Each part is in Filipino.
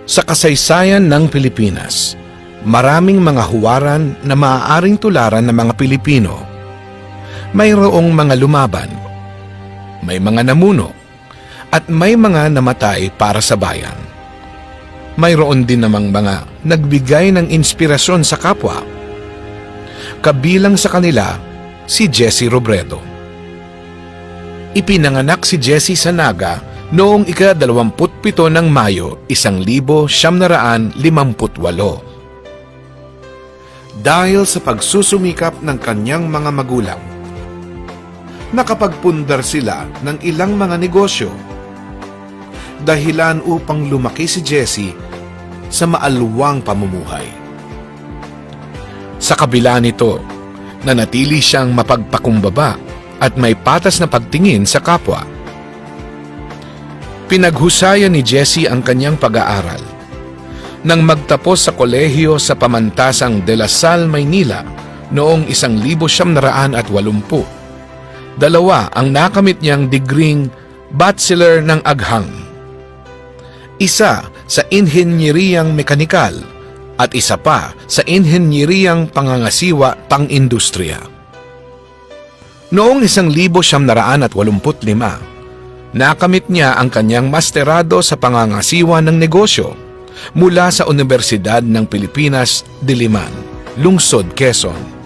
Sa kasaysayan ng Pilipinas, maraming mga huwaran na maaaring tularan ng mga Pilipino. Mayroong mga lumaban, may mga namuno, at may mga namatay para sa bayan. Mayroon din namang mga nagbigay ng inspirasyon sa kapwa. Kabilang sa kanila, si Jesse Robredo. Ipinanganak si Jesse sa Naga noong ika-27 ng Mayo, 1958. Dahil sa pagsusumikap ng kanyang mga magulang, nakapagpundar sila ng ilang mga negosyo. Dahilan upang lumaki si Jesse sa maalwang pamumuhay. Sa kabila nito, nanatili siyang mapagpakumbaba at may patas na pagtingin sa kapwa. Pinaghusayan ni Jesse ang kanyang pag-aaral. Nang magtapos sa kolehiyo sa pamantasang De La Salle, Maynila noong 1980, dalawa ang nakamit niyang digring Bachelor ng Agham. Isa sa Inhenyeriyang Mekanikal at isa pa sa Inhenyeriyang Pangangasiwa Pang-Industriya. Noong 1985, nakamit niya ang kanyang masterado sa pangangasiwa ng negosyo mula sa Universidad ng Pilipinas, Diliman, Lungsod, Quezon.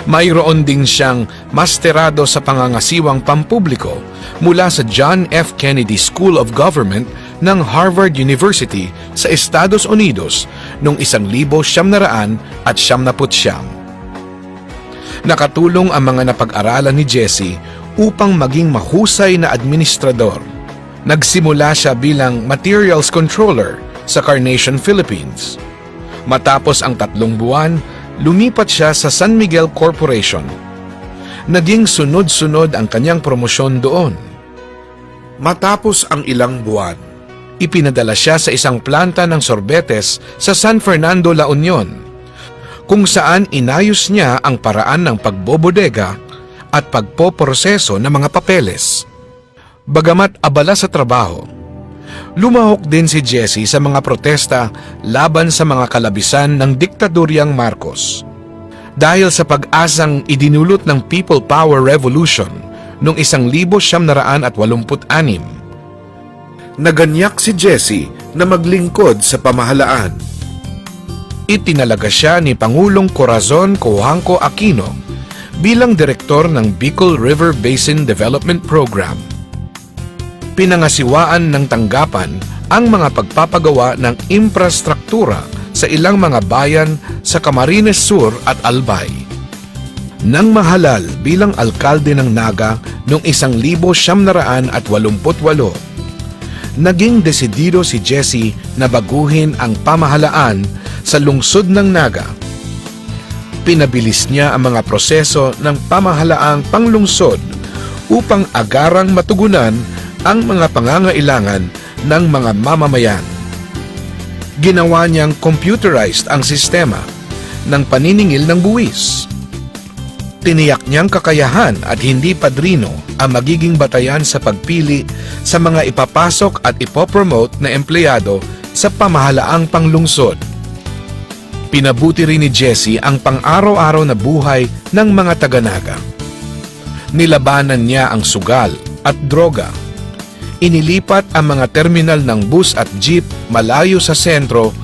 Mayroon din siyang masterado sa pangangasiwang pampubliko mula sa John F. Kennedy School of Government ng Harvard University sa Estados Unidos noong 1979. Nakatulong ang mga napag-aralan ni Jesse upang maging mahusay na administrador. Nagsimula siya bilang Materials Controller sa Carnation, Philippines. Matapos ang 3 buwan, lumipat siya sa San Miguel Corporation. Naging sunod-sunod ang kanyang promosyon doon. Matapos ang ilang buwan, ipinadala siya sa isang planta ng sorbetes sa San Fernando, La Union, kung saan inayos niya ang paraan ng pagbobodega at pagpoproseso ng mga papeles. Bagamat abala sa trabaho, lumahok din si Jesse sa mga protesta laban sa mga kalabisan ng diktadoryang Marcos. Dahil sa pag-asang idinulot ng People Power Revolution noong 1986, naganyak si Jesse na maglingkod sa pamahalaan. Itinalaga siya ni Pangulong Corazon Cojuangco Aquino bilang direktor ng Bicol River Basin Development Program. Pinangasiwaan ng tanggapan ang mga pagpapagawa ng infrastruktura sa ilang mga bayan sa Camarines Sur at Albay. Nang mahalal bilang alkalde ng Naga noong 1988, naging desidido si Jesse na baguhin ang pamahalaan sa lungsod ng Naga. Pinabilis niya ang mga proseso ng pamahalaang panglungsod upang agarang matugunan ang mga pangangailangan ng mga mamamayan. Ginawa niyang computerized ang sistema ng paniningil ng buwis. Tiniyak niyang kakayahan at hindi padrino ang magiging batayan sa pagpili sa mga ipapasok at ipopromote na empleyado sa pamahalaang panglungsod. Pinabuti rin ni Jesse ang pang-araw-araw na buhay ng mga taga-Naga. Nilabanan niya ang sugal at droga. Inilipat ang mga terminal ng bus at jeep malayo sa sentro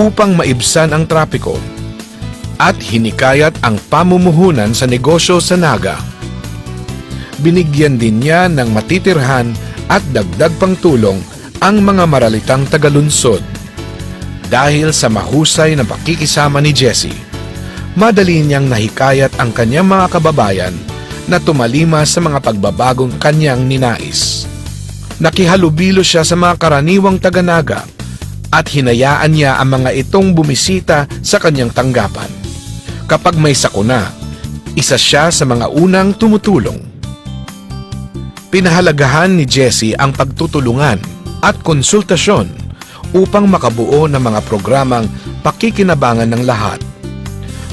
upang maibsan ang trapiko. At hinikayat ang pamumuhunan sa negosyo sa Naga. Binigyan din niya ng matitirhan at dagdag pang tulong ang mga maralitang tagalunsod. Dahil sa mahusay na pakikisama ni Jesse, madali niyang nahikayat ang kanyang mga kababayan na tumalima sa mga pagbabagong kanyang ninais. Nakihalubilo siya sa mga karaniwang taga-Naga at hinayaan niya ang mga itong bumisita sa kanyang tanggapan. Kapag may sakuna, isa siya sa mga unang tumutulong. Pinahalagahan ni Jesse ang pagtutulungan at konsultasyon upang makabuo ng mga programang pakikinabangan ng lahat.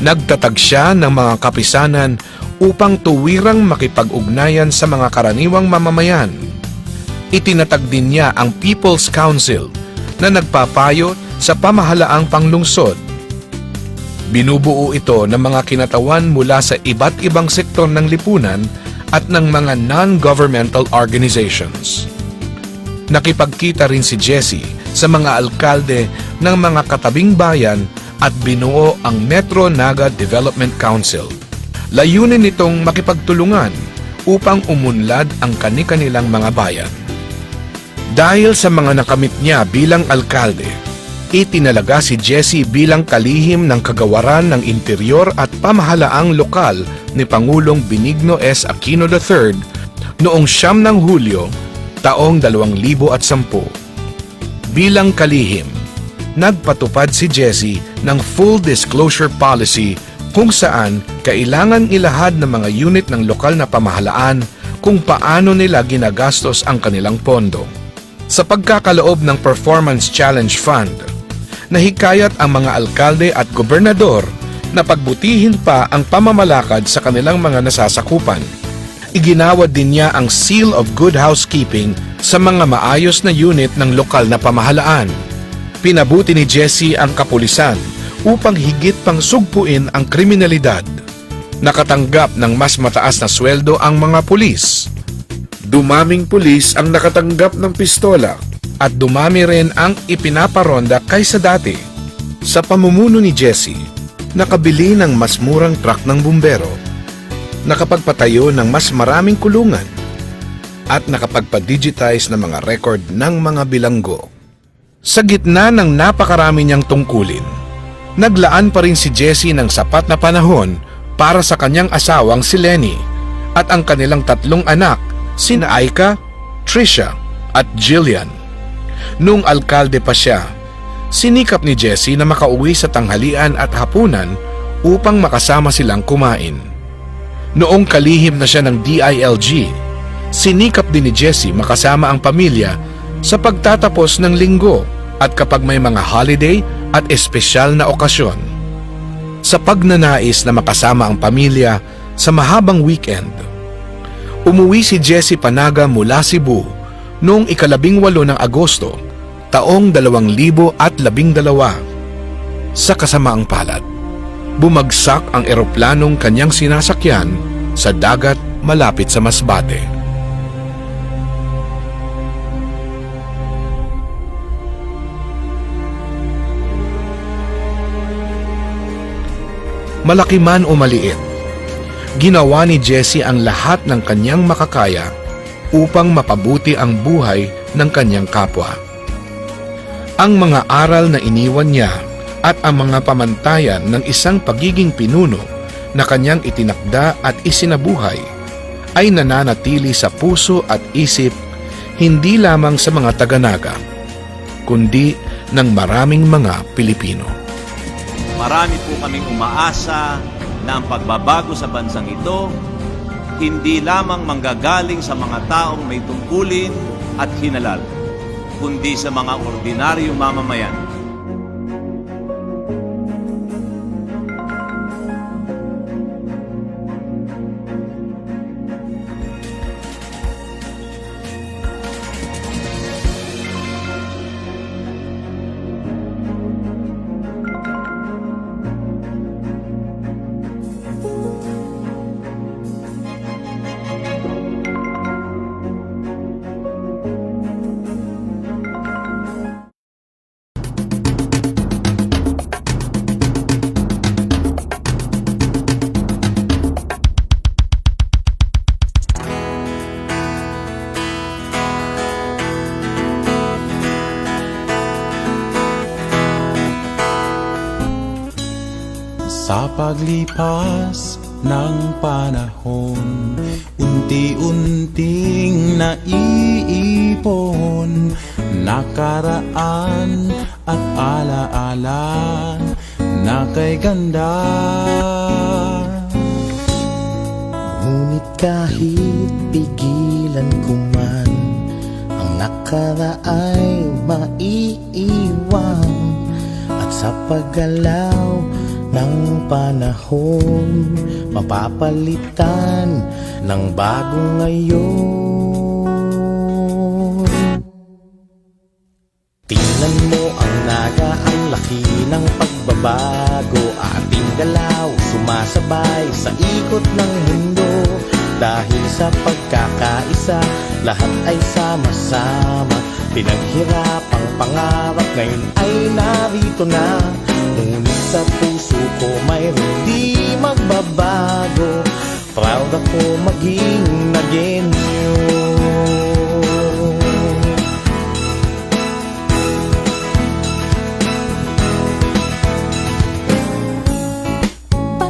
Nagtatag siya ng mga kapisanan upang tuwirang makipag-ugnayan sa mga karaniwang mamamayan. Itinatag din niya ang People's Council na nagpapayo sa pamahalaang panglungsod. Binubuo ito ng mga kinatawan mula sa iba't ibang sektor ng lipunan at ng mga non-governmental organizations. Nakipagkita rin si Jessie sa mga alkalde ng mga katabing bayan at binuo ang Metro Naga Development Council. Layunin nitong makipagtulungan upang umunlad ang kani-kanilang mga bayan. Dahil sa mga nakamit niya bilang alkalde, itinalaga si Jessie bilang kalihim ng kagawaran ng interior at pamahalaang lokal ni Pangulong Benigno S. Aquino III noong 9 ng Hulyo, taong 2010. Bilang kalihim, nagpatupad si Jessie ng full disclosure policy kung saan kailangan ilahad ng mga unit ng lokal na pamahalaan kung paano nila ginagastos ang kanilang pondo. Sa pagkakaloob ng Performance Challenge Fund, nahikayat ang mga alkalde at gobernador na pagbutihin pa ang pamamalakad sa kanilang mga nasasakupan. Iginawad din niya ang Seal of Good Housekeeping sa mga maayos na unit ng lokal na pamahalaan. Pinabuti ni Jessie ang kapulisan upang higit pang sugpuin ang kriminalidad. Nakatanggap ng mas mataas na sweldo ang mga pulis. Dumaming pulis ang nakatanggap ng pistola at dumami rin ang ipinaparonda kaysa dati. Sa pamumuno ni Jessie, nakabili ng mas murang truck ng bumbero, nakapagpatayo ng mas maraming kulungan, at nakapagpa-digitize ng mga record ng mga bilanggo. Sa gitna ng napakarami niyang tungkulin, naglaan pa rin si Jessie ng sapat na panahon para sa kanyang asawang si Lenny at ang kanilang 3 anak, sina Aika, Trisha at Jillian. Nung alkalde pa siya, sinikap ni Jessie na makauwi sa tanghalian at hapunan upang makasama silang kumain. Noong kalihim na siya ng DILG, sinikap din ni Jessie makasama ang pamilya sa pagtatapos ng linggo at kapag may mga holiday at espesyal na okasyon. Sa pagnanais na makasama ang pamilya sa mahabang weekend, umuwi si Jessie Panaga mula Cebu noong 18 ng Agosto, taong 2012. Sa kasamaang palad, bumagsak ang eroplanong kanyang sinasakyan sa dagat malapit sa Masbate. Malaki man o maliit, ginawa ni Jessie ang lahat ng kanyang makakaya upang mapabuti ang buhay ng kanyang kapwa. Ang mga aral na iniwan niya at ang mga pamantayan ng isang pagiging pinuno na kanyang itinakda at isinabuhay ay nananatili sa puso at isip hindi lamang sa mga taga-Naga, kundi ng maraming mga Pilipino. Marami po kaming umaasa na ang pagbabago sa bansang ito hindi lamang manggagaling sa mga taong may tungkulin at hinalal, kundi sa mga ordinaryong mamamayan. Sa paglipas ng panahon, unti-unting naiipon nakaraan at alaala na kay ganda. Ngunit kahit pigilan ko man, ang nakaraay maiiwan. At sa paggalaw ng panahon, mapapalitan ng bagong ngayon. Tingnan mo magbabago. Ating galaw sumasabay sa ikot ng mundo. Dahil sa pagkakaisa, lahat ay sama-sama. Pinaghirapang pangarap ngayon ay narito na. Ngunit sa puso ko mayroon di magbabago. Proud ako maging nagenyo.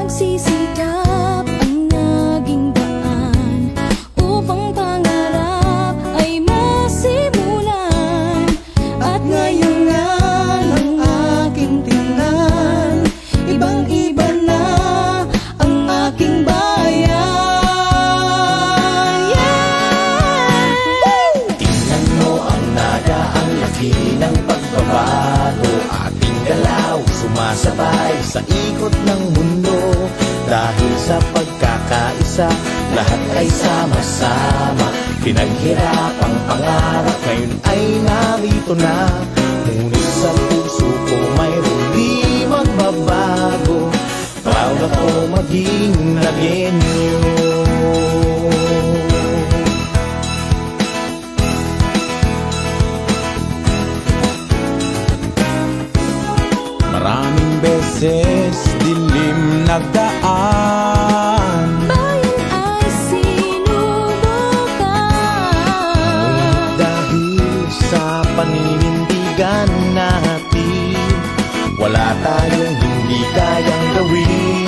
Pagsisikap ang naging daan upang pangarap ay masimulan. At ngayon nga ang aking tingnan, ibang-iba na ang aking bayan. Yeah! Tingnan mo ang naga, ang laki ng pagbabago. Ating galaw sumasabay sa ikot ng mundo. Dahil sa pagkakaisa, lahat ay sama-sama. Pinaghirapang pangarap ngayon ay narito na. Ngunit sa puso ko mayroon di magbabago. Proud ako maging nagenyo. Maraming beses dilim nagdaan. Bayan ay sinubukan. Dahil sa paninindigan natin, wala tayong hindi kayang gawin.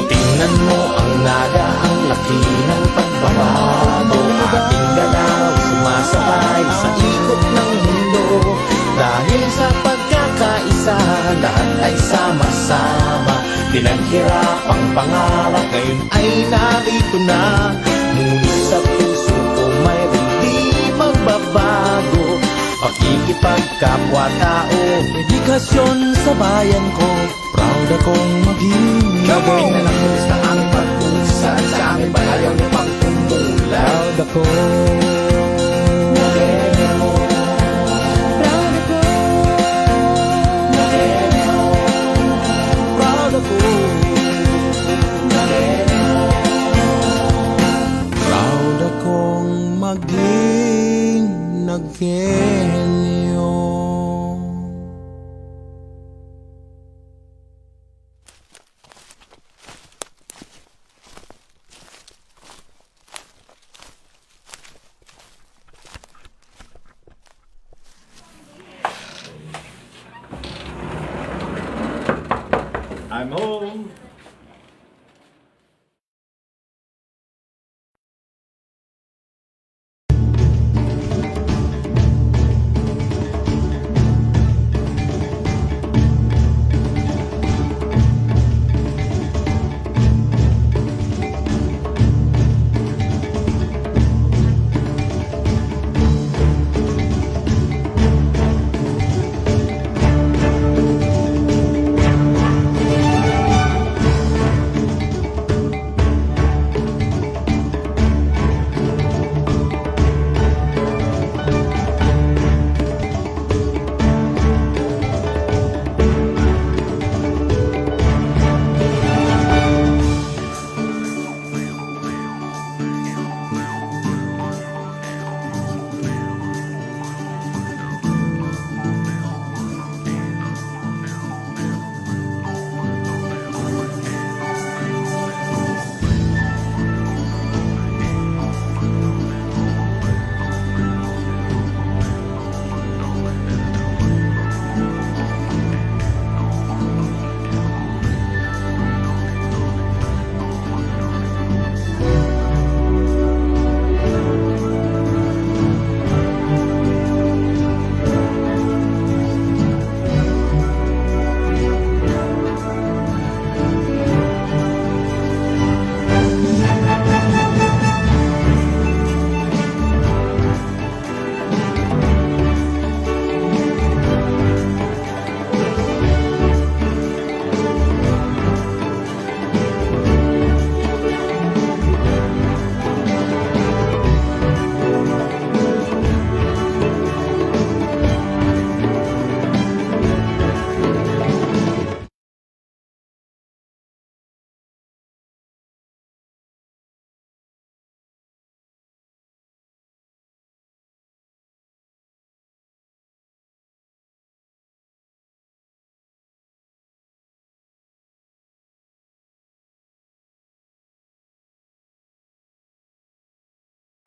Tingnan mo ang naga, ang laki ng pagbabago. Ating galaw sumasabay sa ikot ng mundo. Dahil sa pagkakaisa, lahat ay sama-sama. Pinaghirapang pangarap ngayon ay narito na. Ngunit sa puso ko mayroon di magbabago. Pakikipagkapwa-tao, Dedikasyon sa bayan ko, proud akong maging gawin na lang nagenyo. sa aming pagpusan. Sa aming bahayaw ng pagtumulan. Proud ako. Proud ako. Proud ako. Proud akong maging nagenyo. I'm home.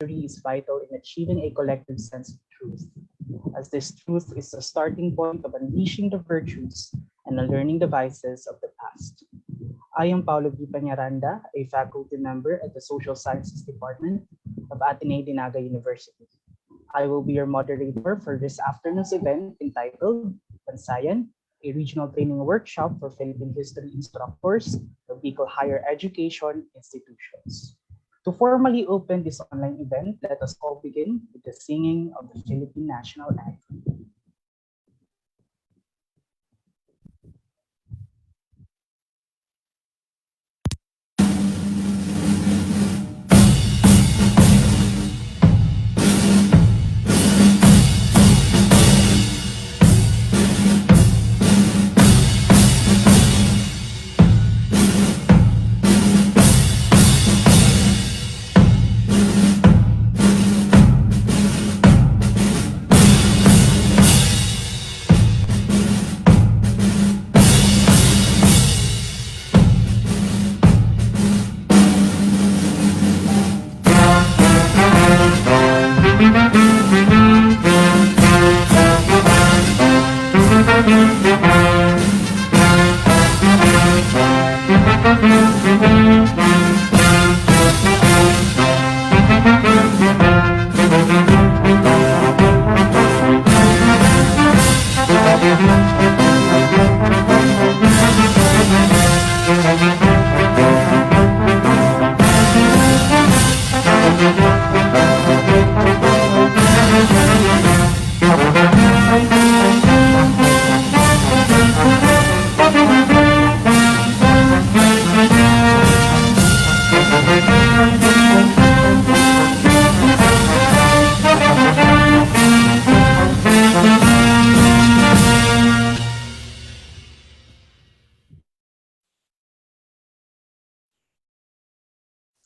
history is vital in achieving a collective sense of truth, as this truth is the starting point of unleashing the virtues and unlearning the vices of the past. I am Paulo B. Peñaranda, a faculty member at the Social Sciences Department of Ateneo de Naga University. I will be your moderator for this afternoon's event entitled Bansayan, a regional training workshop for Philippine history instructors of Bicol Higher Education institutions. To formally open this online event, let us all begin with the singing of the Philippine National Anthem.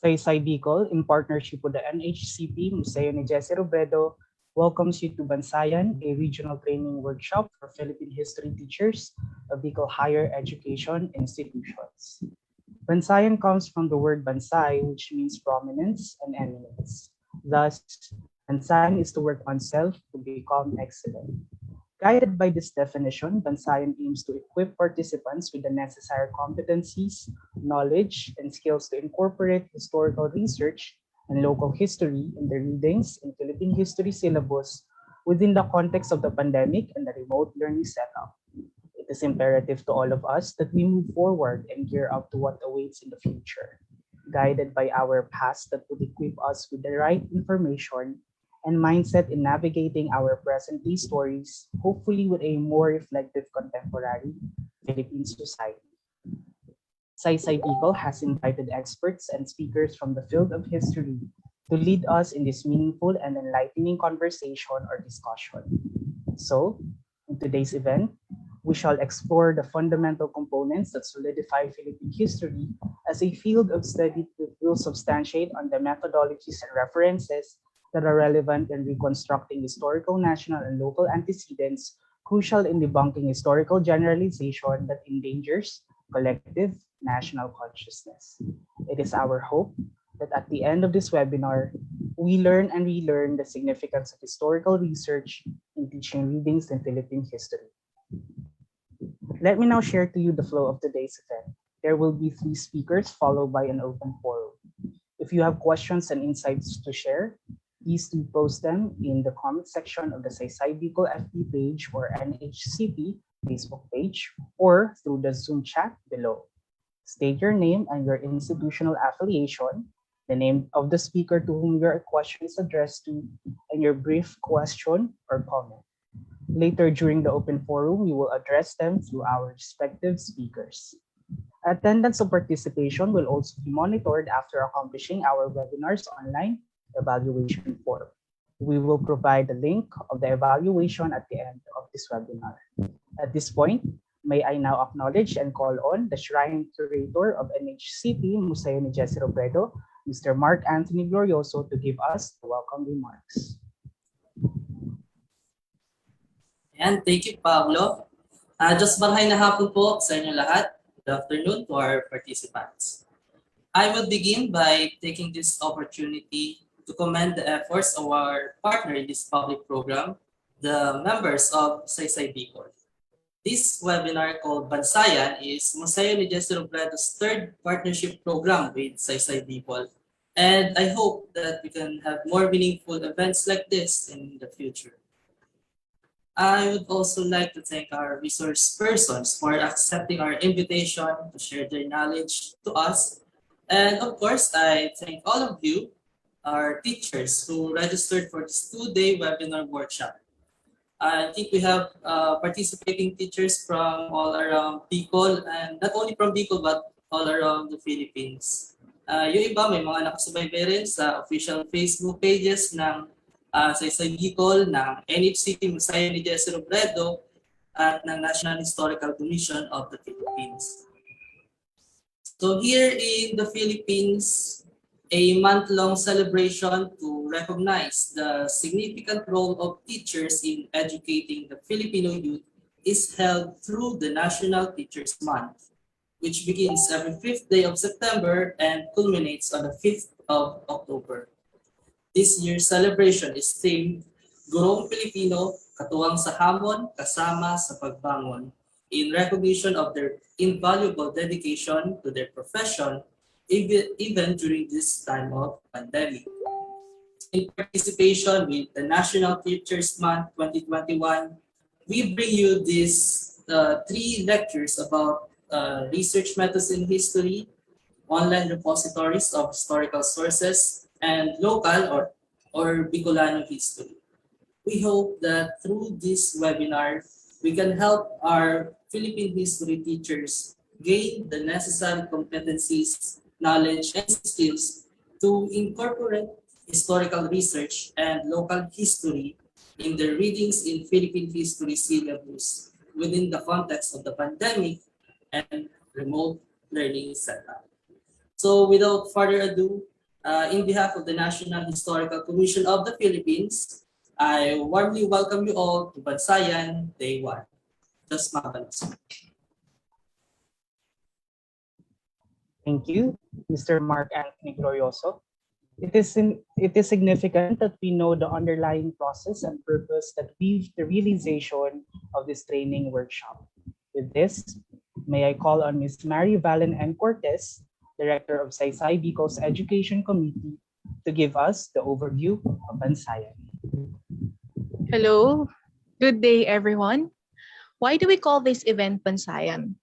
Saysay Bicol, in partnership with the NHCP Museo ni Jesse Robredo, welcomes you to Bansayan, a regional training workshop for Philippine history teachers of Bicol Higher Education institutions. Bansayan comes from the word bansay, which means prominence and eminence. Thus, Bansayan is to work oneself to become excellent. Guided by this definition, Bansayan aims to equip participants with the necessary competencies, knowledge, and skills to incorporate historical research and local history in the readings in Philippine history syllabus within the context of the pandemic and the remote learning setup. It is imperative to all of us that we move forward and gear up to what awaits in the future, guided by our past that would equip us with the right information and mindset in navigating our present-day stories, hopefully with a more reflective contemporary Philippine society. Saysay Bicol has invited experts and speakers from the field of history to lead us in this meaningful and enlightening conversation or discussion. So, in today's event, we shall explore the fundamental components that solidify Philippine history as a field of study that will substantiate on the methodologies and references that are relevant in reconstructing historical, national, and local antecedents, crucial in debunking historical generalization that endangers collective national consciousness. It is our hope that at the end of this webinar, we learn and relearn the significance of historical research in teaching readings in Philippine history. Let me now share to you the flow of today's event. There will be 3 speakers followed by an open forum. If you have questions and insights to share, please do post them in the comment section of the Saysay Bicol FB page or NHCP Facebook page or through the Zoom chat below. State your name and your institutional affiliation, the name of the speaker to whom your question is addressed to, and your brief question or comment. Later during the open forum, we will address them through our respective speakers. Attendance or participation will also be monitored after accomplishing our webinar's online evaluation form. We will provide the link of the evaluation at the end of this webinar. At this point, may I now acknowledge and call on the Shrine Curator of NHCP Museo ni Jesse Robredo, Mr. Mark Anthony Glorioso, to give us the welcome remarks. And thank you, Pablo. Just maray na hapon po sa inyo lahat. Good afternoon to our participants. I will begin by taking this opportunity to commend the efforts of our partner in this public program, the members of Saysay Bicol. This webinar called Bansayan is Museo ni Jesse Robredo's third partnership program with Saysay Bicol. And I hope that we can have more meaningful events like this in the future. I would also like to thank our resource persons for accepting our invitation to share their knowledge to us. And of course, I thank all of you, our teachers who registered for this two-day webinar workshop. I think we have participating teachers from all around Bicol, and not only from Bicol but all around the Philippines. Yung iba may mga nakasubaybay rin sa official Facebook pages ng Saysay Bicol, ng NHCP Museo ni Jesse Robredo, at ng National Historical Commission of the Philippines. So here in the Philippines, a month-long celebration to recognize the significant role of teachers in educating the Filipino youth is held through the National Teachers Month, which begins every 5th day of September and culminates on the 5th of October. This year's celebration is themed Gurong Pilipino, Katuwang sa Hamon, Kasama sa Pagbangon, in recognition of their invaluable dedication to their profession even during this time of pandemic. In participation with the National Teachers Month 2021, we bring you these 3 lectures about research methods in history, online repositories of historical sources, and local or Bicolano history. We hope that through this webinar, we can help our Philippine history teachers gain the necessary competencies, knowledge, and skills to incorporate historical research and local history in their readings in Philippine history syllabus within the context of the pandemic and remote learning setup. So without further ado, in behalf of the National Historical Commission of the Philippines, I warmly welcome you all to Bansayan Day 1. Just mabalos. Thank you, Mr. Mark Anthony Glorioso. It is significant that we know the underlying process and purpose that weave the realization of this training workshop. With this, may I call on Ms. Mary Valen N. Cortez, Director of Saysay Bicol's Education Committee, to give us the overview of Bansayan. Hello, good day everyone. Why do we call this event Bansayan?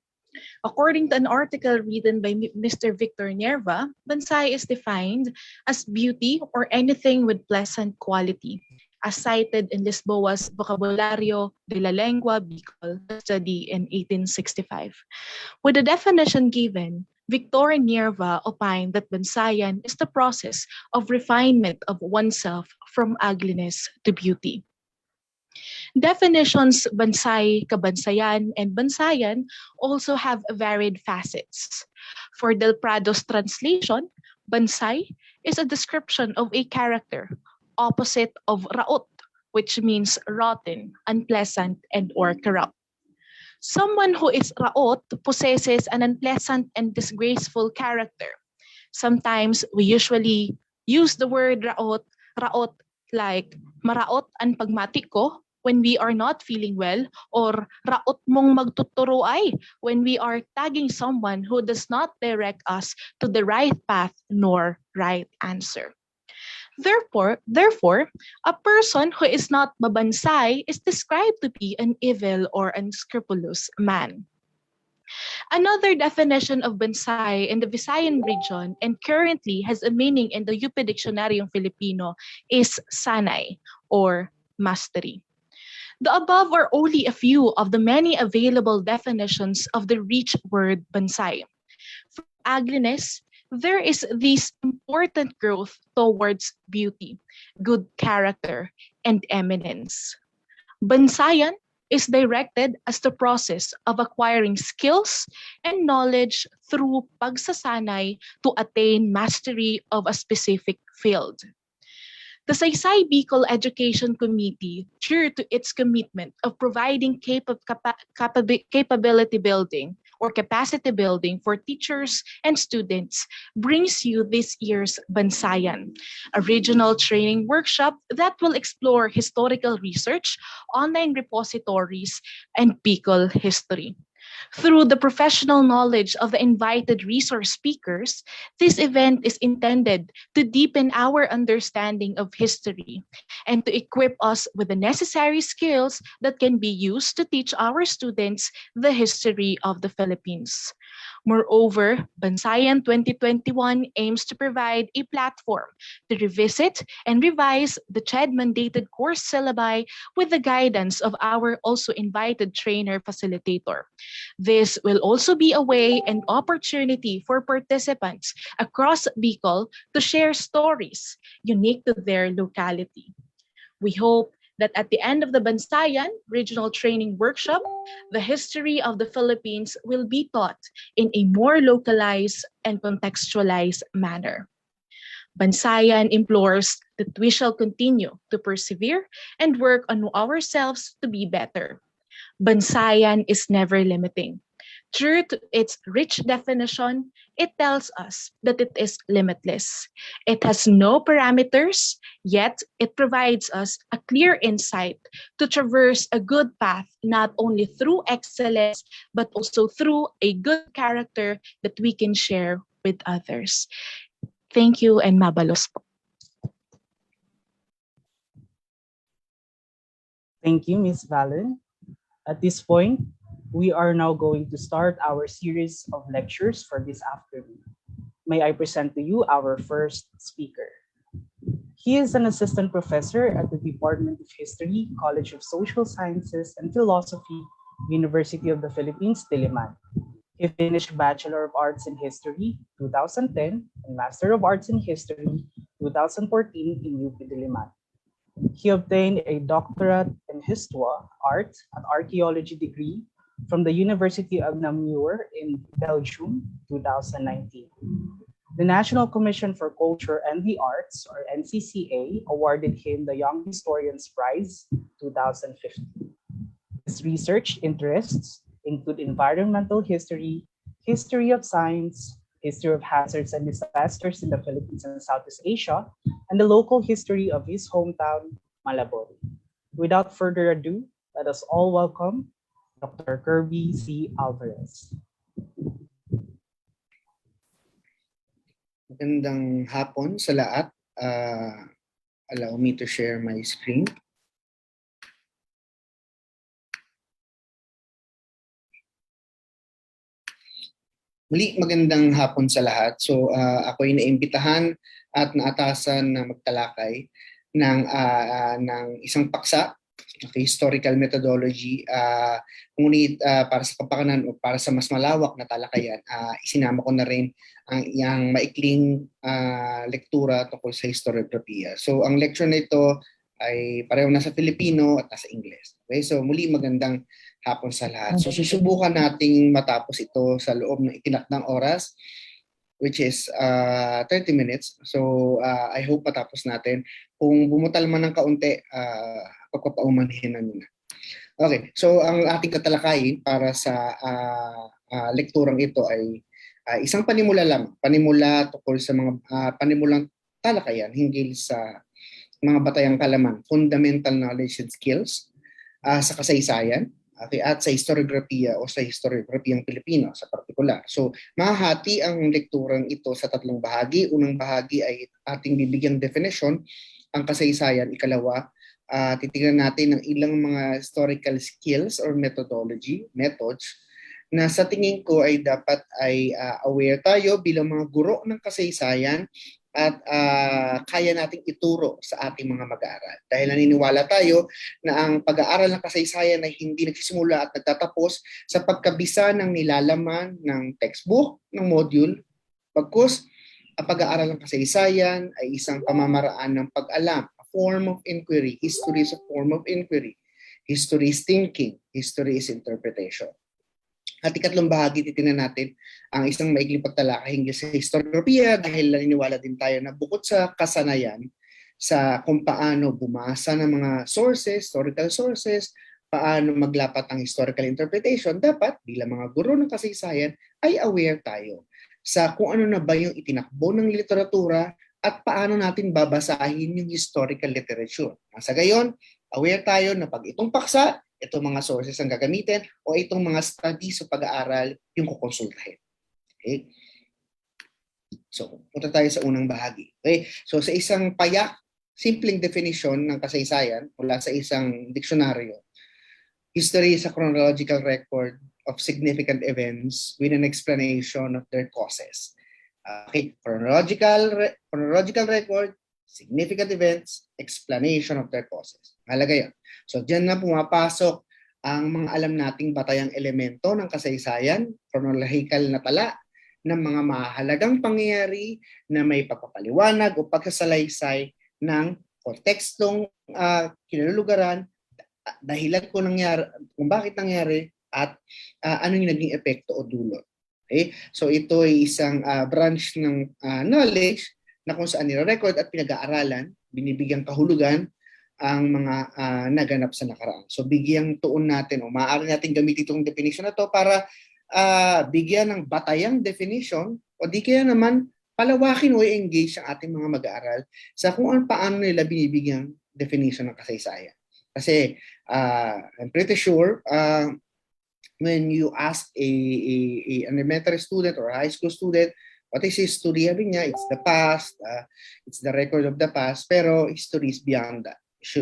According to an article written by Mr. Victor Nerva, Bansay is defined as beauty or anything with pleasant quality, as cited in Lisboa's Vocabulario de la Lengua Bicol study in 1865. With the definition given, Victor Nerva opined that Bansayan is the process of refinement of oneself from ugliness to beauty. Definitions Bansay, Kabansayan, and Bansayan also have varied facets. For Del Prado's translation, Bansay is a description of a character, opposite of Raot, which means rotten, unpleasant, and or corrupt. Someone who is Raot possesses an unpleasant and disgraceful character. Sometimes we usually use the word Raot like maraot ang pagmati ko when we are not feeling well, or raot mong magtuturuay when we are tagging someone who does not direct us to the right path nor right answer. Therefore, a person who is not mabansay is described to be an evil or unscrupulous man. Another definition of Bansay in the Visayan region and currently has a meaning in the UP Dictionaryong Filipino is sanay or mastery. The above are only a few of the many available definitions of the rich word Bansay. From ugliness, there is this important growth towards beauty, good character, and eminence. Bansayan is directed as the process of acquiring skills and knowledge through pagsasanay to attain mastery of a specific field. The Saysay Bicol Education Committee, true to its commitment of providing capability building or capacity building for teachers and students brings you this year's Bansayan, a regional training workshop that will explore historical research, online repositories, and Bicol history. Through the professional knowledge of the invited resource speakers, this event is intended to deepen our understanding of history and to equip us with the necessary skills that can be used to teach our students the history of the Philippines. Moreover, Bansayan 2021 aims to provide a platform to revisit and revise the CHED-mandated course syllabi with the guidance of our also invited trainer facilitator. This will also be a way and opportunity for participants across Bicol to share stories unique to their locality. We hope that at the end of the Bansayan Regional Training Workshop, the history of the Philippines will be taught in a more localized and contextualized manner. Bansayan implores that we shall continue to persevere and work on ourselves to be better. Bansayan is never limiting. True to its rich definition, it tells us that it is limitless. It has no parameters, yet it provides us a clear insight to traverse a good path not only through excellence, but also through a good character that we can share with others. Thank you and mabalos po. Thank you, Ms. Valen. At this point, we are now going to start our series of lectures for this afternoon. May I present to you our first speaker. He is an assistant professor at the Department of History, College of Social Sciences and Philosophy, University of the Philippines, Diliman. He finished Bachelor of Arts in History 2010 and Master of Arts in History 2014 in UP Diliman. He obtained a doctorate in Histoire, Art, and Archaeology degree from the University of Namur in Belgium, 2019. The National Commission for Culture and the Arts, or NCCA, awarded him the Young Historians Prize 2015. His research interests include environmental history, history of science, history of hazards and disasters in the Philippines and Southeast Asia, and the local history of his hometown, Malabon. Without further ado, let us all welcome Dr. Kirby C. Alvarez. Magandang hapon sa lahat. Allow me to share my screen. Muli, magandang hapon sa lahat. So ako ay naimbitahan at naatasan na magtalakay ng isang paksa, historical methodology, ngunit para sa kapakanan o para sa mas malawak na talakayan, isinama ko na rin ang maikling lektura tungkol sa historiografiya. So ang lecture na ito ay pareho nasa Filipino at nasa Ingles. Okay? So muli magandang hapon sa lahat. So susubukan nating matapos ito sa loob ng itinakdang oras, which is 30 minutes. So I hope matapos natin. Kung bumutal man ng kaunti, pagpapaumanhin namin na. Okay, so ang ating tatalakayin para sa lekturang ito ay isang panimula lang. Panimula tungkol sa mga panimulang talakayan hinggil sa mga batayang kalaman, fundamental knowledge and skills sa kasaysayan, okay, at sa historiografiya o sa historiografiyang Pilipino sa partikular. So, mahahati ang lekturang ito sa tatlong bahagi. Unang bahagi ay ating bibigyan definition, ang kasaysayan. Ikalawa, titingnan natin ang ilang mga historical skills or methodology, methods, na sa tingin ko ay dapat ay aware tayo bilang mga guro ng kasaysayan at kaya nating ituro sa ating mga mag-aaral. Dahil naniniwala tayo na ang pag-aaral ng kasaysayan ay hindi nagsisimula at nagtatapos sa pagkabisa ng nilalaman ng textbook, ng module. Bagkus, ang pag-aaral ng kasaysayan ay isang pamamaraan ng pag-alam, a form of inquiry. History is a form of inquiry. History is thinking. History is interpretation. At ikatlong bahagi, titingnan natin ang isang maikling pagtalakay hinggil sa historiografiya dahil naniniwala din tayo na bukod sa kasanayan sa kung paano bumasa ng mga sources, historical sources, paano maglapat ang historical interpretation, dapat bilang mga guro ng kasaysayan ay aware tayo sa kung ano na ba yung itinakbo ng literatura at paano natin babasahin yung historical literature. Sa gayon, aware tayo na pag itong paksa, itong mga sources ang gagamitin o itong mga studies o pag-aaral yung kukonsultahin. Okay? So, punta tayo sa unang bahagi. Okay? So, sa isang payak, simpleng definition ng kasaysayan mula sa isang diksyonaryo, history is a chronological record of significant events with an explanation of their causes. Okay, chronological record, significant events, explanation of their causes. Mahalaga yan. So diyan na pumapasok ang mga alam nating batayang elemento ng kasaysayan, chronological na tala ng mga mahalagang pangyayari na may pagpapaliwanag o pagkasalaysay ng kontekstong kinalulugaran, dahilan kung bakit nangyari at ano yung naging epekto o dulot. Okay? So ito ay isang branch ng knowledge na kung saan nire-record at pinag-aaralan, binibigyang kahulugan ang mga naganap sa nakaraan. So bigyang tuon natin o maaari natin gamitin itong definition na to para bigyan ng batayang definition o di kaya naman palawakin o i-engage ang ating mga mag-aaral sa kung paano nila binibigyang definition ng kasaysayan. Kasi I'm pretty sure when you ask an elementary student or a high school student, what is history? Sabi niya, it's the past, it's the record of the past, pero history is beyond that.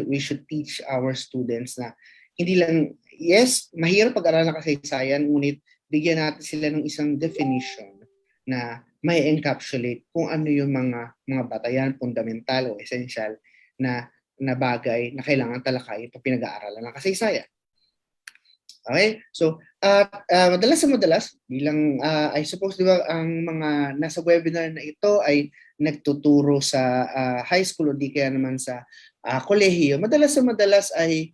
We should teach our students na hindi lang, yes, mahirap pag-aralan ng kasaysayan, ngunit bigyan natin sila ng isang definition na may encapsulate kung ano yung mga batayan, fundamental o essential na bagay na kailangan talakayin pag pinag-aaralan ng kasaysayan. Okay? So, madalas bilang I suppose diba ang mga nasa webinar na ito ay nagtuturo sa high school o di kaya naman sa kolehiyo. Madalas ay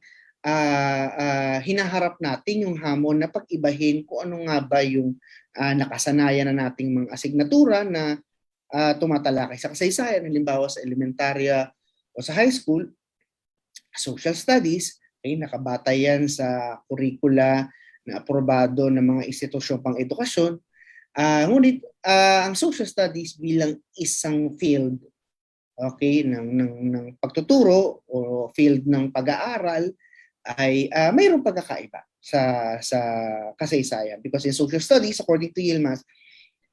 hinaharap natin yung hamon na pag-ibahin kung ano nga ba yung nakasanayan na nating mga asignatura na tumatalakay sa kasaysayan, halimbawa sa elementarya o sa high school, social studies, ay nakabatay yan sa curricula na aprobado ng mga institusyon pang edukasyon. Ngunit ang social studies bilang isang field ng pagtuturo o field ng pag-aaral ay mayroong pagkakaiba sa kasaysayan, because in social studies, according to Yilmaz,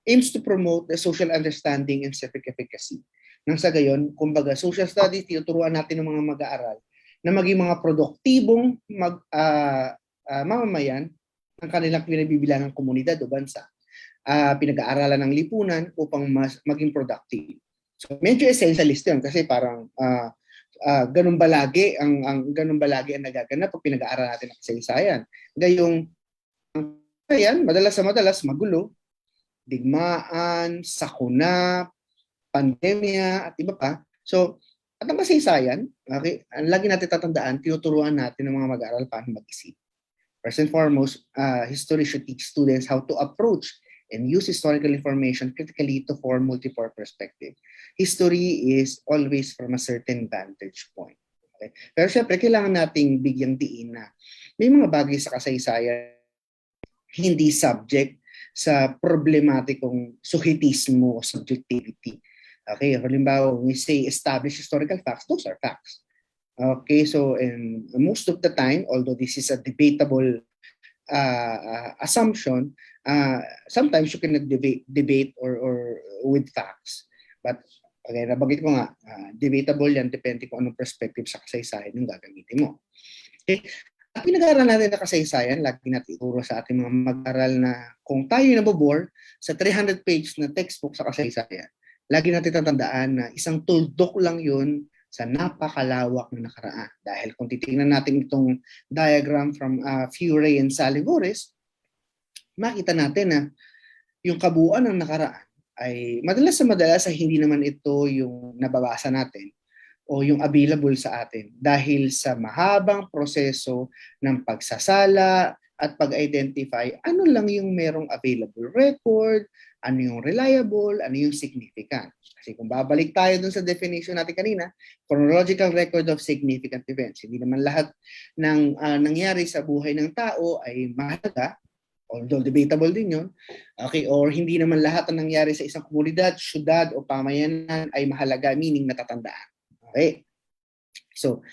aims to promote the social understanding and civic efficacy. Nang sa gayon, kumbaga, social studies, tinuturuan natin ng mga mag-aaral na maging mga produktibong mamamayan ng kanilang pinabibilangang komunidad o bansa. Pinag-aaralan ng lipunan upang maging productive. So medyo essentialist yun kasi parang ganun ba lagi ang nagaganap pag pinag-aaral natin ng kasaysayan. Gayong madalas magulo, digmaan, sakuna, pandemya at iba pa. So at ang kasaysayan, okay, lagi natin tatandaan, tinuturuan natin ng mga mag-aaral paano mag-isip. First and foremost, history should teach students how to approach and use historical information critically to form multi-part perspective. History is always from a certain vantage point. Okay? Pero syempre, kailangan nating bigyang diin na may mga bagay sa kasaysayan hindi subject sa problematikong suhitismo o subjectivity. Okay, halimbawa, when we say established historical facts, those are facts. Okay, so and most of the time, although this is a debatable assumption, sometimes you cannot debate or with facts. But okay, nabanggit ko nga, debatable yan, depende kung anong perspective sa kasaysayan yung gagamitin mo. Okay, at pinag-aaral natin na kasaysayan, lagi natin ituro sa ating mga mag-aral na kung tayo nabobore sa 300-page na textbook sa kasaysayan, lagi natin tatandaan na isang tuldok lang yun sa napakalawak na nakaraan. Dahil kung titingnan natin itong diagram from Furey and Saligores, makita natin na yung kabuuan ng nakaraan ay madalas ay hindi naman ito yung nababasa natin o yung available sa atin dahil sa mahabang proseso ng pagsasala at pag-identify ano lang yung merong available record, ano yung reliable, ano yung significant. Kasi kung babalik tayo dun sa definition natin kanina, chronological record of significant events. Hindi naman lahat ng nangyari sa buhay ng tao ay mahalaga, although debatable din yun. Okay, or hindi naman lahat ng nangyari sa isang komunidad, syudad o pamayanan ay mahalaga, meaning natatandaan. Okay? So,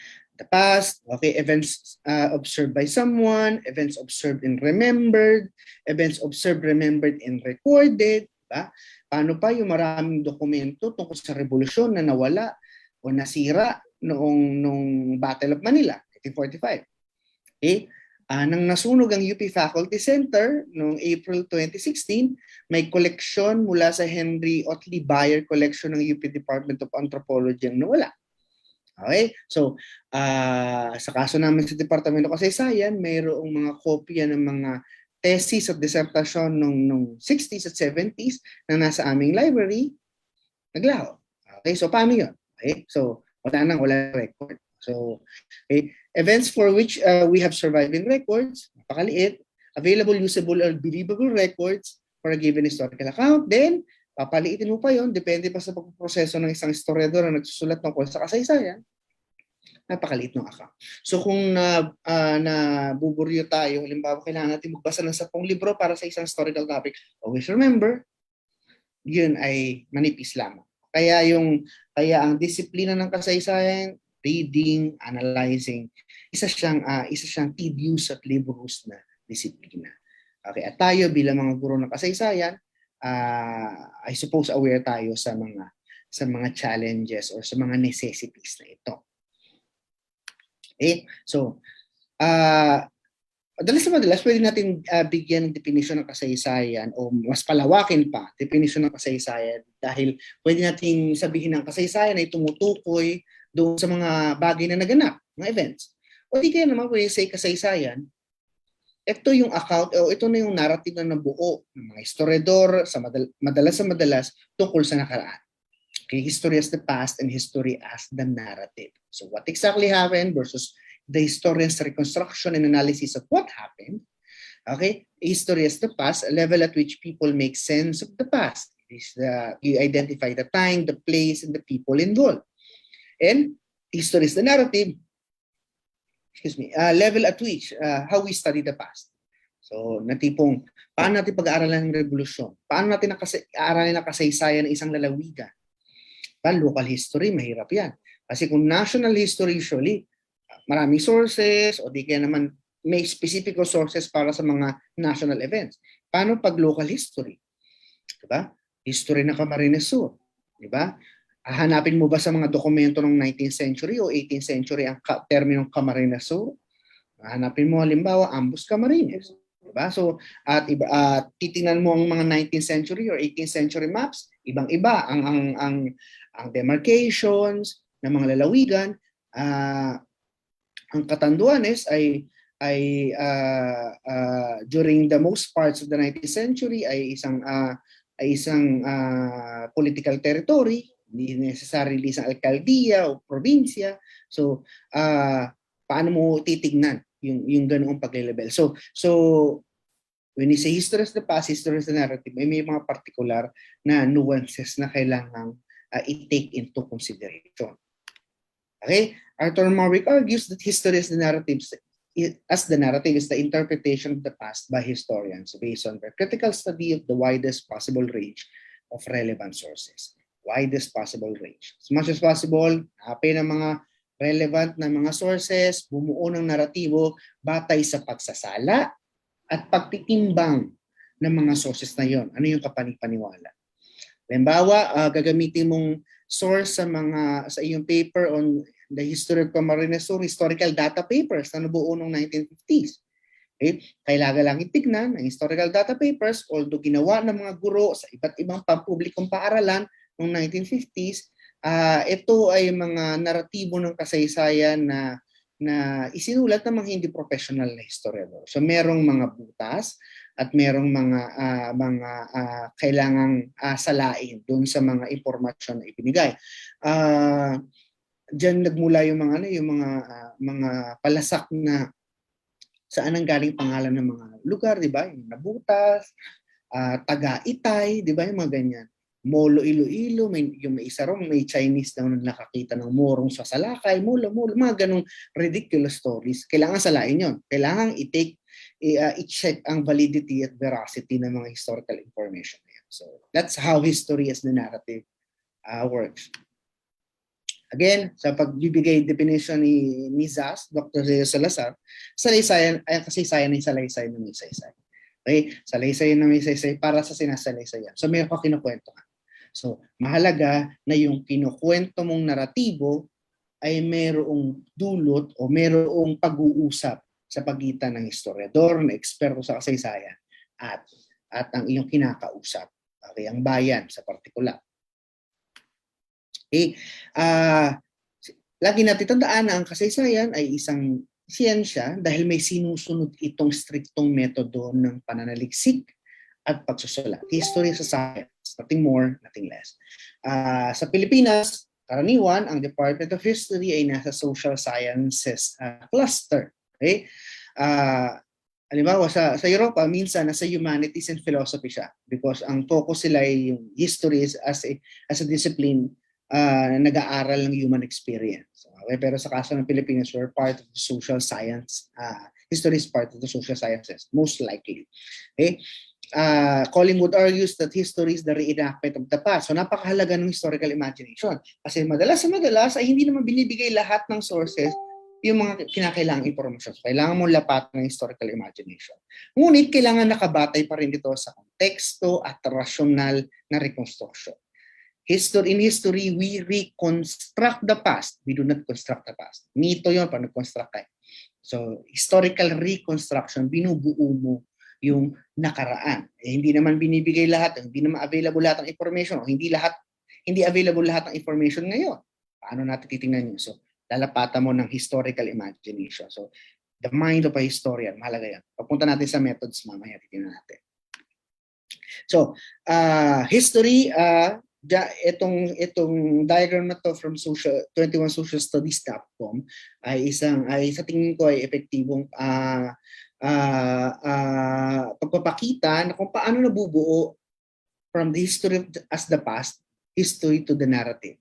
the past, okay, events observed by someone, events observed and remembered, events observed, remembered, and recorded. Diba? Paano pa yung maraming dokumento tungkol sa revolusyon na nawala o nasira nung Battle of Manila, 1845. Okay? Nang nasunog ang UP Faculty Center noong April 2016, may koleksyon mula sa Henry Otley Bayer Collection ng UP Department of Anthropology ang nawala. Okay? So, sa kaso namin sa Departamento ng Kasaysayan, mayroong mga kopya ng mga thesis at dissertasyon nung 60s at 70s na nasa aming library, naglaho. Okay? So, paano yun? Okay? So, wala record. So, okay. Events for which we have surviving records, napakaliit, available, usable, or believable records for a given historical account. Then, papaliitin mo pa yon, depende pa sa pagproseso ng isang historiador na nagsusulat tungkol sa kasaysayan, napakaliit ng account. So kung nabuburyo tayo, halimbawa kailangan natin magbasa ng 10 libro para sa isang historical topic, always remember, yun ay manipis lamang. Kaya ang disiplina ng kasaysayan, reading, analyzing, isa siyang tedious at laborious na disiplina. Okay, at tayo bilang mga guro ng kasaysayan, I suppose aware tayo sa mga challenges or sa mga necessities na ito. Okay? So, madalas pwede natin bigyan ng definition ng kasaysayan o mas palawakin pa definition ng kasaysayan dahil pwede natin sabihin ng kasaysayan ay tumutukoy doon sa mga bagay na naganap, mga events. O di kaya naman pwede say kasaysayan, ito yung account o ito na yung narrative na nabuo ng mga historiador madalas tungkol sa nakaraan. Okay, history as the past and history as the narrative. So what exactly happened versus the historian's reconstruction and analysis of what happened. Okay, history as the past, a level at which people make sense of the past. You identify the time, the place, and the people involved. And history is the narrative, level at which how we study the past. So, natipong, paano natin pag-aaralan ng revolusyon? Paano natin aaralan ng kasaysayan ng isang lalawigan? Local history, mahirap yan. Kasi kung national history, usually, maraming sources, o di kaya naman may specific sources para sa mga national events. Paano pag local history? Diba? History ng Camarines Sur. Diba? Hanapin mo ba sa mga dokumento ng 19th century o 18th century ang terminong Camarines Sur? Hanapin mo halimbawa Ambus Camarines, diba? So at titingnan mo ang mga 19th century or 18th century maps, ibang-iba ang demarcations ng mga lalawigan. Ang Catanduanes ay during the most parts of the 19th century ay isang political territory. Hindi necessarily isang alkaldiya o probinsya. So, paano mo titignan yung ganoong pag-level? So, when you say history is the past, history is the narrative, may mga particular na nuances na kailangang i-take into consideration. Okay? Arthur Marwick argues that history is the narrative is the interpretation of the past by historians based on their critical study of the widest possible range of relevant sources. Widest possible range. As much as possible, hanapin ang mga relevant na mga sources, bumuo ng naratibo batay sa pagsasala at pagtitimbang ng mga sources na yon. Ano yung kapanipaniwala? Halimbawa, gagamitin mong source sa iyong paper on the history of Camarines Sur, historical data papers na nabuo noong 1950s. Okay? Kailangan lang itignan ang historical data papers, although ginawa ng mga guro sa iba't ibang pampublikong paaralan noong 1950s, ito ay mga naratibo ng kasaysayan na isinulat ng mga hindi professional na historiador. So merong mga butas at merong mga kailangang salain doon sa mga impormasyon na ibinigay. Diyan nagmula yung mga palasak na saan ang galing pangalan ng mga lugar, di ba? Yung nabutas, Taga-Itay, di ba yung mga ganyan. Molo Iloilo, may isa ron, may Chinese daw na nakakita ng morong sa Salakay, molo, mga ganong ridiculous stories. Kailangan salain yun. Kailangan i-check ang validity at veracity ng mga historical information na yan. So that's how history as the narrative works. Again, sa pagbibigay definition ni Zas, Dr. Zeo Salazar, kasaysayan ay salaysay ng may saysay. Okay? Salaysay ng may saysay para sa sinasalaysayan. So mayroon ka kinukwento ka. So mahalaga na yung kinukwento mong naratibo ay mayroong dulot o mayroong pag-uusap sa pagitan ng historiador, na eksperto sa kasaysayan at ang iyong kinakausap. Okay, ang bayan sa partikular. Okay. Lagi natin tandaan na ang kasaysayan ay isang siyensya dahil may sinusunod itong striktong metodo ng pananaliksik at pagsusulat. History is a science. Nothing more, nothing less. Sa Pilipinas, karaniwan, ang Department of History ay nasa Social Sciences cluster. Okay? Halimbawa, sa Europa, minsan nasa Humanities and Philosophy siya because ang focus sila ay yung history as a discipline nag-aaral ng human experience. Okay? Pero sa kaso ng Pilipinas, we're part of the social science. History is part of the social sciences, most likely. Okay? Collingwood argues that history is the reenactment of the past. So napakahalaga ng historical imagination. Kasi madalas ay hindi naman binibigay lahat ng sources yung mga kinakailangang informasyon. So, kailangan mo lapatan ng historical imagination. Ngunit kailangan nakabatay pa rin dito sa konteksto at rasyonal na reconstruction. In history, we reconstruct the past. We do not construct the past. Mito yun, pag nag-construct kayo. So, historical reconstruction, binubuo mo yung nakaraan. Hindi naman binibigay lahat, hindi naman available lahat ng information, o hindi available lahat ng information ngayon. Paano natin titingnan yun? So, lalapatan mo ng historical imagination. So, the mind of a historian, mahalaga yan. Papunta natin sa methods mamaya, titingnan natin. So, history, itong diagram na to from 21socialstudies.com ay sa tingin ko ay epektibong pagpapakita na kung paano nabubuo from the history as the past, history to the narrative.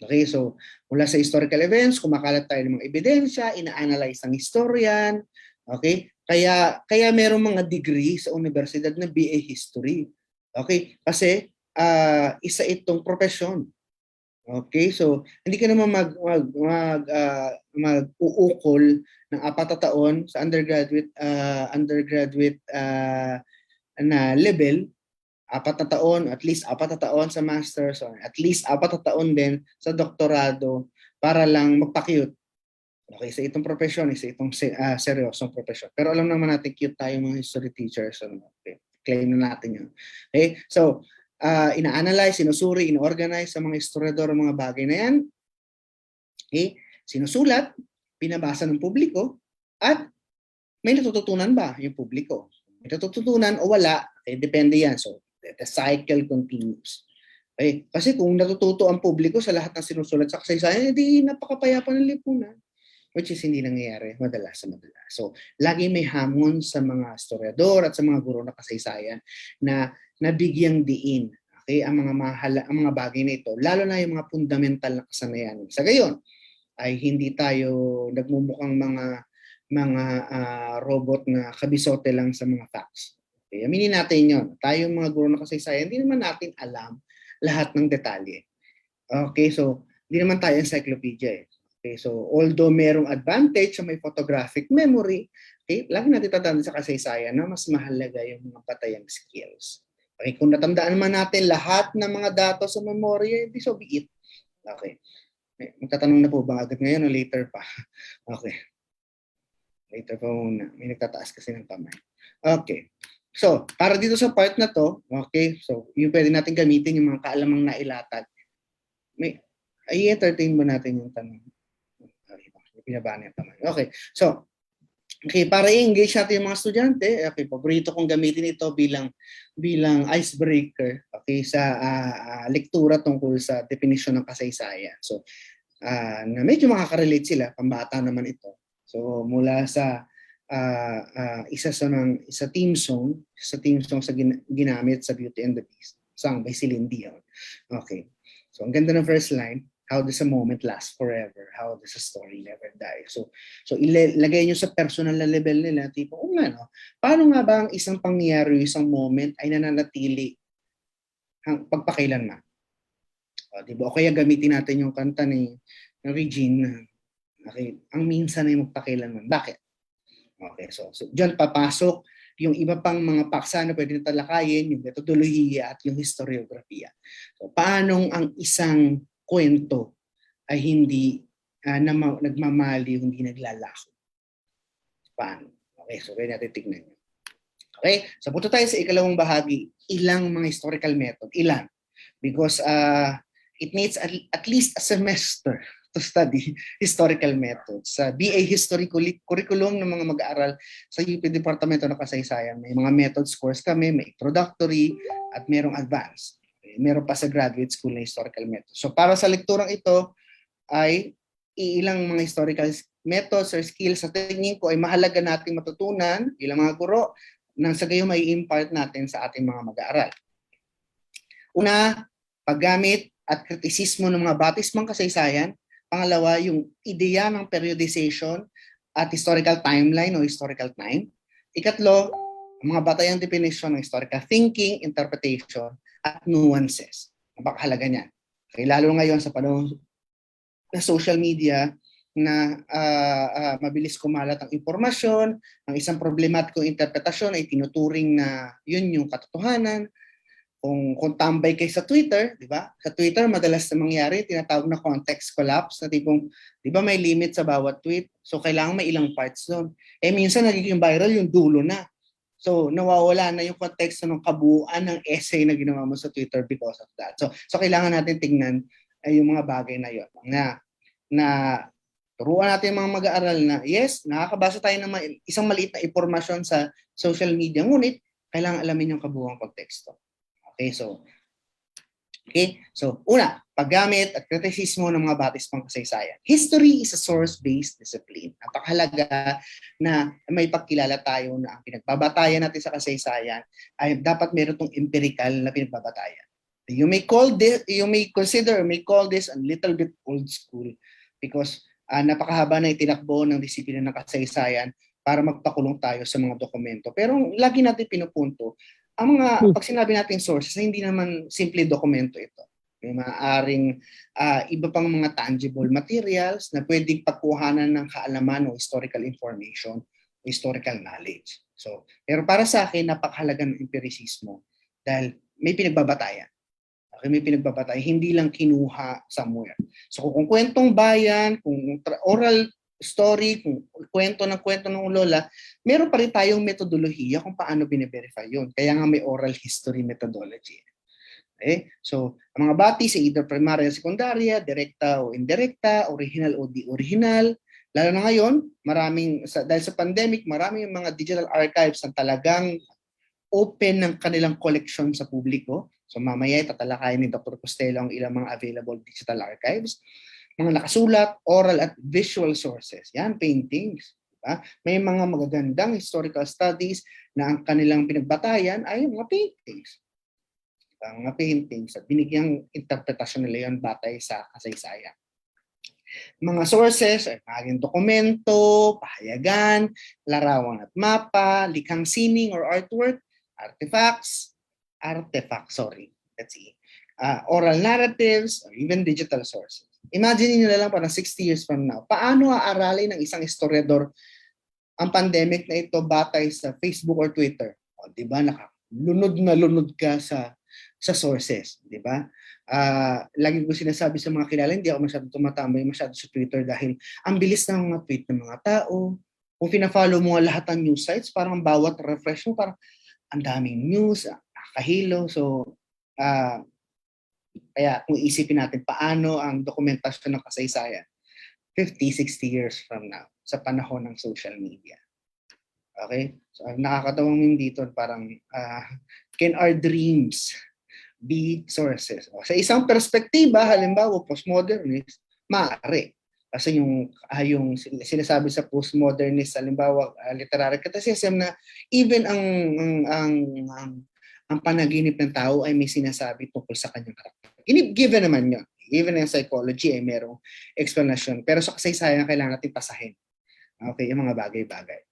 Okay, so mula sa historical events, kumakalat tayo ng mga ebidensya, ina-analyze ng historian. Okay, kaya merong mga degree sa universidad na BA History. Okay, kasi isa itong profesyon. Okay, so hindi ka naman mag-uukol ng 4 na taon sa undergraduate na level, 4 na taon, at least 4 na taon sa master's, or at least 4 na taon din sa doktorado para lang magpa-cute. Okay, sa itong profesyon, sa itong seryosong profesyon. Pero alam naman natin cute tayo mga history teachers. Okay, claim na natin yun. Okay, so ina-analyze, sinusuri, ina-organize sa mga historiador ang mga bagay na yan. Okay, sinusulat, pinabasa ng publiko, at may natututunan ba yung publiko? May natututunan o wala, okay, depende yan. So, the cycle continues. Okay? Kasi kung natututo ang publiko sa lahat ng sinusulat sa kasaysayan, hindi napakapayapa ng lipunan. Which is hindi nangyayari madalas. So, lagi may hamon sa mga historiador at sa mga guro ng kasaysayan na nabigyang diin, okay, ang mga bagay na ito, lalo na yung mga fundamental na kasanayan. Sa gayon, ay hindi tayo nagmumukhang mga robot na kabisote lang sa mga facts. Okay, aminin natin yun. Tayong mga guro ng kasaysayan, hindi naman natin alam lahat ng detalye. Okay, so hindi naman tayo encyclopedia eh. Okay, so although merong advantage sa may photographic memory, okay, lagi natin tatandaan sa kasaysayan na mas mahalaga yung mga patayang skills. Okay, kung natandaan man natin lahat ng mga datos sa memorya, hindi so be it. Okay. Magtatanong na po ba agad ngayon o later pa? Okay. Later pa muna. May nagtataas kasi ng kamay. Okay. So, para dito sa part na to, okay, so yung pwede natin gamitin yung mga kaalamang nailatag. I-entertain mo natin yung tanong. Pinabaan yung kamay. Okay. So, okay, para i-engage natin yung mga estudyante, okay, paborito kong gamitin ito bilang icebreaker, okay, sa lektura tungkol sa definition ng kasaysayan. So, na medyo makaka-relate sila, pambata naman ito. So, mula sa theme song sa ginamit sa Beauty and the Beast, sung by Celine Dion. Okay. So ang ganda ng first line, how does a moment last forever? How does a story never die? So ilagay nyo sa personal na level nila, tipo, no? Paano nga ba ang isang pangyayari, isang moment ay nananatili pagpakailanman? Diba? O kaya gamitin natin yung kanta ni Regine, okay, ang minsan ay magpakailanman. Bakit? Okay, so diyan papasok yung iba pang mga paksa na pwede talakayin, yung metodolohiya at yung historiografiya. So, paanong ang isang kwento ay hindi nagmamali, hindi naglalako? Paano? Okay, so pwede natin tignan nyo. Okay, so punta tayo sa ikalawang bahagi, ilang mga historical method. Ilan? Because it needs at least a semester to study historical methods. Sa BA History curriculum ng mga mag-aaral sa UP Departamento ng Kasaysayan, may mga methods course kami, may introductory at merong advanced. Meron pa sa graduate school na historical methods. So para sa lekturang ito ay ilang mga historical methods or skills sa tingin ko ay mahalaga nating matutunan ilang mga guro nang sa gayon may impart natin sa ating mga mag-aaral. Una, paggamit at kritisismo ng mga batismang kasaysayan. Pangalawa, yung ideya ng periodization at historical timeline o historical time. Ikatlo, ang mga batayang definition ng historical thinking, interpretation, at nuances. Napakahalaga niyan. Okay, lalo ngayon sa panahon na social media na mabilis kumalat ang impormasyon, ang isang problematikong interpretasyon ay tinuturing na yun yung katotohanan. Kung tambay kayo sa Twitter, di ba? Sa Twitter, madalas na mangyari, tinatawag na context collapse, na tipong, di ba may limit sa bawat tweet? So, kailangan may ilang parts doon. Minsan nagiging viral yung dulo na. So, nawawala na yung konteksto ng kabuuan ng essay na ginawa mo sa Twitter because of that. So kailangan natin tingnan yung mga bagay na yun. Na turuan natin yung mga mag-aaral na, yes, nakakabasa tayo ng isang maliit na impormasyon sa social media, ngunit kailangan alamin yung kabuuang konteksto. Okay, so una, paggamit at kritisismo ng mga batismang kasaysayan. History is a source-based discipline. Napakahalaga na may pagkilala tayo na ang pinagbabatayan natin sa kasaysayan ay dapat meron tong empirical na pinagbabatayan. You may call this a little bit old school because napakahaba na itinakbo ng disiplina ng kasaysayan para magpakulong tayo sa mga dokumento. Pero lagi natin pinupunto, pag sinabi natin sources, hindi naman simple dokumento ito. May maaaring iba pang mga tangible materials na pwedeng pagkuhanan ng kaalaman o historical information o historical knowledge. So, pero para sa akin, napakahalaga ng empirisismo dahil may pinagbabatayan. Okay, may pinagbabatayan, hindi lang kinuha somewhere. So, kung kwentong bayan, kung oral story, kung kwento ng lola, meron pa rin tayong metodolohiya kung paano bine-verify yun. Kaya nga may oral history methodology. Okay? So, ang mga batis ay either primarya o sekundarya, direkta o indirekta, original o di-original. Lalo na ngayon, dahil sa pandemic, maraming mga digital archives na talagang open ng kanilang collection sa publiko. So, mamaya tatalakayin ni Dr. Costello ang ilang mga available digital archives. Mga nakasulat, oral at visual sources. Yan, paintings. Diba? May mga magagandang historical studies na ang kanilang pinagbatayan ay mga paintings. Mga paintings at binigyang interpretasyon nila yun batay sa kasaysayan. Mga sources ay maging dokumento, pahayagan, larawan at mapa, likhang sining or artwork, artifacts, oral narratives, or even digital sources. Imagine niyo na lang parang 60 years from now, paano aaralin ng isang historiador ang pandemic na ito batay sa Facebook or Twitter? O, di ba, lunod ka sa sources, di ba? Lagi ko sinasabi sa mga kilala, hindi ako masyado tumatambay masyado sa Twitter dahil ang bilis ng mga tweet ng mga tao. Kung pina-follow mo lahat ng news sites, parang bawat refresh mo, parang ang daming news, nakakahilo. So, kaya kung isipin natin paano ang dokumentasyon ng kasaysayan 50-60 years from now sa panahon ng social media. Okay? So nakakatawang meme dito parang can our dreams be sources? Sa isang perspektiba, halimbawa postmodernist, maaari. Kasi yung sinasabi sa postmodernist, halimbawa literary criticism, na even ang panaginip ng tao ay may sinasabi tungkol sa kanyang karakter. Given naman yun. Even in psychology ay merong explanation. Pero sa kasaysayan kailangan natin pasahin. Okay, yung mga bagay-bagay.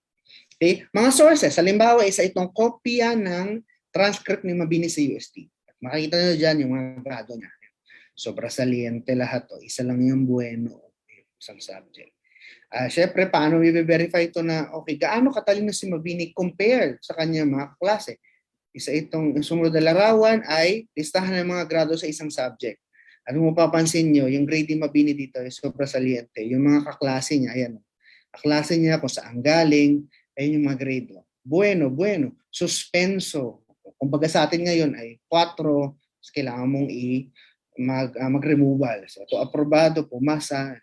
Okay, mga sources. Halimbawa, isa itong kopya ng transcript ni Mabini sa UST. Makikita nyo dyan yung mga grado niya. Sobra saliente lahat. Isa lang yung bueno. Isang subject. Siyempre, paano i-verify ito na, okay, gaano katalino si Mabini compared sa kanyang mga klase? Isa itong sumunod na larawan ay listahan ng mga grado sa isang subject. At kung mapapansin nyo, yung grade ni Mabini dito ay sobra saliente. Yung mga kaklase niya, ayan. Kaklase niya kung saan galing, ayun yung mga grade. Bueno. Suspenso. Kumbaga sa atin ngayon ay 4, kailangan mong mag-removal. So, to aprobado, pumasa.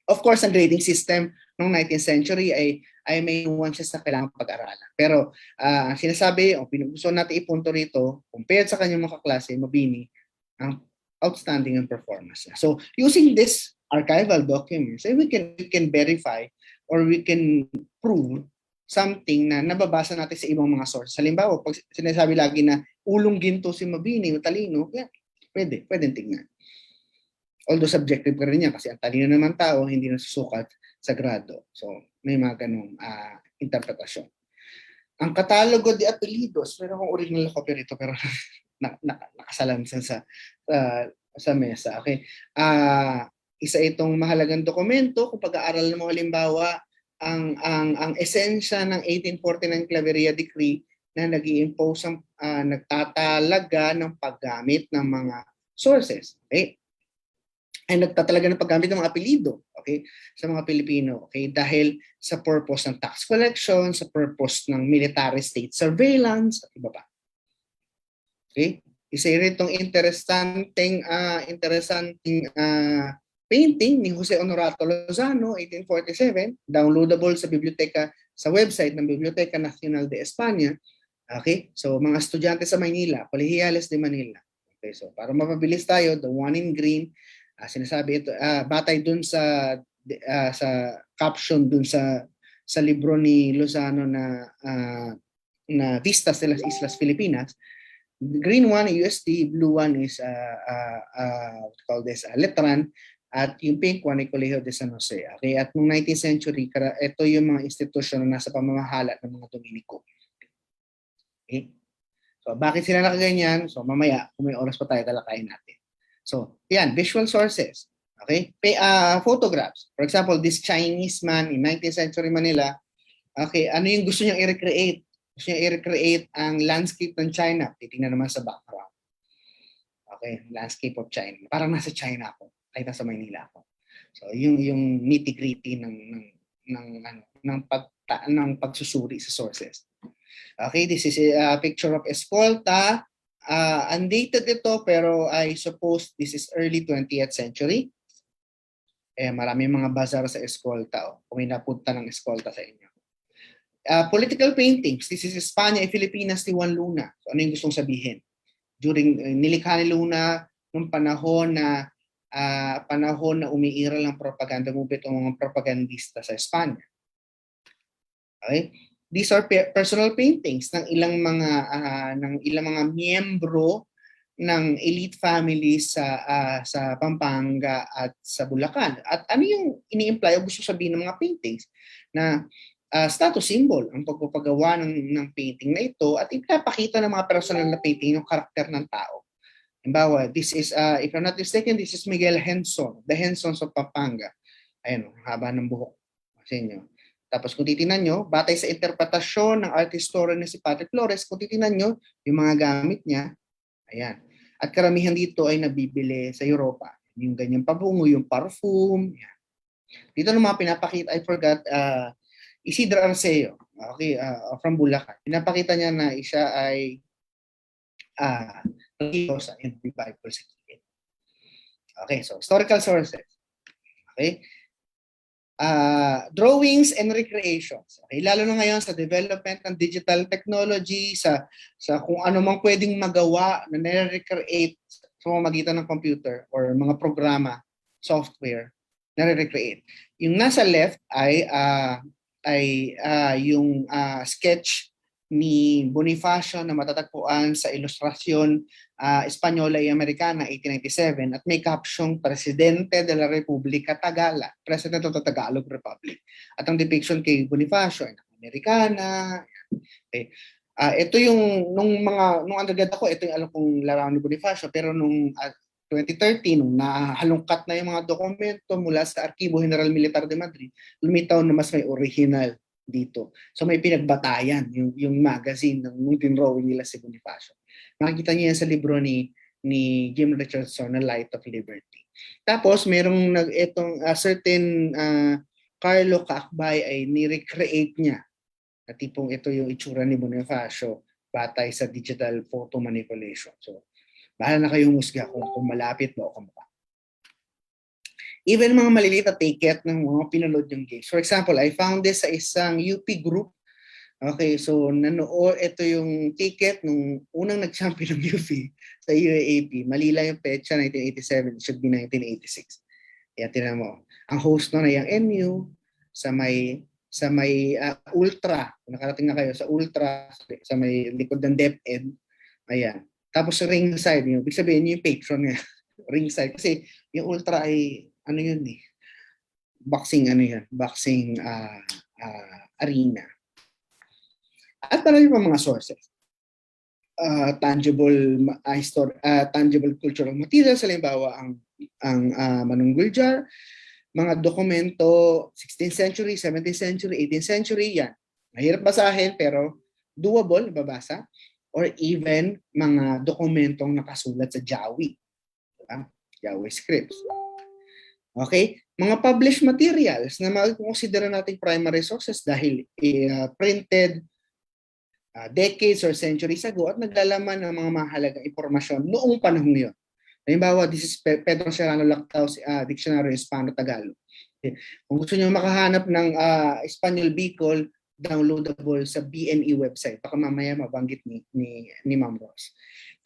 Of course, ang grading system noong 19th century ay may nuances na kailangan pag-aralan. Pero ang sinasabi, o gusto natin ipunto rito, compared sa kanyang mga kaklase, Mabini, ang outstanding ang performance niya. So, using this archival documents, we can verify or we can prove something na nababasa natin sa ibang mga sources. Halimbawa, pag sinasabi lagi na ulong ginto si Mabini, talino, yeah, pwede tingnan. Although subjective ka rin niya kasi ang talino naman tao hindi nasusukat sa grado. So, may mga ganong interpretasyon. Ang katalogo de apelidos, pero kung original copy rito, pero nakasalan sa mesa. Okay. Isa itong mahalagang dokumento kung pag-aaral mo halimbawa ang esensya ng 1849 Claveria Decree na nag-i-impose nagtatalaga ng paggamit ng mga sources. Okay? Ay nagtatalaga ng paggamit ng mga apelido, okay, sa mga Pilipino, okay, dahil sa purpose ng tax collection, sa purpose ng military state surveillance, at iba pa. Okay? Isa rin itong interesting painting ni Jose Honorato Lozano, 1847, downloadable sa biblioteka, sa website ng Biblioteca Nacional de España. Okay? So mga estudyante sa Maynila, Colegiales de Manila. Okay, so para mapabilis tayo, the one in green, sinasabi ito batay dun sa caption dun sa libro ni Lozano na Vistas de las Islas Filipinas. The green one UST, blue one is what we call this Letran, at yung pink one ay Colegio de San Jose. Okay, at noong 19th century ito yung mga institusyon na nasa pamamahala ng mga Dominiko. Okay? So bakit sila nakaganyan? So mamaya kung may oras pa tayo talakayin natin. So, yan, visual sources. Okay? Photographs. For example, this Chinese man in 19th century Manila, okay, ano yung gusto niyang i-recreate? Gusto niyang i-recreate ang landscape ng China. Titingnan naman sa background. Okay, landscape of China. Parang nasa China ako. Kahit nasa Maynila ako. So, yung nitty-gritty ng pagsusuri sa sources. Okay, this is a picture of Escolta. Undated ito pero I suppose this is early 20th century. Marami mga bazaar sa Escolta. Kung may napunta ng Escolta sa inyo. Political paintings. This is Espanya y Filipinas ni Juan Luna. So, ano yung gustong sabihin? Nilikha ni Luna nung panahon na umiiral ng propaganda movement o mga propagandista sa Espanya. Okay? These are personal paintings ng ilang mga miyembro ng elite families sa Pampanga at sa Bulacan. At ano yung ini-imply o gusto sabihin ng mga paintings na status symbol ang pagpapagawa ng painting na ito at ipapakita ng mga personal na painting yung karakter ng tao. Halimbawa, this is, if I'm not mistaken, this is Miguel Henson, the Hensons of Pampanga. Ayun, haba ng buhok sa inyo. Tapos kung titingnan nyo, batay sa interpretasyon ng art historian na si Patrick Flores, kung titingnan nyo, yung mga gamit niya, ayan. At karamihan dito ay nabibili sa Europa. Yung ganyang pabungo, yung parfum. Ayan. Dito ng mga pinapakita, I forgot, Isidro Arceo, okay, from Bulacan. Pinapakita niya na siya ay religyosa in the Bible sa kilid. Okay, so historical sources. Okay. Drawings and recreations. Okay, lalo na ngayon sa development ng digital technology, sa kung ano mang pwedeng magawa na nire-recreate sa pamamagitan ng computer or mga programa, software. nare-recreate. Yung nasa left yung sketch ni Bonifacio na matatagpuan sa Ilustrasyon Española y Americana 1897 at may caption Presidente de la República Tagala, President of the Tagalog Republic. At ang depiction kay Bonifacio ay Americana. Okay. Ito yung nung undergrad ako, ito yung alam kong larawan ni Bonifacio, pero nung 2013, nung nahalungkat na yung mga dokumento mula sa Arkibo General Militar de Madrid, lumitaw na mas may original dito. So may pinagbatayan yung magazine nung tinrawing nila si Bonifacio. Makikita niyo yan sa libro ni Jim Richardson na Light of Liberty. Tapos merong itong certain Carlo Caacbay ay ni-recreate niya. Na tipong ito yung itsura ni Bonifacio batay sa digital photo manipulation. So bahala na kayong musga kung malapit ba o kamukha. Even mga maliliit na ticket ng mga pinanood yung games. For example, I found this sa isang UP group. Okay, so ito yung ticket nung unang nag-champion ng UP sa UAAP. Mali lang yung petsa, 1987. It should be 1986. Kaya tinan mo. Ang host nun ay ang MU sa may Ultra. Kung nakarating na kayo sa Ultra, sa may likod ng DepEd. Ayan. Tapos sa ringside, ibig sabihin yung patron niya. Ringside. Kasi yung Ultra ay boxing arena. At marami pa mga sources. Tangible cultural materials, halimbawa ang Manunggul Jar, mga dokumento 16th century, 17th century, 18th century, yan. Mahirap basahin pero doable, nababasa. Or even mga dokumentong nakasulat sa Jawi. Diba? Jawi scripts. Okay? Mga published materials na mag-consider nating primary sources dahil printed decades or centuries ago at naglalaman ng mga mahalagang impormasyon noong panahon yun. Halimbawa, this is Pedro Serrano Lactao's Dictionary Hispano-Tagalog. Okay. Kung gusto nyo makahanap ng Espanyol Bicol, downloadable sa BNE website. Baka mamaya mabanggit ni Ma'am Rose.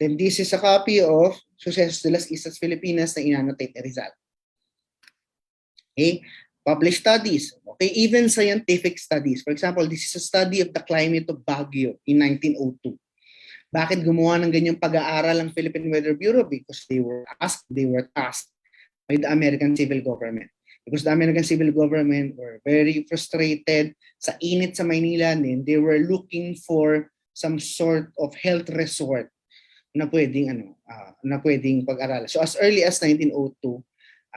Then this is a copy of Sucesos de las Islas Filipinas na inannotate ni Rizal. Okay, published studies, okay, even scientific studies. For example, this is a study of the climate of Baguio in 1902. Bakit gumawa ng ganyang pag-aaral ang Philippine Weather Bureau? Because they were tasked by the American civil government. Because the American civil government were very frustrated sa init sa Maynila, and they were looking for some sort of health resort na pwedeng pag-aralan. So as early as 1902,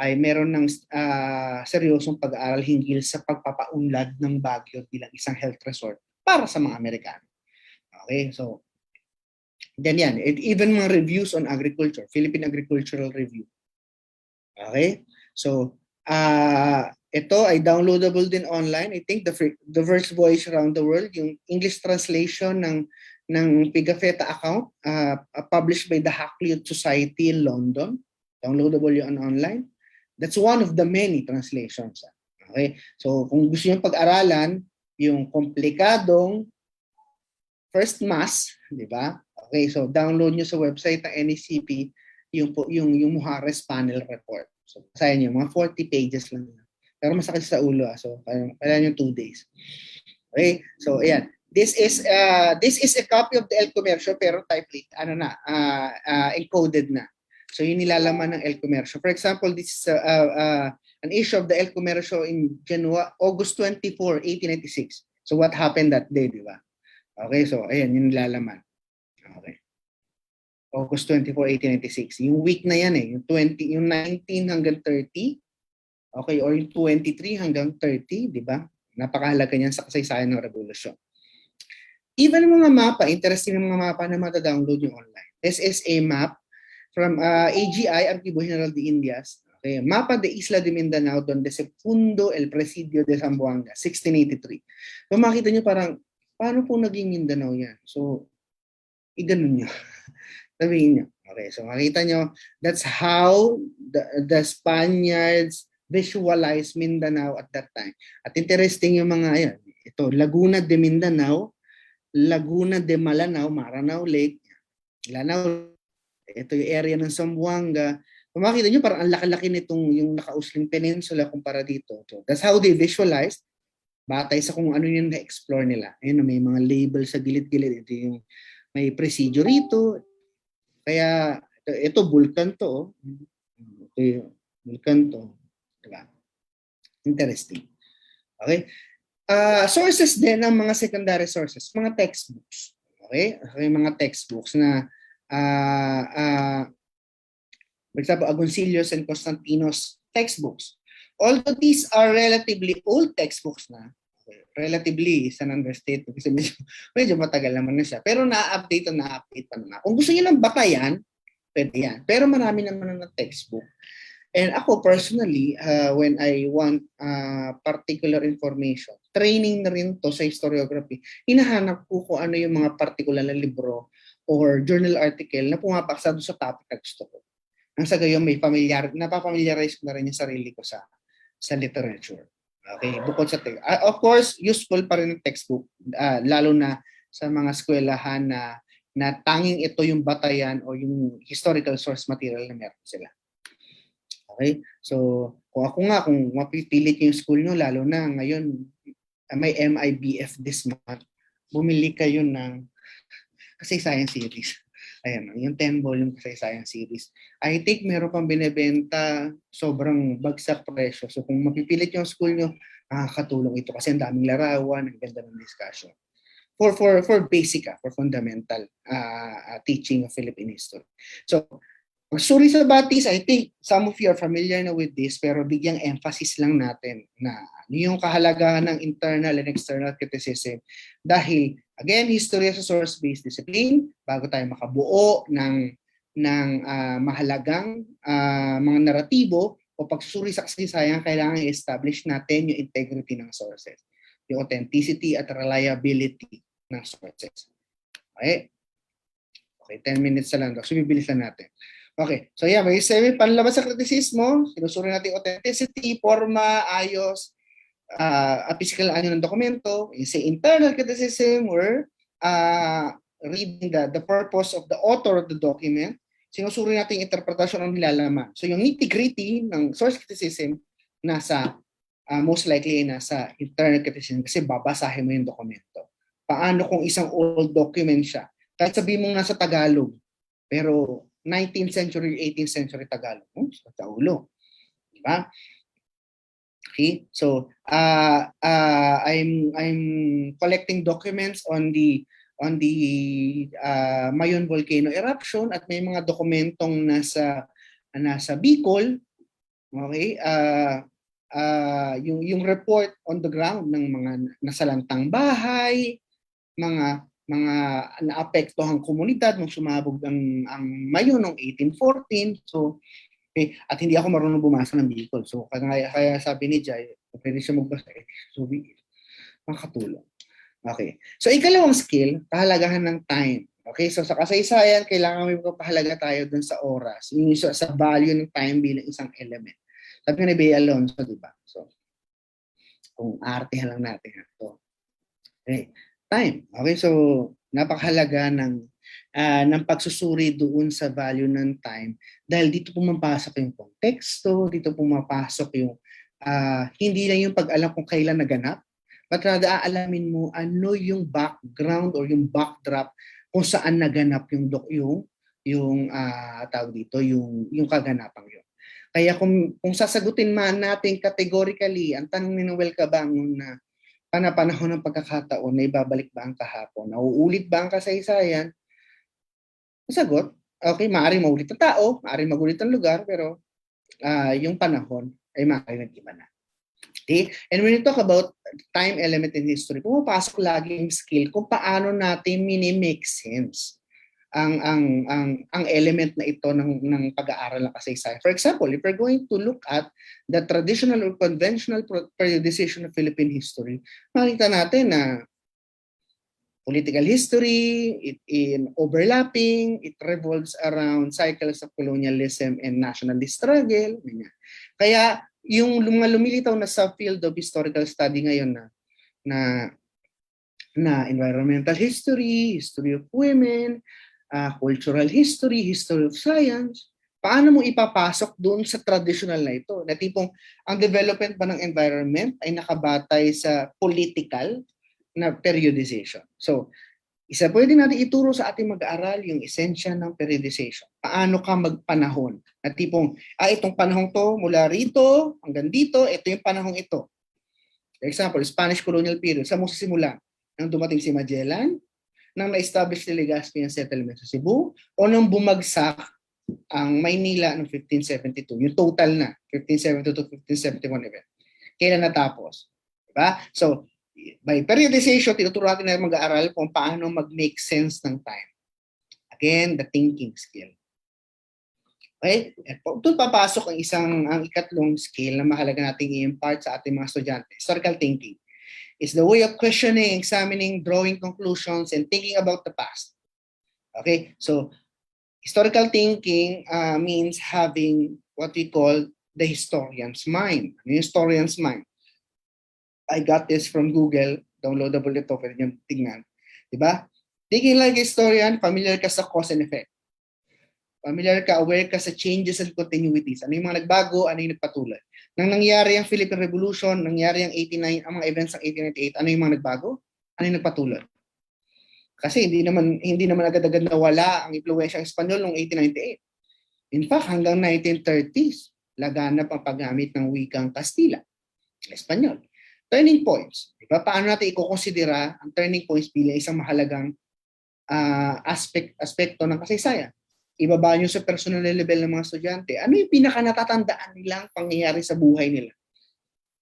ay meron ng seryosong pag-aaral hinggil sa pagpapaunlad ng Baguio bilang isang health resort para sa mga Amerikano. Okay, so then yan, even mga reviews on agriculture, Philippine Agricultural Review. Okay, so ito ay downloadable din online. I think the First Voyage Around the World, yung English translation ng Pigafetta account, published by the Hakluyt Society in London. Downloadable yun online. That's one of the many translations. Okay? So kung gusto niyo pag-aralan yung komplikadong first mass, di ba? Okay, so download niyo sa website ng NECP yung Mujares panel report. So basahin niyo, mga 40 pages lang. Pero masakit sa ulo, so kailangan niyo 2 days. Okay? So ayan. This is a copy of the El Comercio pero type encoded na. So yun nilalaman ng El Comercio. For example, this is an issue of the El Comercio in August 24, 1896. So what happened that day, di ba? Okay, so ayan, yun nilalaman. Okay. August 24, 1896. Yung week na yan yung 19 hanggang 30. Okay, or yung 23 hanggang 30, di ba? Napakahalaga niyan sa kasaysayan ng revolusyon. Even mga mapa, interesting ng mga mapa na mata-download yung online. This is a map from AGI, Archivo General de Indias. Okay, Mapa de Isla de Mindanao donde se fundó el Presidio de Zamboanga, 1683. So makita nyo parang, paano po naging Mindanao yan? So, iganon nyo. Sabihin nyo. Okay, so makita nyo, that's how the Spaniards visualized Mindanao at that time. At interesting yung mga, ayan, ito, Laguna de Mindanao, Laguna de Malanao, Maranao Lake, Lanao, ito yung area ng Zamboanga, Kung makita nyo, parang ang laki-laki nitong yung Nakausling Peninsula kumpara dito. So, that's how they visualize, batay sa kung ano yung na-explore nila. Ayun, may mga label sa gilid-gilid. Ito yung may presidio rito. Kaya, ito vulkan to. Ito yung vulkan to. Diba? Interesting. Okay? Sources din ng mga secondary sources, mga textbooks. Okay? Mga textbooks na for example, Agoncillos and Constantinos textbooks. Although these are relatively old textbooks na, okay, relatively is an understatement kasi medyo matagal naman na siya. Pero na-update pa na. Kung gusto niyo ng batayan, pwede yan. Pero marami naman ng textbook. And ako personally, when I want particular information, training na rin to sa historiography, hinahanap ko kung ano yung mga particular na libro or journal article na pumapaksa doon sa topic na gusto ko. Nang sa gayon, napapamiliarize ko na rin yung sarili ko sa literature. Okay, bukod sa of course, useful pa rin ang textbook, lalo na sa mga eskwelahan na tanging ito yung batayan o yung historical source material na meron sila. Okay? So, kung mapipilit yung school nyo, lalo na ngayon, may MIBF this month, bumili kayo ng kasaysayan series. Ayan, yung 10 volume kasaysayan series. I think meron pang binebenta, sobrang bagsak presyo. So, kung mapipilit yung school nyo, nakakatulong ito kasi ang daming larawan, ang ganda ng discussion. For basic, for fundamental teaching of Philippine history. So, pagsuri sa batis, I think some of you are familiar na with this, pero bigyang emphasis lang natin na yung kahalagahan ng internal and external criticism. Dahil, again, history as a source-based discipline, bago tayo makabuo ng mahalagang mga naratibo o pagsusuri sa kasaysayan, kailangan i-establish natin yung integrity ng sources, yung authenticity at reliability ng sources. Okay? Okay, 10 minutes na lang daw. So, bibilisan natin. Okay, so yeah, may panlabas sa kritisismo, sinusuri natin authenticity, forma, ayos, physical ano ng dokumento. Say internal criticism, we're reading the purpose of the author of the document. Sinusuri natin interpretasyon ng nilalaman. So yung nitty-gritty ng source criticism nasa most likely nasa internal criticism kasi babasahin mo yung dokumento. Paano kung isang old document siya? Kahit sabihin mo nasa Tagalog, pero 19th century, 18th century Tagalog. Sa ulo. Diba? Okay? So, I'm collecting documents on the Mayon volcano eruption at may mga dokumentong nasa Bicol. Okay? Yung report on the ground ng mga nasalantang bahay, mga naapektuhang komunidad nung sumabog ang Mayon noong 1814. So, okay, at hindi ako marunong bumasa ng Bicol. So, kaya sabi ni Jai, pwede siya magbasa. So, makatulong. Okay. So, ikalawang skill, kahalagahan ng time. Okay, so sa kasaysayan, kailangan may magpapahalaga tayo dun sa oras. Yung sa value ng time bilang isang element. Sabi ni Bea Alonso, di ba? So, kung artehan lang natin ito. Okay. Time. Okay, so napakahalaga ng pagsusuri doon sa value ng time dahil dito pumapasok yung konteksto, dito pumapasok yung hindi lang yung pag-alam kung kailan naganap, but rather aalamin mo ano yung background or yung backdrop kung saan naganap yung tawag dito, yung kaganapang yun. Kaya kung sasagutin man natin categorically, ang tanong ni Noel Cabangon na panahon ng pagkakataon na ibabalik ba ang kahapon? Nauulit ba ang kasaysayan? Sagot, okay, maaaring maulit ang tao, maaaring magulit ang lugar, pero yung panahon ay maaaring nag-iba na. Okay? And when you talk about time element in history, pumapasok lagi yung skill kung paano natin mini-make sense ang element na ito ng pag-aaral ng kasaysayan. For example, if we're going to look at the traditional or conventional periodization of Philippine history, makikita natin na political history, in overlapping, it revolves around cycles of colonialism and nationalist struggle. Kaya yung mga lumilitaw na subfield of historical study ngayon na environmental history, history of women, cultural history, history of science, paano mo ipapasok doon sa traditional na ito? Na tipong ang development ba ng environment ay nakabatay sa political na periodization. So, pwede natin ituro sa ating mag-aaral yung esensya ng periodization. Paano ka magpanahon? Na tipong, itong panahong to, mula rito hanggang dito, ito yung panahong ito. For example, Spanish colonial period. Saan mo sisimula? Nang dumating si Magellan, nang na-establish ni Legazpi ang settlement sa Cebu, o nang bumagsak ang Maynila noong 1572, yung total na, 1572-1571 event. Kailan natapos? Diba? So, by periodization, tinuturo natin na mag-aaral kung paano mag-make sense ng time. Again, the thinking skill. Okay? Doon papasok ang ikatlong skill na mahalaga nating i-impart sa ating mga estudyante. Historical thinking is the way of questioning, examining, drawing conclusions, and thinking about the past. Okay? So, historical thinking means having what we call the historian's mind. Ano yung historian's mind? I got this from Google. Downloadable ito. Pwede nyo tingnan. Diba? Thinking like a historian, familiar ka sa cause and effect. Familiar ka, aware ka sa changes and continuities. Ano yung mga nagbago, ano yung nagpatuloy. Nang nangyari ang Philippine Revolution, nangyari ang ang mga events ng 1898, ano yung mga nagbago? Ano yung nagpatuloy? Kasi hindi naman agad-agad nawala ang impluwensya ng Espanyol noong 1898. In fact, hanggang 1930s, laganap ang paggamit ng wikang Kastila, Espanyol. Turning points. Diba? Paano natin i-considera ang turning points bilang isang mahalagang aspekto ng kasaysayan? Ibaba nyo sa personal level ng mga estudyante. Ano yung pinaka-natatandaan nilang pangyayari sa buhay nila?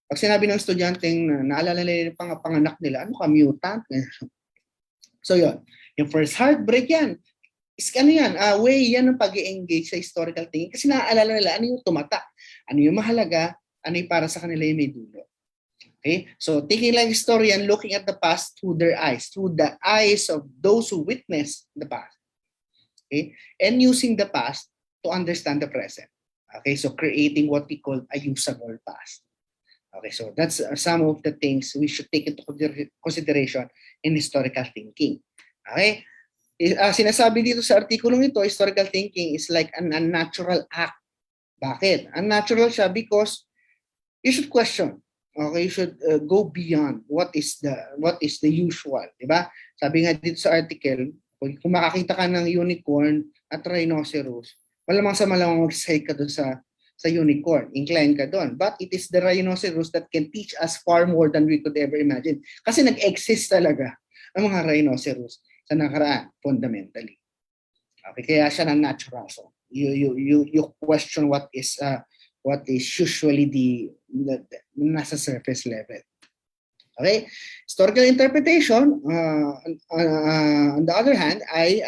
Pag sinabi ng estudyanteng naalala nila yung panganak nila, ano ka, mutant? So yun, yung first heartbreak yan. Ano yan? Way yan ng pag-i-engage sa historical thinking kasi naaalala nila ano yung tumata, ano yung mahalaga, ano yung para sa kanila yung may dulo. Okay? So thinking like historian, looking at the past through their eyes, through the eyes of those who witnessed the past. Okay? And using the past to understand the present. Okay? So creating what we call a usable past. Okay, so that's some of the things we should take into consideration in historical thinking. Okay? Sinasabi dito sa artikulong ito, historical thinking is like an unnatural act. Bakit? Unnatural siya because you should question. Okay, you should go beyond what is the usual, di ba? Sabi nga dito sa article, kung makakita ka ng unicorn at rhinoceros, malamang sa malamang mag-say ka doon sa unicorn, incline ka doon. But it is the rhinoceros that can teach us far more than we could ever imagine. Kasi nag-exist talaga ang mga rhinoceros sa nakaraan, fundamentally. Okay, kaya siya ng natural. So, you question what is usually the nasa surface level. Okay? Historical interpretation, on the other hand, ay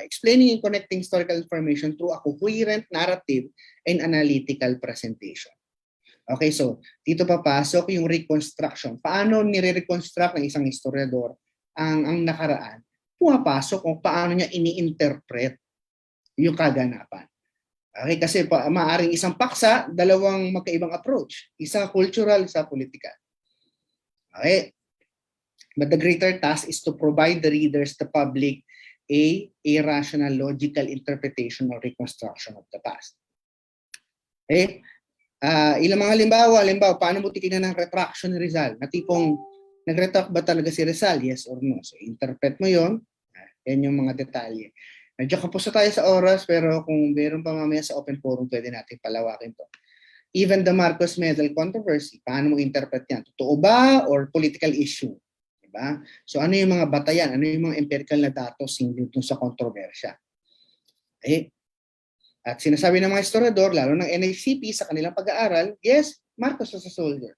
explaining and connecting historical information through a coherent narrative and analytical presentation. Okay, so dito papasok yung reconstruction. Paano nire-reconstruct ng isang historiador ang nakaraan? Pumapasok kung paano niya ini-interpret yung kaganapan. Okay, kasi maaaring isang paksa, dalawang magkaibang approach. Isa cultural, isa political. Okay. But the greater task is to provide the readers, the public, a rational, logical interpretation or reconstruction of the past. Okay? Ilang mga halimbawa, paano mo titignan ng retraction ni Rizal? Na tipong, nag-retract ba talaga si Rizal? Yes or no? So, interpret mo yun. Yan yung mga detalye. Medyo kapos tayo sa oras, pero kung meron pa mamaya sa open forum, pwede natin palawakin to. Even the Marcos Medal controversy, paano mo interpret yan? Totoo ba or political issue? Diba? So ano yung mga batayan? Ano yung mga empirical na datos hindi dun sa kontrobersya? Okay? At sinasabi ng mga historiador, lalo ng NHCP sa kanilang pag-aaral, yes, Marcos was a soldier,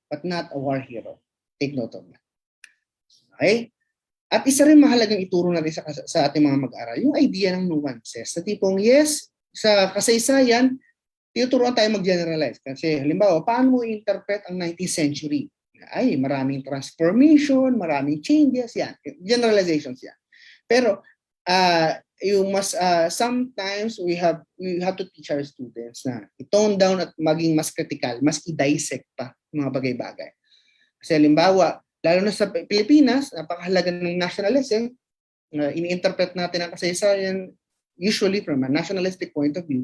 but not a war hero. Take note of that. Okay? At isa rin mahalagang ituro natin sa ating mga mag-aaral, yung idea ng nuances. Sa tipong, yes, sa kasaysayan, tinuturuan tayo mag-generalize. Kasi halimbawa, paano mo i-interpret ang 19th century? Ay, maraming transformation, maraming changes, yan. Generalizations yan. Pero, sometimes we have to teach our students na i-tone down at maging mas critical, mas i-dissect pa mga bagay-bagay. Kasi halimbawa, lalo na sa Pilipinas, napakahalaga ng nationalism, ini-interpret natin ang kasaysayan usually from a nationalistic point of view.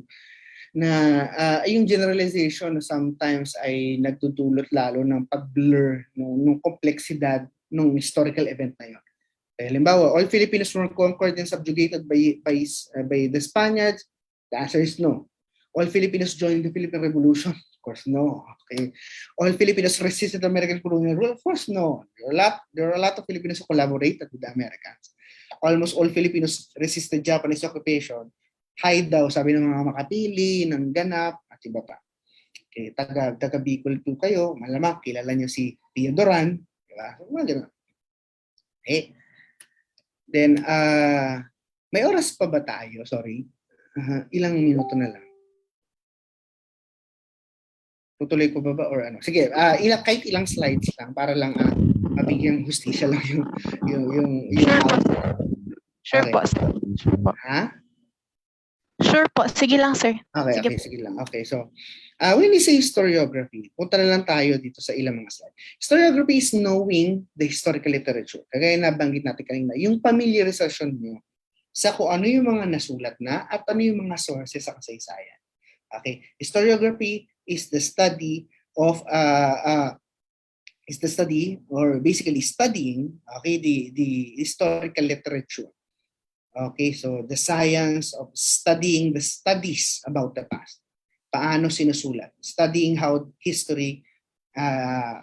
yung generalization na sometimes ay nagdudulot lalo ng pag-blur ng kompleksidad ng historical event na yun. Halimbawa, all Filipinos were conquered and subjugated by the Spaniards. The answer is no. All Filipinos joined the Philippine Revolution. Of course, no. Okay. All Filipinos resisted American colonial rule. Of course, no. There are a lot of Filipinos who collaborated with the Americans. Almost all Filipinos resisted Japanese occupation. Hide daw, sabi ng mga Makapili, ng Ganap, at iba pa. Okay, taga Bicol 2 kayo, malamang kilala nyo si Pio Duran. Diba? Okay. Then, may oras pa ba tayo? Sorry. Ilang minuto na lang. Tutuloy ko ba or ano? Sige, kahit ilang slides lang para lang mabigyan hustisya lang yung Sure Okay. po. Sure po. Ha? Sure po. Sige lang, sir. Sige lang. Okay, so when we say historiography, punta na lang tayo dito sa ilang mga slides. Historiography is knowing the historical literature. Kagaya nabanggit natin kanina, yung familiarization nyo sa kung ano yung mga nasulat na at ano yung mga sources sa kasaysayan. Okay, historiography is the study of or basically studying the historical literature. Okay, so the science of studying the studies about the past. Paano sinusulat? Studying how history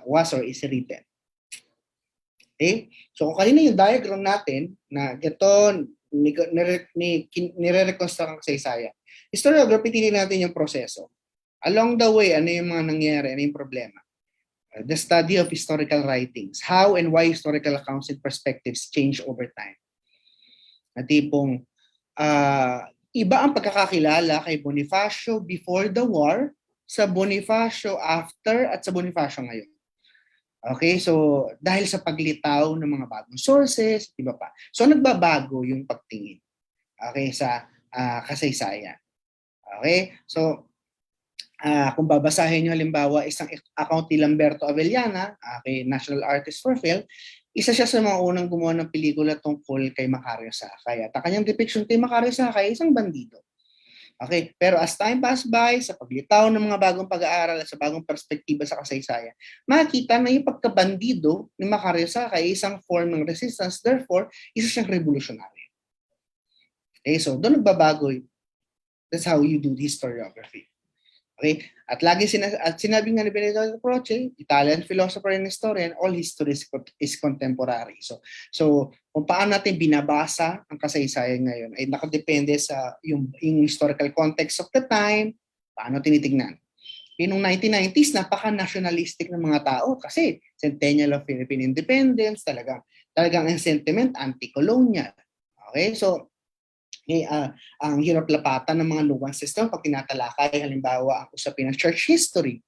was or is written. Okay? So kung kanina yung diagram natin na ito, nire-reconstruct ang kasaysayan. Historiography, tingnan natin yung proseso. Along the way, ano yung mga nangyari? Ano yung problema? The study of historical writings. How and why historical accounts and perspectives change over time. Na tipong iba ang pagkakakilala kay Bonifacio before the war, sa Bonifacio after, at sa Bonifacio ngayon. Okay, so dahil sa paglitaw ng mga bagong sources, iba pa. So nagbabago yung pagtingin. Okay, sa kasaysayan. Okay, so kung babasahin nyo halimbawa isang account ni Lamberto Avellana, okay, National Artist for Film, isa siya sa mga unang gumawa ng pelikula tungkol kay Macario Sakay. At ang kanyang depiction kay Macario Sakay ay isang bandido. Okay, pero as time passed by, sa paglitaw ng mga bagong pag-aaral at sa bagong perspektiba sa kasaysayan, makikita na yung pagkabandido ni Macario Sakay ay isang form ng resistance, therefore, isa siyang revolutionary. Okay, so doon nagbabago. That's how you do the historiography. Okay? At lagi sinabi nga ni Benedetto Croce, Italian philosopher and historian, all history is contemporary. So kung paano natin binabasa ang kasaysayan ngayon ay nakadepende sa yung historical context of the time, paano tinitingnan. Noong 1990s, napaka-nationalistic ng mga tao kasi Centennial of Philippine Independence, talagang ang sentiment anti-colonial. Okay? So ang hirap lapatan ng mga nuances doon pag tinatalakay halimbawa ang usapin ng church history.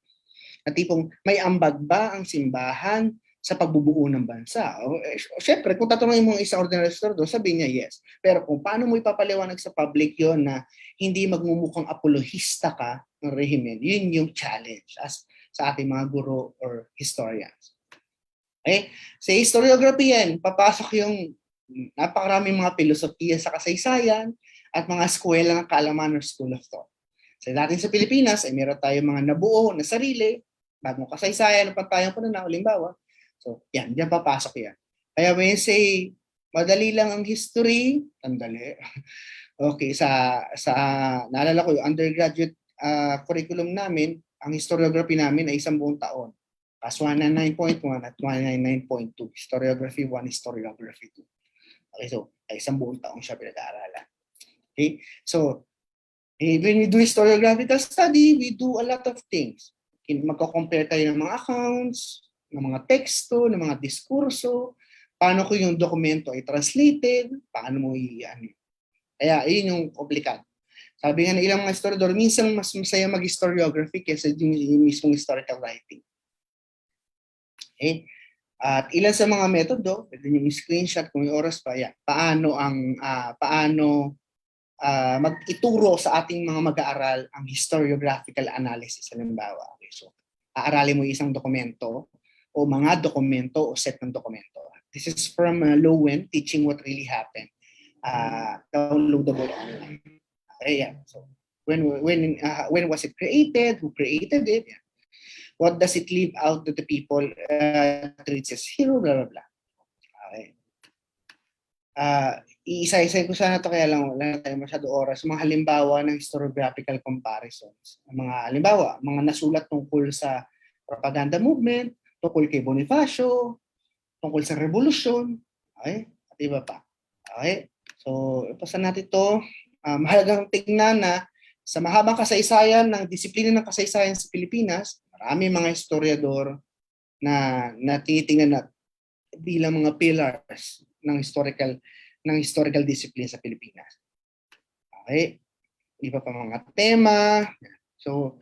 At tipong may ambag ba ang simbahan sa pagbubuo ng bansa? Siyempre, kung tatanungin mo isang ordinary historiador, sabihin niya yes. Pero kung paano mo ipapaliwanag sa public yon na hindi magmumukhang apolohista ka ng rehimen, yun yung challenge sa ating mga guro or historians. Okay? Sa historiography yan, papasok yung napakaraming mga filosofiya sa kasaysayan at mga eskwela ng kaalaman or school of thought. Sa dating sa Pilipinas ay meron tayong mga nabuo na sarili, bagong kasaysayan, pantayang pananaw, halimbawa. So, yan, diyan papasok yan. Kaya when you say, madali lang ang history, tandali. Okay, naalala ko yung undergraduate curriculum namin, ang historiography namin ay 1 buong taon. Class 199.1 at 199.2. Historiography 1, historiography 2. Okay, so ay 1 buong taong siya pinag-aaralan. Okay, so when we do historiographical study, we do a lot of things. Magko-compare tayo ng mga accounts, ng mga teksto, ng mga diskurso, paano ko yung dokumento ay translated, paano mo Kaya yun yung komplikado. Sabi nga ng ilang mga historiador, minsan mas masaya mag-historiography kaysa yung mismong historical writing. Okay? At ilan sa mga metodo, pwede nyo screenshot kung may oras pa, yan. Paano mag-ituro sa ating mga mag-aaral ang historiographical analysis. Halimbawa, okay, so aaralin mo isang dokumento o mga dokumento o set ng dokumento. This is from Lowen, Teaching What Really Happened. Downloadable online. Okay, yan. So, When was it created? Who created it? What does it leave out to the people treats as hero? Blah blah blah. Okay. Iisa-isa ko sana to kaya lang wala tayo masyado oras. Mga halimbawa ng historiographical comparisons. Mga halimbawa, mga nasulat tungkol sa propaganda movement, tungkol kay Bonifacio, tungkol sa revolusyon. Okay? At iba pa. Okay? So, ipasan natin to. Mahalagang tingnan na sa mahabang kasaysayan ng disiplina ng kasaysayan sa Pilipinas, marami mga historiador na tinitingnan na bilang mga pillars ng historical discipline sa Pilipinas. Okay? Iba pa mga tema. So,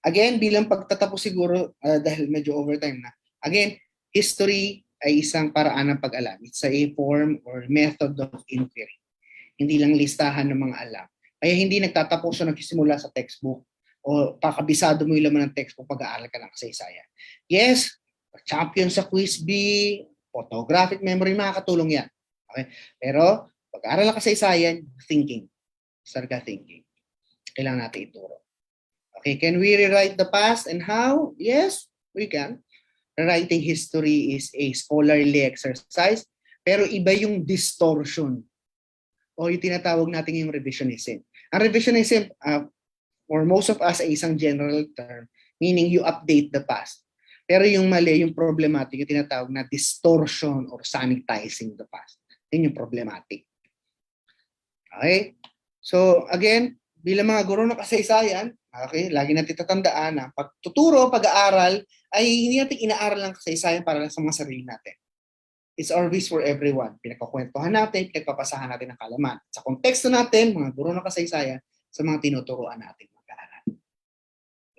again, bilang pagtatapos siguro, dahil medyo overtime na, again, history ay isang paraan ng pag-alam. It's a form or method of inquiry. Hindi lang listahan ng mga alam. Kaya hindi nagtatapos o nagsisimula sa textbook o pakabisado mo yung laman ng textbook pag-aaral ka ng kasaysayan. Yes, champion sa quiz bee, photographic memory, makakatulong yan. Okay? Pero pag-aaral ng kasaysayan, thinking. Sarga thinking. Kailangan natin ituro. Okay, can we rewrite the past and how? Yes, we can. Rewriting history is a scholarly exercise, pero iba yung distortion o yung tinatawag natin yung revisionism. Ang revisionism, for most of us, ay isang general term, meaning you update the past. Pero yung mali, yung problematic, yung tinatawag na distortion or sanitizing the past. Yun yung problematic. Okay? So, again, bilang mga guro ng kasaysayan, okay, lagi natin tatandaan na pagtuturo, pag-aaral, ay hindi natin inaaral lang kasaysayan para lang sa mga sarili natin. It's always for everyone. Pinagkukwentuhan natin, pinagpapasahan natin ng kalaman. Sa konteksto natin, mga guro ng kasaysayan, sa mga tinuturuan natin mag-aaral.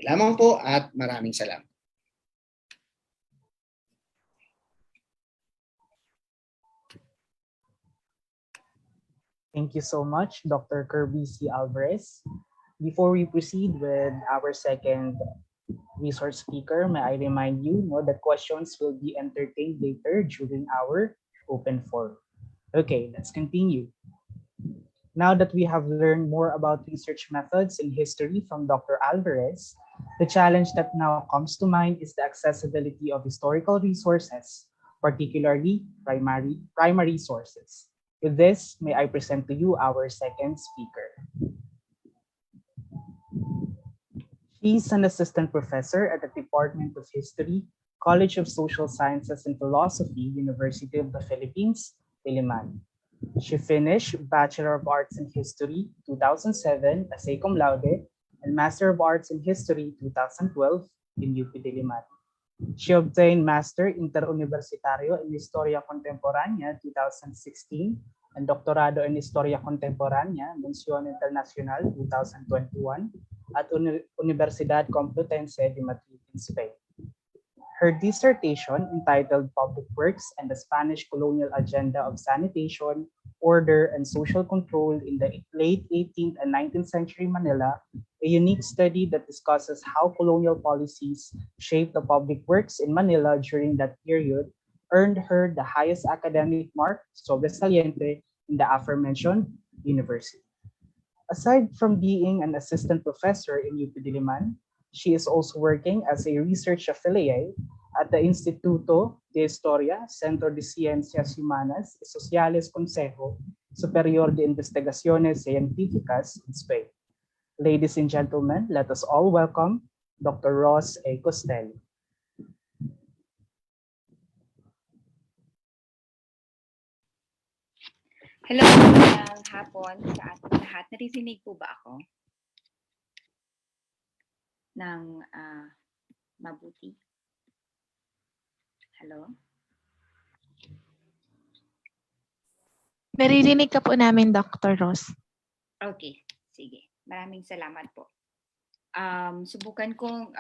Lamang po at maraming salamat. Thank you so much, Dr. Kirby C. Alvarez. Before we proceed with our second resource speaker, may I remind you that questions will be entertained later during our open forum. Okay, let's continue. Now that we have learned more about research methods in history from Dr. Alvarez, the challenge that now comes to mind is the accessibility of historical resources, particularly primary sources. With this, may I present to you our second speaker. She's an assistant professor at the Department of History, College of Social Sciences and Philosophy, University of the Philippines, Diliman. She finished Bachelor of Arts in History 2007 as a cum laude and Master of Arts in History 2012 in UP Diliman. She obtained Master Interuniversitario in Historia Contemporánea 2016 and Doctorado in Historia Contemporánea, Mención Internacional 2021 at Universidad Complutense de Madrid in Spain. Her dissertation, entitled Public Works and the Spanish Colonial Agenda of Sanitation, Order, and Social Control in the late 18th and 19th century Manila, a unique study that discusses how colonial policies shaped the public works in Manila during that period, earned her the highest academic mark, sobresaliente, in the aforementioned university. Aside from being an assistant professor in UP Diliman, she is also working as a research affiliate at the Instituto de Historia, Centro de Ciencias Humanas y Sociales Consejo Superior de Investigaciones Científicas in Spain. Ladies and gentlemen, let us all welcome Dr. Ross A. Costello. Hello, magandang hapon sa ating lahat. Naririnig po ba ako? Ng mabuti? Hello? Naririnig ka po namin, Dr. Ross. Okay, sige. Maraming salamat po. Subukan kong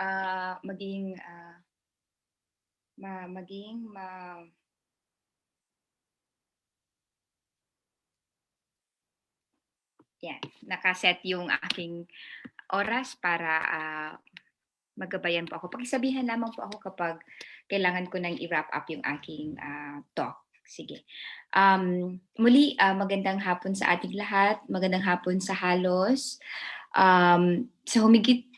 yan, nakaset yung aking oras para magabayan po ako. Pakisabihan lamang po ako kapag kailangan ko nang i-wrap up yung aking talk. Sige. Muli, magandang hapon sa ating lahat. Magandang hapon sa halos. Sa humigit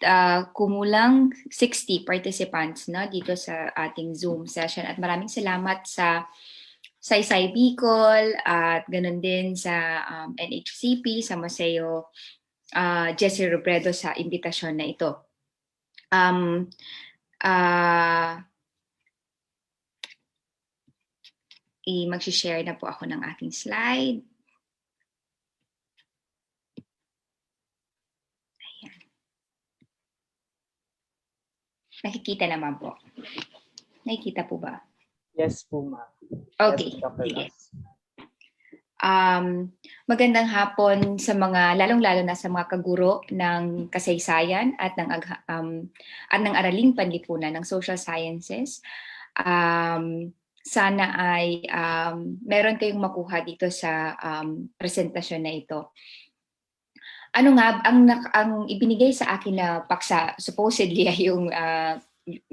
kumulang 60 participants no, dito sa ating Zoom session. At maraming salamat sa Saysay Bicol at ganun din sa NHCP, sa Museo Jesse Robredo sa imbitasyon na ito. Mag-share na po ako ng aking slide. Ayan. Nakikita naman po. Nakikita po ba? Yes po, ma'am. Okay, Yes, Dr. sige. Nas. Magandang hapon sa mga, lalong-lalo na sa mga kaguro ng kasaysayan at ng araling panlipunan ng social sciences. Sana ay meron kayong makuha dito sa presentasyon na ito. Ano nga ang ibinigay sa akin na paksa supposedly ay yung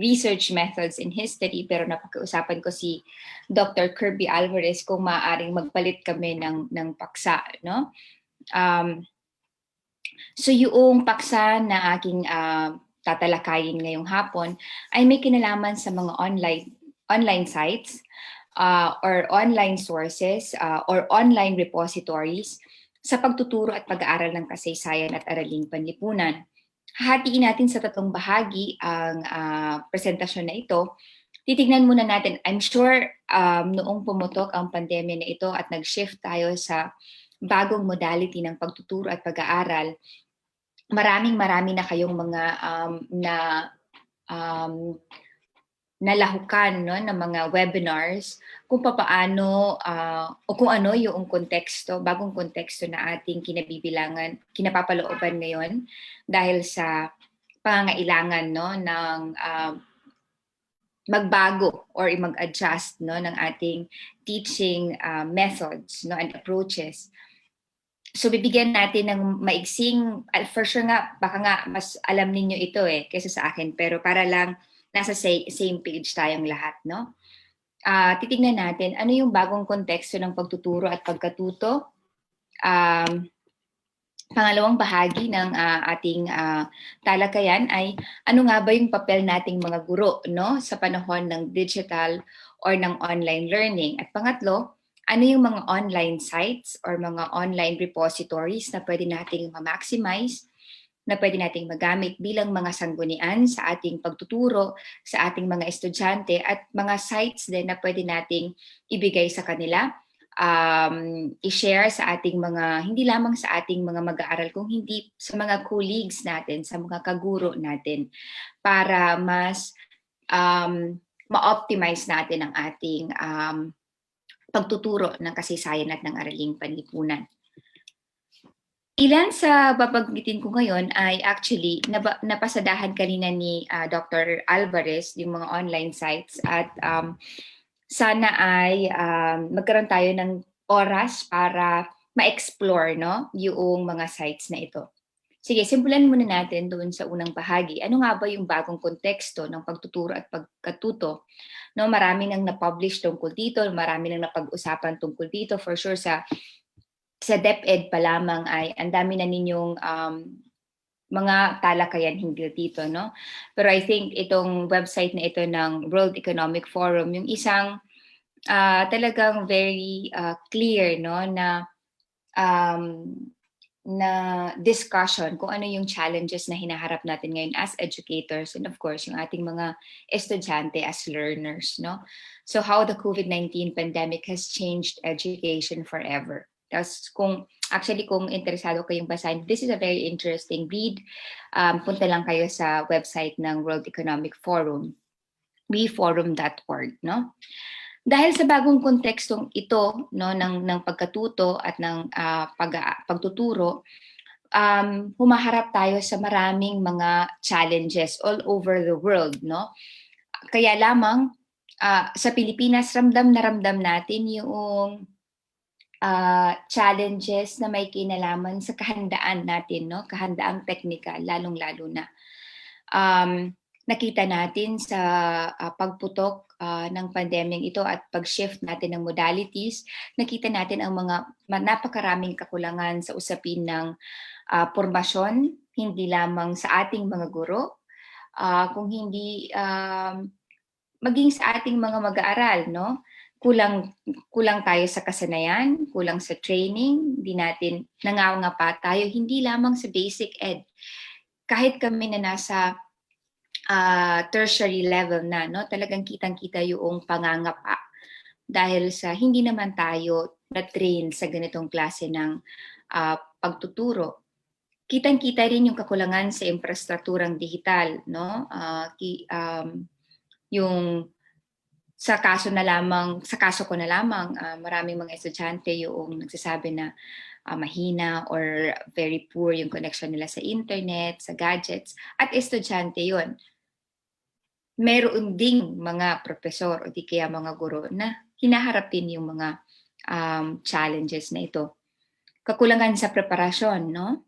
research methods in history, pero napag-uusapan ko si Dr. Kirby Alvarez kung maaaring magpalit kami ng paksa, no? So yung paksa na aking tatalakayin ngayong hapon ay may kinalaman sa mga online sites or online sources or online repositories sa pagtuturo at pag-aaral ng kasaysayan at araling panlipunan. Hahatiin natin sa tatlong bahagi ang presentasyon na ito. Titignan muna natin, I'm sure noong pumutok ang pandemya na ito at nag-shift tayo sa bagong modality ng pagtuturo at pag-aaral, marami na kayong mga nalahukan no, ng mga webinars kung papaano o kung ano yung konteksto, bagong konteksto na ating kinapapalooban ngayon dahil sa pangangailangan no, ng magbago or mag-adjust no, ng ating teaching methods no, and approaches. So bibigyan natin ng maiksing, for sure nga, baka nga mas alam ninyo ito kaysa sa akin, pero para lang nasa same page tayong lahat, no? Titingnan natin ano yung bagong konteksto ng pagtuturo at pagkatuto. Pangalawang bahagi ng ating talakayan ay ano nga ba yung papel nating mga guro, no, sa panahon ng digital or ng online learning. At pangatlo, ano yung mga online sites or mga online repositories na pwede nating ma-maximize, na pwede nating magamit bilang mga sanggunian sa ating pagtuturo sa ating mga estudyante, at mga sites din na pwede nating ibigay sa kanila, i-share sa ating mga, hindi lamang sa ating mga mag-aaral, kung hindi sa mga colleagues natin, sa mga kaguro natin, para mas ma-optimize natin ang ating pagtuturo ng kasaysayan at ng araling panlipunan. Ilan sa babanggitin ko ngayon ay actually napasadahan kanina ni Dr. Alvarez, yung mga online sites, at sana ay magkaroon tayo ng oras para ma-explore no, yung mga sites na ito. Sige, simulan muna natin doon sa unang bahagi. Ano nga ba yung bagong konteksto ng pagtuturo at pagkatuto? No, marami nang na-publish tungkol dito, marami nang napag-usapan tungkol dito. For sure sa DepEd pa lamang ay ang dami na ninyong mga talakayan hinggil dito, no? Pero I think itong website na ito ng World Economic Forum, yung isang talagang very clear, no, na discussion kung ano yung challenges na hinaharap natin ngayon as educators, and of course yung ating mga estudyante as learners, no? So how the COVID-19 pandemic has changed education forever. Tapos kung interesado kayong basahin, this is a very interesting read. Punta lang kayo sa website ng World Economic Forum, weforum.org, no? Dahil sa bagong kontekstong ito, no, ng pagkatuto at ng pagtuturo, humaharap tayo sa maraming mga challenges all over the world, no? Kaya lamang sa Pilipinas, ramdam na ramdam natin yung challenges na may kinalaman sa kahandaan natin, no? Kahandaang teknikal, lalong-lalo na. nakita natin sa pagputok ng pandemyang ito at pag-shift natin ng modalities, nakita natin ang mga napakaraming kakulangan sa usapin ng formasyon, hindi lamang sa ating mga guro, kung hindi maging sa ating mga mag-aaral, no? Kulang tayo sa kasanayan, kulang sa training, hindi natin nangangapa tayo, hindi lamang sa basic ed. Kahit kami na nasa tertiary level na, no, talagang kitang-kita yung pangangapa dahil sa hindi naman tayo na-train sa ganitong klase ng pagtuturo. Kitang-kita rin yung kakulangan sa infrastrukturang digital, no? Yung sa kaso ko na lamang, maraming mga estudyante yung nagsasabi na mahina or very poor yung connection nila sa internet, sa gadgets, at estudyante yon. Meron ding mga profesor o di kaya mga guro na hinaharapin yung mga challenges na ito. Kakulangan sa preparasyon, no?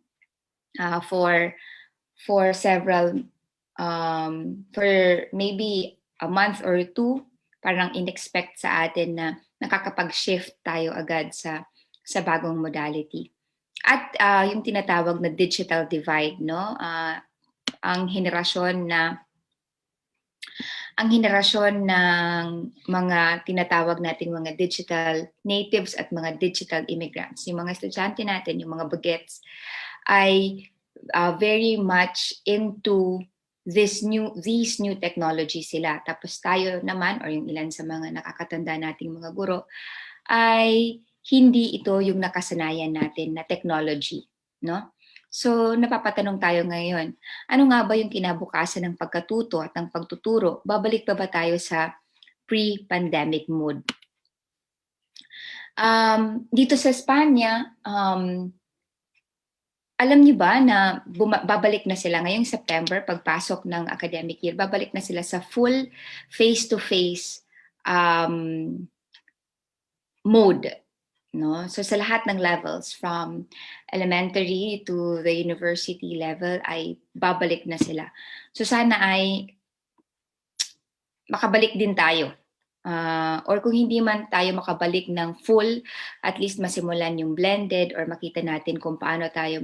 For several, for maybe a month or two, parang in-expect sa atin na nakakapag-shift tayo agad sa bagong modality. At yung tinatawag na digital divide, no? Ang henerasyon ng mga tinatawag nating mga digital natives at mga digital immigrants, yung mga estudyante natin, yung mga bagets, ay very much into these new technologies sila. Tapos tayo naman, or yung ilan sa mga nakakatanda nating mga guro, ay hindi ito yung nakasanayan natin na technology, no? So, napapatanong tayo ngayon, ano nga ba yung kinabukasan ng pagkatuto at ng pagtuturo? Babalik pa ba tayo sa pre-pandemic mode? Dito sa Espanya, alam niyo ba na babalik na sila ngayong September, pagpasok ng academic year, babalik na sila sa full face-to-face mode. No? So sa lahat ng levels, from elementary to the university level, ay babalik na sila. So sana ay makabalik din tayo. Or kung hindi man tayo makabalik ng full, at least masimulan yung blended or makita natin kung paano tayo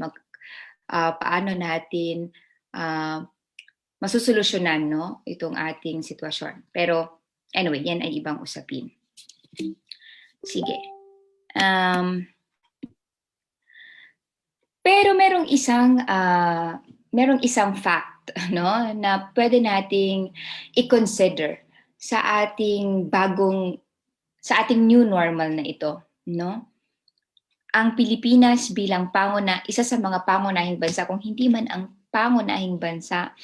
paano natin masusolusyonan, no, itong ating sitwasyon. Pero anyway, yan ay ibang usapin. Sige. Pero merong isang fact, no, na pwede nating i-consider sa ating new normal na ito, no? Ang Pilipinas bilang isa sa mga pangunahing bansa, kung hindi man ang pangunahing bansa,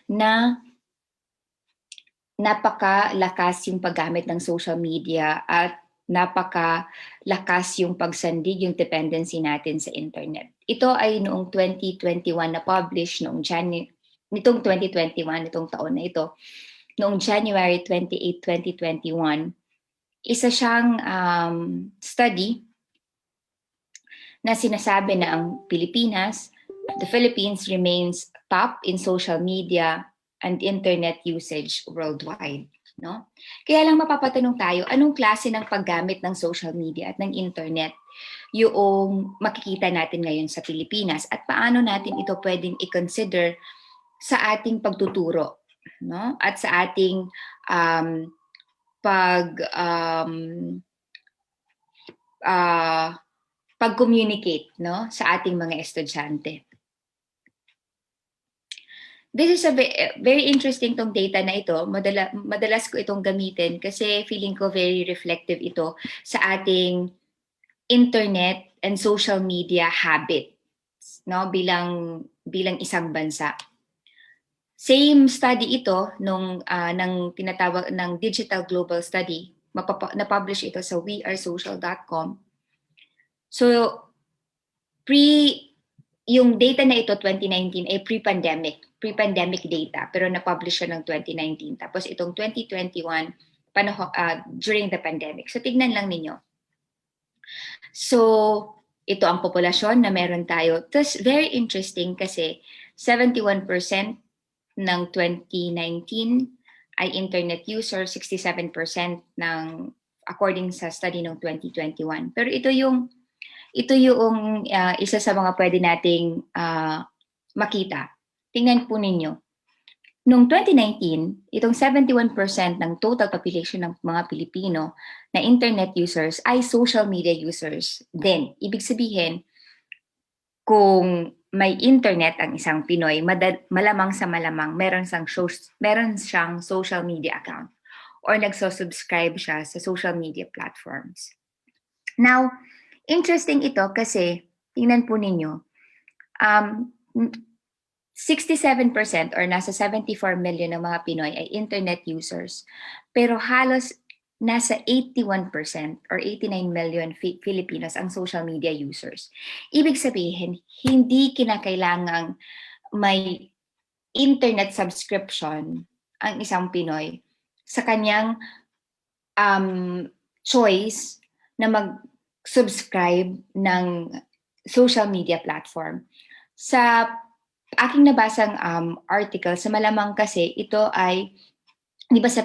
na napakalakas yung paggamit ng social media at napakalakas yung pagsandig, yung dependency natin sa internet. Ito ay noong 2021 na publish, nitong 2021, itong taon na ito, noong January 28, 2021, isa siyang study na sinasabi na ang the Philippines remains top in social media and internet usage worldwide. No? Kaya lang mapapatanong tayo, anong klase ng paggamit ng social media at ng internet yung makikita natin ngayon sa Pilipinas at paano natin ito pwedeng i-consider sa ating pagtuturo, no? At sa ating pag-communicate, no, sa ating mga estudyante. This is a very interesting tong data na ito. Madalas ko itong gamitin kasi feeling ko very reflective ito sa ating internet and social media habits, no, bilang isang bansa. Same study ito ng tinatawag ng Digital Global Study. Na-publish ito sa wearesocial.com. So, yung data na ito, 2019, ay pre-pandemic data, pero na-publish siya ng 2019. Tapos itong 2021, during the pandemic. So, tignan lang ninyo. So, ito ang populasyon na meron tayo. Tapos, very interesting kasi 71% ng 2019 ay internet user, 67% ng according sa study ng 2021. Pero ito yung isa sa mga pwede nating makita. Tingnan po ninyo. Noong 2019, itong 71% ng total population ng mga Pilipino na internet users ay social media users din. Ibig sabihin, kung may internet ang isang Pinoy, malamang sa malamang meron siyang social media account or nagsusubscribe siya sa social media platforms. Now, interesting ito kasi, tingnan po ninyo, 67% or nasa 74 million ng mga Pinoy ay internet users, pero halos nasa 81% or 89 million Filipinos ang social media users. Ibig sabihin, hindi kinakailangang may internet subscription ang isang Pinoy sa kanyang choice na mag-subscribe ng social media platform. Sa aking nabasang article, sa malamang kasi ito ay, di ba sa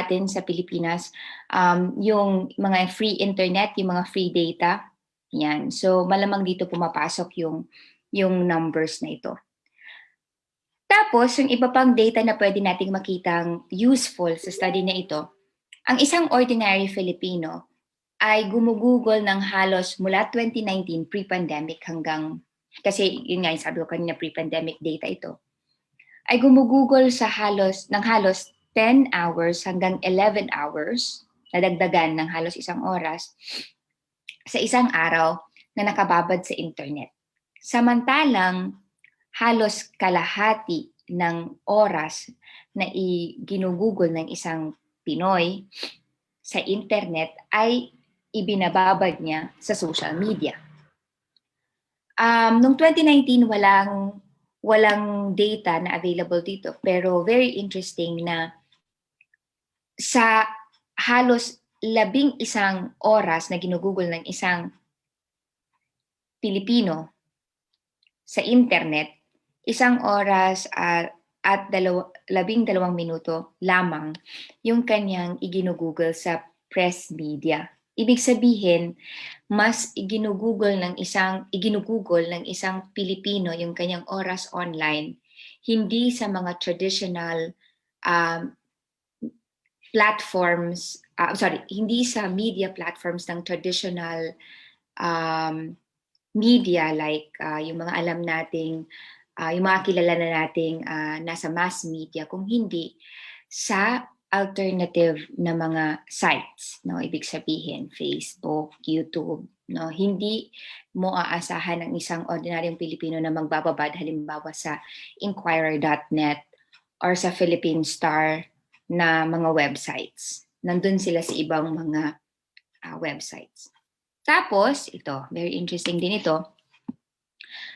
atin sa Pilipinas, yung mga free internet, yung mga free data, yan. So malamang dito pumapasok yung numbers na ito. Tapos, yung iba pang data na pwede nating makitang useful sa study na ito, ang isang ordinary Filipino ay gumugugol ng halos mula 2019 pre-pandemic hanggang, kasi yun nga yung sabi ko kanina, pre-pandemic data ito, ay gumugugol ng halos 10 hours hanggang 11 hours, nadagdagan ng halos isang oras, sa isang araw na nakababad sa internet. Samantalang, halos kalahati ng oras na ginugugol ng isang Pinoy sa internet ay ibinababad niya sa social media. Noong 2019, walang data na available dito, pero very interesting na sa halos 11 oras na ginugugol ng isang Pilipino sa internet, 1 oras at 12 minuto lamang yung kanyang iginugugol sa press media. Ibig sabihin, mas iginugugol ng isang Pilipino yung kanyang oras online, hindi sa mga traditional platforms, hindi sa media platforms ng traditional media like yung mga alam nating, yung mga kilala na nating nasa mass media, kung hindi sa alternative na mga sites, no? Ibig sabihin, Facebook, YouTube, no? Hindi mo aasahan ng isang ordinaryong Pilipino na magbababad halimbawa sa Inquirer.net or sa Philippine Star na mga websites. Nandun sila sa ibang mga websites. Tapos, ito, very interesting din ito,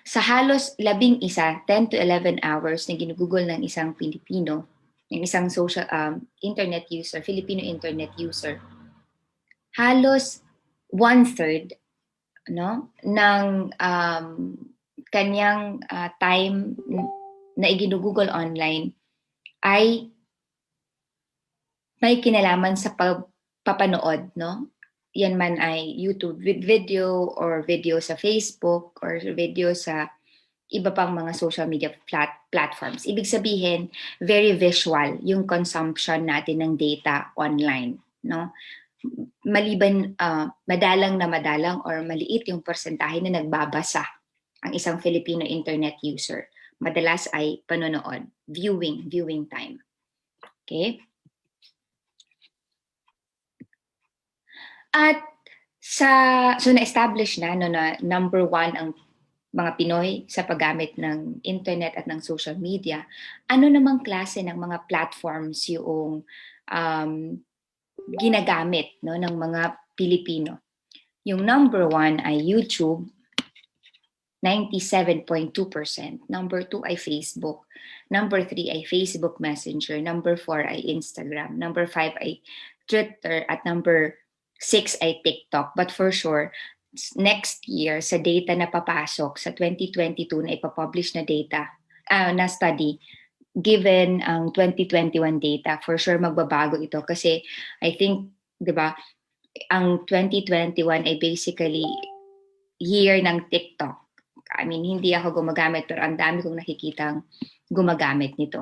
sa halos 10 to 11 hours na ginugugol ng isang Pilipino, ng isang social internet user, Filipino internet user, halos 1/3 ng kanyang time na iginugugol online ay may kinalaman sa papanood, no? Yan man ay YouTube video or video sa Facebook or video sa iba pang mga social media platforms. Ibig sabihin, very visual yung consumption natin ng data online, no? Maliban madalang or maliit yung persentahe na nagbabasa ang isang Filipino internet user. Madalas ay panonood, viewing time. Okay? At so na-establish na number 1 ang mga Pinoy sa paggamit ng internet at ng social media. Ano namang klase ng mga platforms yung ginagamit ng mga Pilipino? Yung number 1 ay YouTube, 97.2%. Number 2 ay Facebook. Number 3 ay Facebook Messenger. Number 4 ay Instagram. Number 5 ay Twitter. At number 6 ay TikTok. But for sure, next year, sa data na papasok sa 2022 na ipapublish na data, na study, given ang 2021 data, for sure magbabago ito kasi I think, 'di ba, ang 2021 ay basically year ng TikTok. I mean, hindi ako gumagamit pero ang dami kong nakikitang gumagamit nito.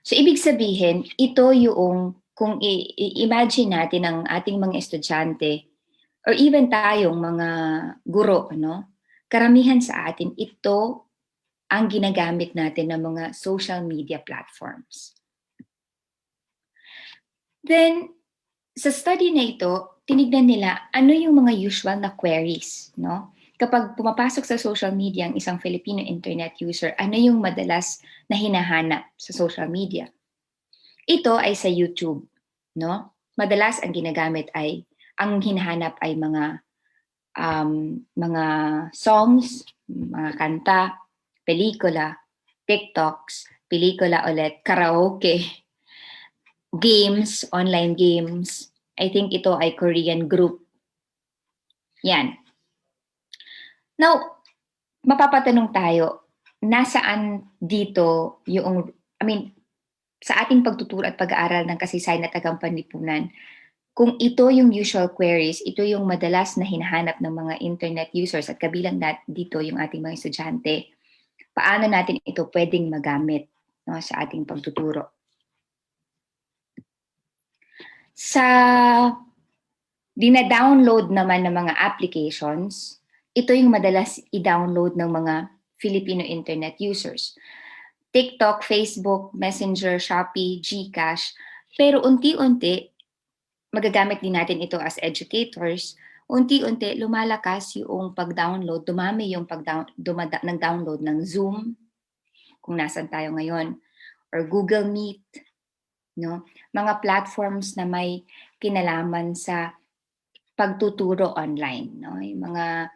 So ibig sabihin, ito yung kung imagine natin ang ating mga estudyante or even tayong mga guro, no? Karamihan sa atin, ito ang ginagamit natin ng mga social media platforms. Then, sa study na ito, tinignan nila ano yung mga usual na queries, no? Kapag pumapasok sa social media ang isang Filipino internet user, ano yung madalas na hinahanap sa social media? Ito ay sa YouTube, no? Madalas ang ginagamit ay, ang hinahanap ay mga songs, mga kanta, pelikula, TikToks, pelikula ulit, karaoke, games, online games. I think ito ay Korean group. Yan. Now, mapapatanong tayo, nasaan dito yung, sa ating pagtuturo at pag-aaral ng kasaysayan at tagampanlipunan, kung ito yung usual queries, ito yung madalas na hinahanap ng mga internet users at kabilang dito yung ating mga estudyante, paano natin ito pwedeng magamit, no, sa ating pagtuturo? Sa dina-download naman ng mga applications, ito yung madalas i-download ng mga Filipino internet users. TikTok, Facebook, Messenger, Shopee, GCash, pero unti-unti, magagamit din natin ito as educators, unti-unti lumalakas yung pag-download, dumami yung nag-download ng Zoom, kung nasan tayo ngayon, or Google Meet, no? Mga platforms na may kinalaman sa pagtuturo online, no? Yung mga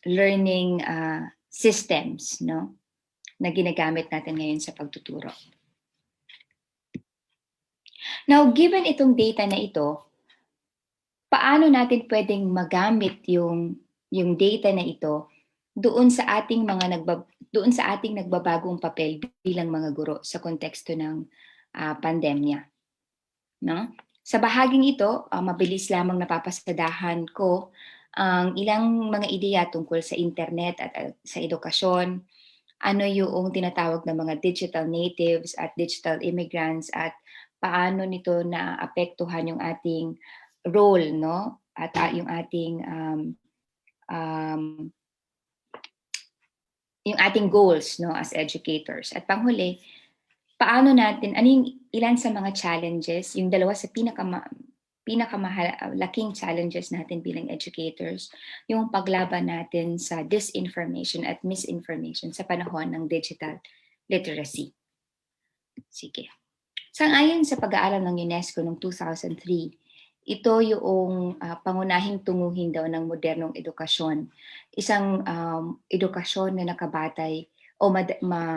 learning systems, no, na ginagamit natin ngayon sa pagtuturo. Now, given itong data na ito, paano natin pwedeng magamit yung data na ito doon sa ating nagbabagong papel bilang mga guro sa konteksto ng pandemya, no? Sa bahaging ito, mabilis lamang napapasadahan ko ang ilang mga ideya tungkol sa internet at sa edukasyon, ano yung tinatawag na mga digital natives at digital immigrants at paano nito naapektuhan yung ating role, no? At yung ating goals, no, as educators. At panghuli, paano natin, ilan sa mga challenges, yung dalawa sa pinakamalaking challenges natin bilang educators, yung paglaban natin sa disinformation at misinformation sa panahon ng digital literacy. Sige. Sangayon sa pag-aaral ng UNESCO noong 2003, ito yung pangunahing tunguhin daw ng modernong edukasyon. Isang edukasyon na nakabatay o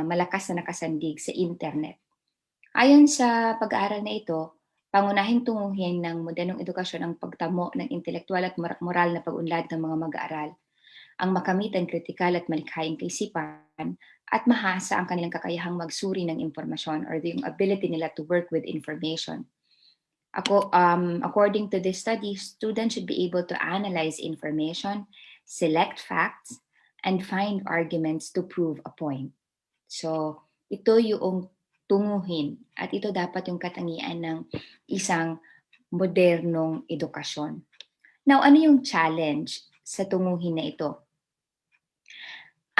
malakas na nakasandig sa internet. Ayon sa pag-aaral na ito, pangunahing tunguhin ng modernong edukasyon ang pagtamo ng intelektual at moral na pag-unlad ng mga mag-aaral, ang makamit ang kritikal at malikhaing kaisipan, at mahasa ang kanilang kakayahang magsuri ng impormasyon or yung ability nila to work with information. According to this study, students should be able to analyze information, select facts, and find arguments to prove a point. So, ito yung tunguhin at ito dapat yung katangian ng isang modernong edukasyon. Now, ano yung challenge sa tunguhin na ito?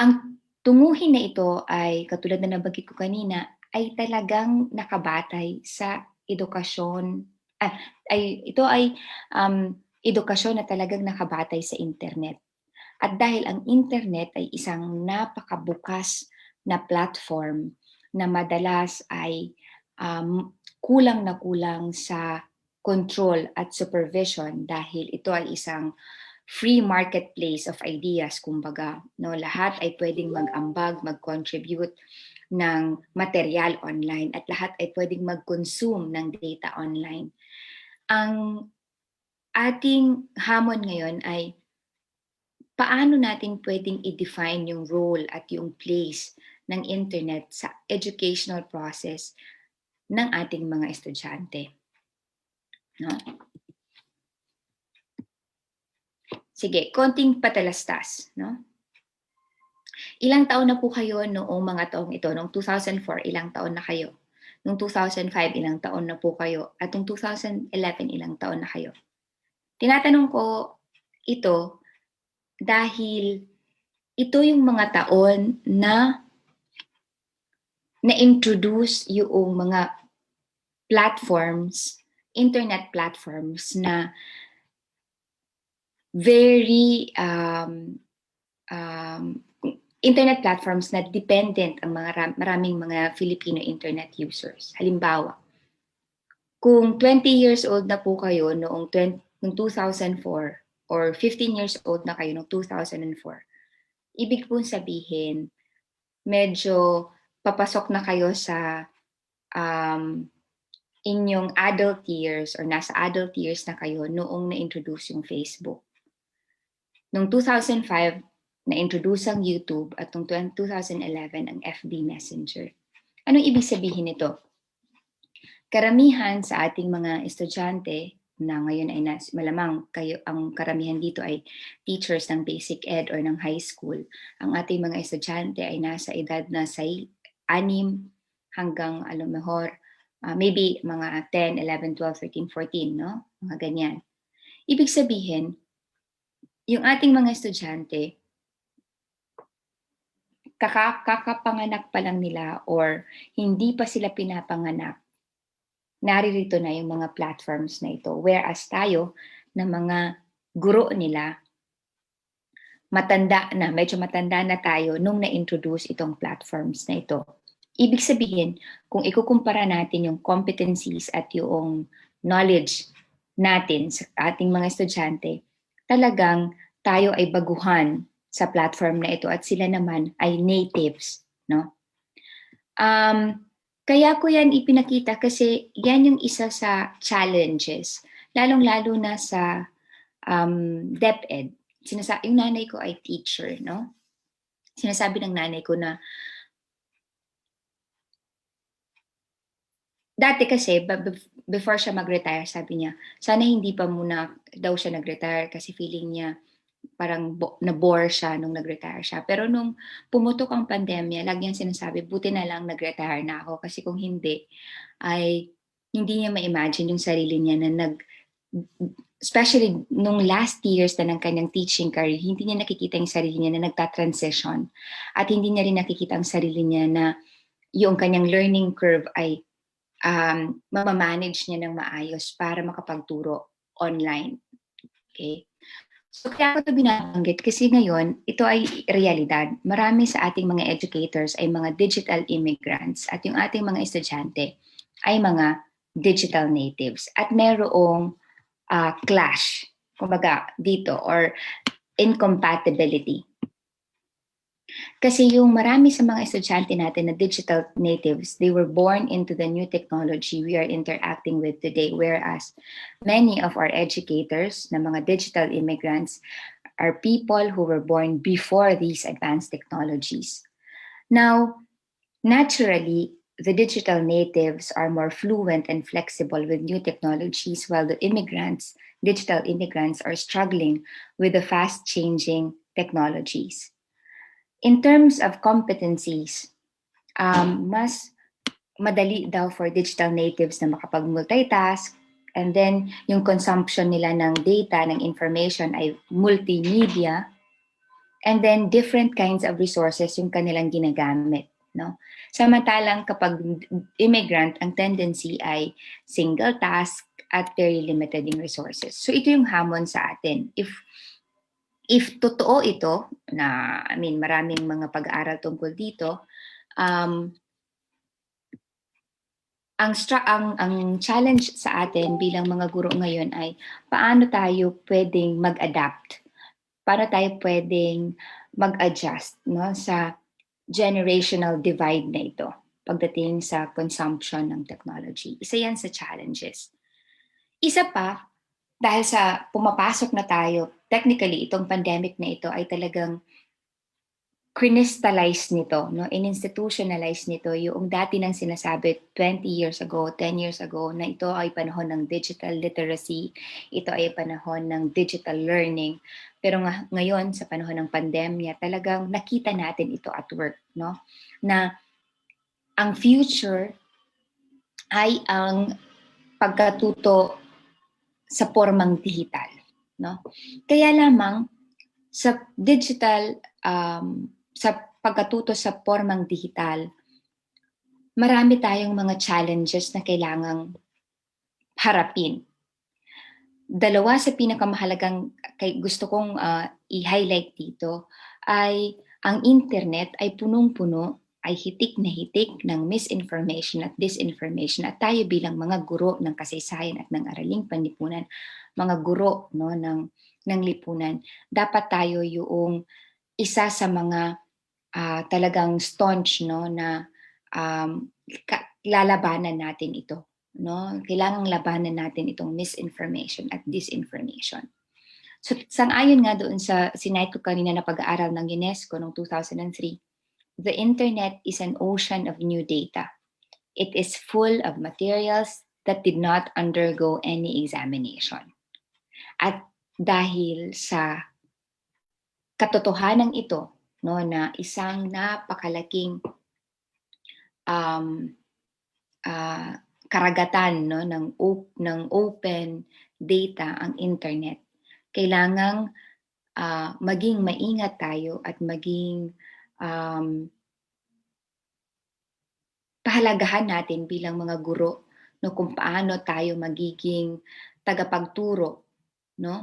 Ang tunguhin na ito ay, katulad na nabanggit ko kanina, ay talagang nakabatay sa edukasyon. Ito ay edukasyon na talagang nakabatay sa internet. At dahil ang internet ay isang napakabukas na platform na madalas ay kulang na kulang sa control at supervision dahil ito ay isang free marketplace of ideas, kumbaga, no, lahat ay pwedeng mag-ambag, mag-contribute ng material online at lahat ay pwedeng mag-consume ng data online. Ang ating hamon ngayon ay paano natin pwedeng i-define yung role at yung place ng internet sa educational process ng ating mga estudyante. No? Sige, konting patalastas. No? Ilang taon na po kayo noong mga taong ito? Noong 2004, ilang taon na kayo? Noong 2005, ilang taon na po kayo? At noong 2011, ilang taon na kayo? Tinatanong ko ito dahil ito yung mga taon na na-introduce yung mga platforms, internet platforms na very internet platforms na dependent ang maraming mga Filipino internet users. Halimbawa, kung 20 years old na po kayo noong 2004 or 15 years old na kayo noong 2004, ibig pong sabihin, medyo papasok na kayo sa inyong adult years or nasa adult years na kayo noong na-introduce yung Facebook. Noong 2005, na-introduce ang YouTube at noong 2011 ang FB Messenger. Anong ibig sabihin nito? Karamihan sa ating mga estudyante na ngayon ay malamang kayo, ang karamihan dito ay teachers ng basic ed or ng high school. Ang ating mga estudyante ay nasa edad na sa 6 hanggang mejor maybe mga 10, 11, 12, 13, 14, no? Mga ganyan. Ibig sabihin, yung ating mga estudyante, kakapanganak pa lang nila or hindi pa sila pinapanganak, naririto na yung mga platforms na ito. Whereas tayo, na mga guro nila, medyo matanda na tayo nung na-introduce itong platforms na ito. Ibig sabihin, kung ikukumpara natin yung competencies at yung knowledge natin sa ating mga estudyante, talagang tayo ay baguhan sa platform na ito at sila naman ay natives, no? Kaya ko yan ipinakita kasi yan yung isa sa challenges, lalong-lalo na sa DepEd. Yung nanay ko ay teacher, no? Sinasabi ng nanay ko na dati kasi, before siya mag-retire, sabi niya, sana hindi pa muna daw siya nag-retire kasi feeling niya parang na-bore siya nung nag-retire siya. Pero nung pumutok ang pandemya, lagi niyang sinasabi, buti na lang nag-retire na ako kasi kung hindi, ay hindi niya ma-imagine yung sarili niya na especially nung last years na ng kanyang teaching career, hindi niya nakikita yung sarili niya na nagta-transition at hindi niya rin nakikita ang sarili niya na yung kanyang learning curve ay mamamanage niya ng maayos para makapagturo online. Okay? So kaya ko ito binabanggit kasi ngayon, ito ay realidad. Marami sa ating mga educators ay mga digital immigrants at yung ating mga estudyante ay mga digital natives. At merong clash, kumbaga dito, or incompatibility. Kasi yung marami sa mga estudyante natin na digital natives, they were born into the new technology we are interacting with today, whereas many of our educators na mga digital immigrants are people who were born before these advanced technologies. Now, naturally, the digital natives are more fluent and flexible with new technologies, while the digital immigrants are struggling with the fast-changing technologies. In terms of competencies, mas madali daw for digital natives na makapag-multitask, and then yung consumption nila ng data, ng information ay multimedia, and then different kinds of resources yung kanilang ginagamit. No? Samantalang kapag immigrant, ang tendency ay single task at very limited yung resources. So ito yung hamon sa atin. If totoo ito, na maraming mga pag-aaral tungkol dito, ang challenge sa atin bilang mga guro ngayon ay paano tayo pwedeng mag-adapt, paano tayo pwedeng mag-adjust, no, sa generational divide na ito pagdating sa consumption ng technology. Isa yan sa challenges. Isa pa, dahil sa pumapasok na tayo, technically, itong pandemic na ito ay talagang crystallize nito, no? In-institutionalize nito yung dati nang sinasabi 20 years ago, 10 years ago, na ito ay panahon ng digital literacy, ito ay panahon ng digital learning. Pero ngayon, sa panahon ng pandemya, talagang nakita natin ito at work, no? Na ang future ay ang pagkatuto sa formang digital, no? Kaya lamang sa digital, sa pagkatuto sa formang digital, marami tayong mga challenges na kailangang harapin. Dalawa sa pinakamahalagang gusto kong i-highlight dito ay ang internet ay punong-puno, ay hitik na hitik ng misinformation at disinformation, at tayo bilang mga guro ng kasaysayan at ng araling panlipunan, mga guro, no, ng lipunan, dapat tayo yung isa sa mga talagang staunch, no, na lalabanan natin ito, no? Kailangang labanan natin itong misinformation at disinformation. So sang-ayon nga doon sa sinay ko kanina na pag-aaral ng UNESCO noong 2003, the internet is an ocean of new data. It is full of materials that did not undergo any examination. At dahil sa katotohanan ito, no, na isang napakalaking karagatan, no, ng open data ang internet, kailangang maging maingat tayo at maging pahalagahan natin bilang mga guro, no, kung paano tayo magiging tagapagturo, no,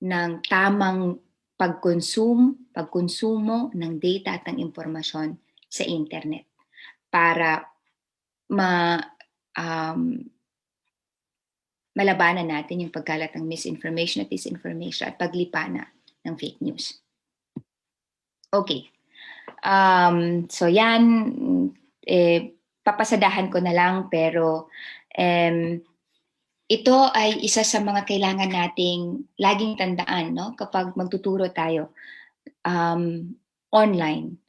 ng tamang pagkonsumo ng data at ng impormasyon sa internet para malabanan natin yung pagkalat ng misinformation at disinformation at paglipana ng fake news. Okay. So yan, papasadahan ko na lang, pero ito ay isa sa mga kailangan nating laging tandaan, no? Kapag magtuturo tayo online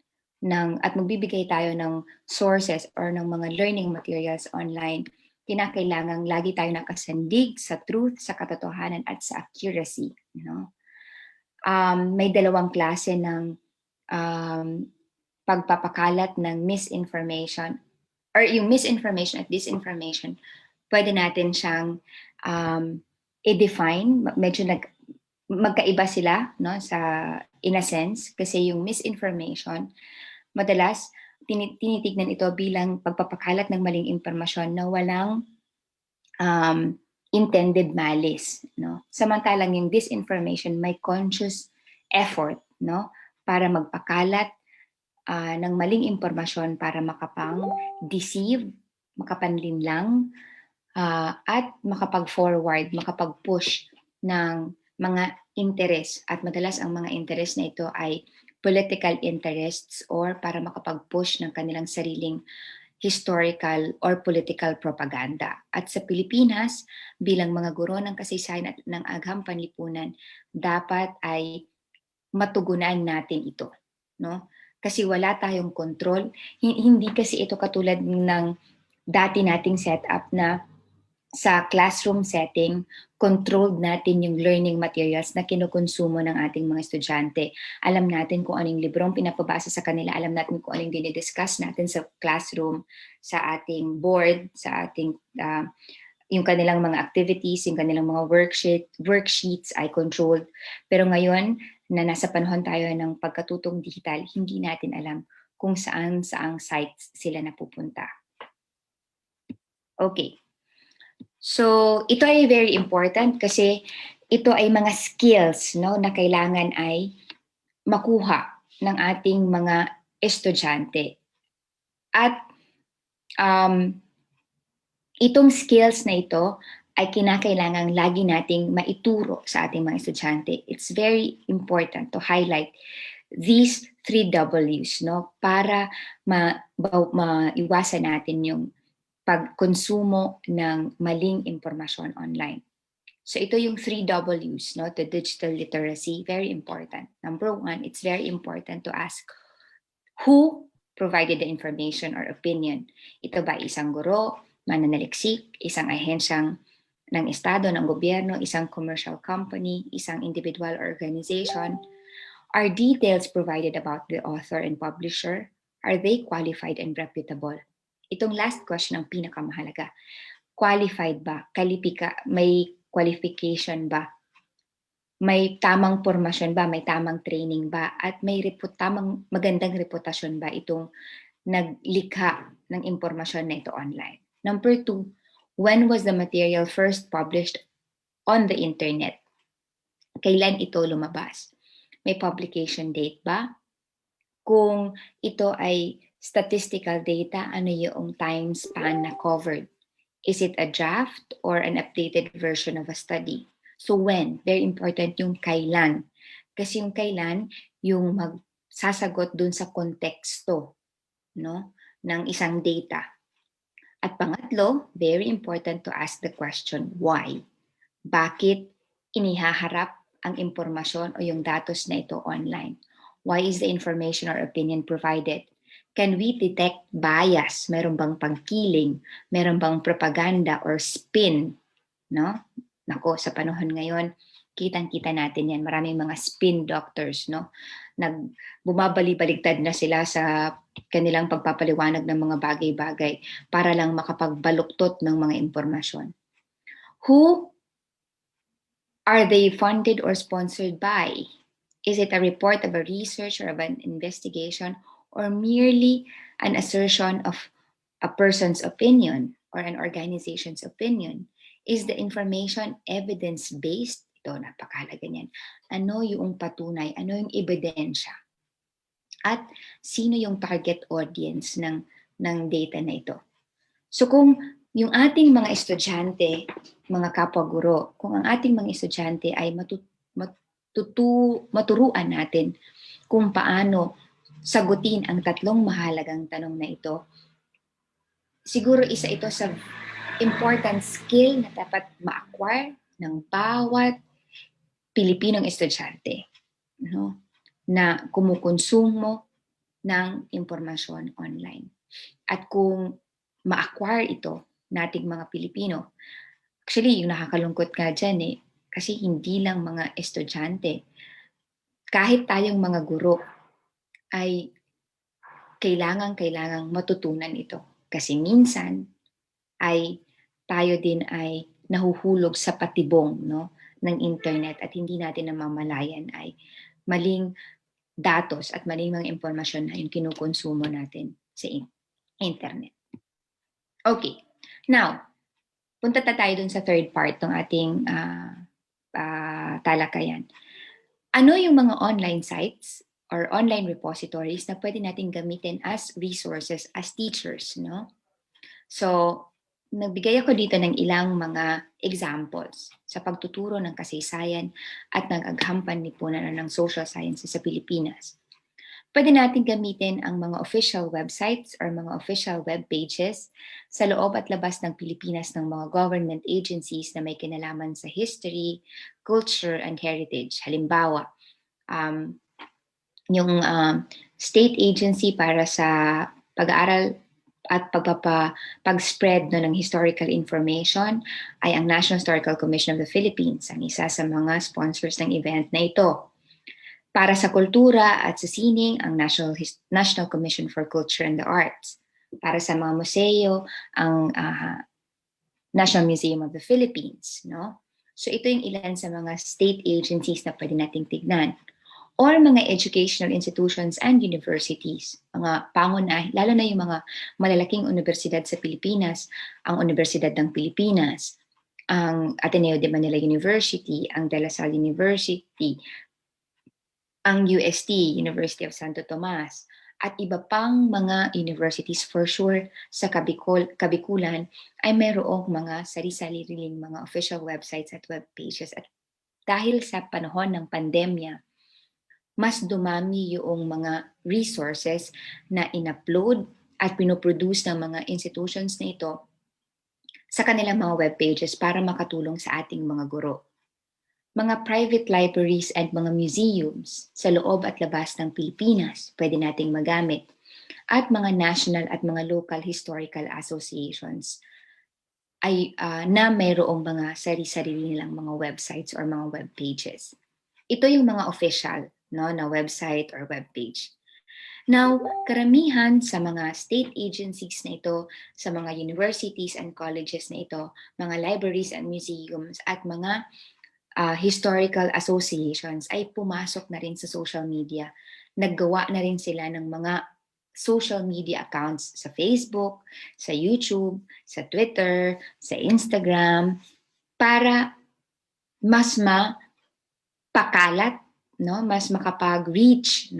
at magbibigay tayo ng sources or ng mga learning materials online, kinakailangan lagi tayo nakasandig sa truth, sa katotohanan at sa accuracy, no? May dalawang klase ng pagpapakalat ng misinformation, or yung misinformation at disinformation. Pwede natin siyang i-define, medyo magkaiba sila, no, in a sense, kasi yung misinformation, madalas tinitignan ito bilang pagpapakalat ng maling impormasyon na walang intended malice, no. Samantalang yung disinformation may conscious effort, no, para magpakalat ng maling impormasyon para makapang-deceive, makapanlinlang, at makapag-forward, makapag-push ng mga interes. At madalas ang mga interes na ito ay political interests or para makapag-push ng kanilang sariling historical or political propaganda. At sa Pilipinas, bilang mga guro ng kasaysayan at ng agham panlipunan, dapat ay matugunan natin ito, no? Kasi wala tayong control. Hindi kasi ito katulad ng dati nating setup na sa classroom setting, controlled natin yung learning materials na kinukonsumo ng ating mga estudyante. Alam natin kung anong librong pinapabasa sa kanila, alam natin kung anong dinidiscuss natin sa classroom, sa ating board, sa ating yung kanilang mga activities, yung kanilang mga worksheets ay controlled. Pero ngayon, na nasa panahon tayo ng pagkatutong digital, hindi natin alam kung saang sites sila napupunta. Okay. So, ito ay very important kasi ito ay mga skills, no, na kailangan ay makuha ng ating mga estudyante. At itong skills na ito ay kinakailangan lagi nating maituro sa ating mga estudyante. It's very important to highlight these 3 W's, no, para maiwasan natin yung pagkonsumo ng maling impormasyon online. So ito yung 3 W's, no, to digital literacy, very important. Number 1, it's very important to ask Who provided the information or opinion? Ito ba isang guro, mananaliksik, isang ahensyang ng estado, ng gobyerno, isang commercial company, isang individual organization? Are details provided about the author and publisher? Are they qualified and reputable? Itong last question ang pinakamahalaga. Qualified ba? May qualification ba? May tamang formasyon ba? May tamang training ba? At may tamang magandang reputasyon ba itong naglikha ng impormasyon na ito online? Number 2, when was the material first published on the internet? Kailan ito lumabas? May publication date ba? Kung ito ay statistical data, ano yung time span na covered? Is it a draft or an updated version of a study? So when? Very important yung kailan. Kasi yung kailan, yung magsasagot dun sa konteksto, no, ng isang data. At pangatlo, very important to ask the question, why? Bakit inihaharap ang impormasyon o yung datos na ito online? Why is the information or opinion provided? Can we detect bias? Meron bang pangkiling? Meron bang propaganda or spin? No? Nako, sa panahon ngayon, kitang-kita natin yan. Maraming mga spin doctors, no? Bumabali-baligtad na sila sa kanilang pagpapaliwanag ng mga bagay-bagay para lang makapagbaluktot ng mga impormasyon. Who are they funded or sponsored by? Is it a report of a research or of an investigation or merely an assertion of a person's opinion or an organization's opinion? Is the information evidence-based? Ito, napakahalaga niyan. Ano yung patunay? Ano yung ebidensya? At sino yung target audience ng data na ito? So kung yung ating mga estudyante, mga kapwa-guro, kung ang ating mga estudyante ay maturuan natin kung paano sagutin ang tatlong mahalagang tanong na ito, siguro isa ito sa important skill na dapat ma-acquire ng bawat Pilipinong estudyante, no, na kumukonsumo ng impormasyon online. At kung ma-acquire ito nating mga Pilipino, actually yung nakakalungkot nga dyan kasi hindi lang mga estudyante, kahit tayong mga guro ay kailangang matutunan ito. Kasi minsan ay tayo din ay nahuhulog sa patibong, no, ng internet at hindi natin namamalayan ay maling datos at maling mga impormasyon na yung kinukonsumo natin sa internet. Okay. Now, punta tayo dun sa third part ng ating talakayan. Ano yung mga online sites or online repositories na pwede natin gamitin as resources as teachers, no? So, nagbigay ako dito ng ilang mga examples sa pagtuturo ng kasaysayan at ng aghampan lipunan ng social sciences sa Pilipinas. Pwede natin gamitin ang mga official websites or mga official web pages sa loob at labas ng Pilipinas ng mga government agencies na may kinalaman sa history, culture, and heritage. Halimbawa, yung state agency para sa pag-aaral at pag-spread ng historical information ay ang National Historical Commission of the Philippines, ang isa sa mga sponsors ng event na ito. Para sa kultura at sa sining, ang National Commission for Culture and the Arts. Para sa mga museo, ang National Museum of the Philippines. No? So ito yung ilan sa mga state agencies na pwede nating tignan. Or mga educational institutions and universities, mga pangunahing, lalo na yung mga malalaking universidad sa Pilipinas, ang Universidad ng Pilipinas, ang Ateneo de Manila University, ang De La Salle University, ang UST, University of Santo Tomas, at iba pang mga universities for sure sa Kabikulan ay mayroong mga sarili-sariling mga official websites at web pages. At dahil sa panahon ng pandemya, mas dumami yung mga resources na in-upload at pinoproduce ng mga institutions na ito sa kanilang mga web pages para makatulong sa ating mga guro. mga private libraries and mga museums sa loob at labas ng Pilipinas, pwede nating magamit. At mga national at mga local historical associations ay na mayroong mga sarili-sarili nilang mga websites or mga web pages. Ito yung mga official na website or web page. Now, karamihan sa mga state agencies na ito, sa mga universities and colleges na ito, mga libraries and museums at mga historical associations ay pumasok na rin sa social media. Naggawa na rin sila ng mga social media accounts sa Facebook, sa YouTube, sa Twitter, sa Instagram para mas mapakalat, mas makapag-reach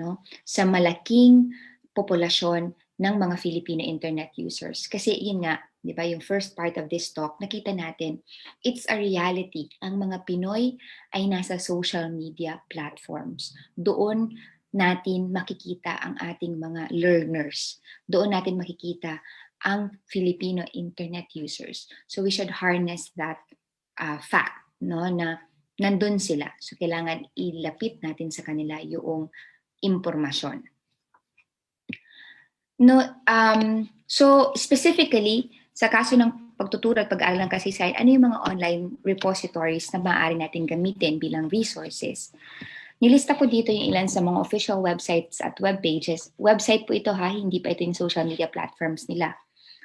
sa malaking populasyon ng mga Filipino internet users. Kasi yun nga, di ba, yung first part of this talk, nakita natin, it's a reality. Ang mga Pinoy ay nasa social media platforms. Doon natin makikita ang ating mga learners. Doon natin makikita ang Filipino internet users. So we should harness that fact, na nandun sila. So kailangan ilapit natin sa kanila yung impormasyon. So specifically, sa kaso ng pagtuturo at pag-aaral ng kasaysayan, ano yung mga online repositories na maaari natin gamitin bilang resources? Nilista ko dito yung ilan sa mga official websites at web pages. Website po ito hindi pa ito yung social media platforms nila.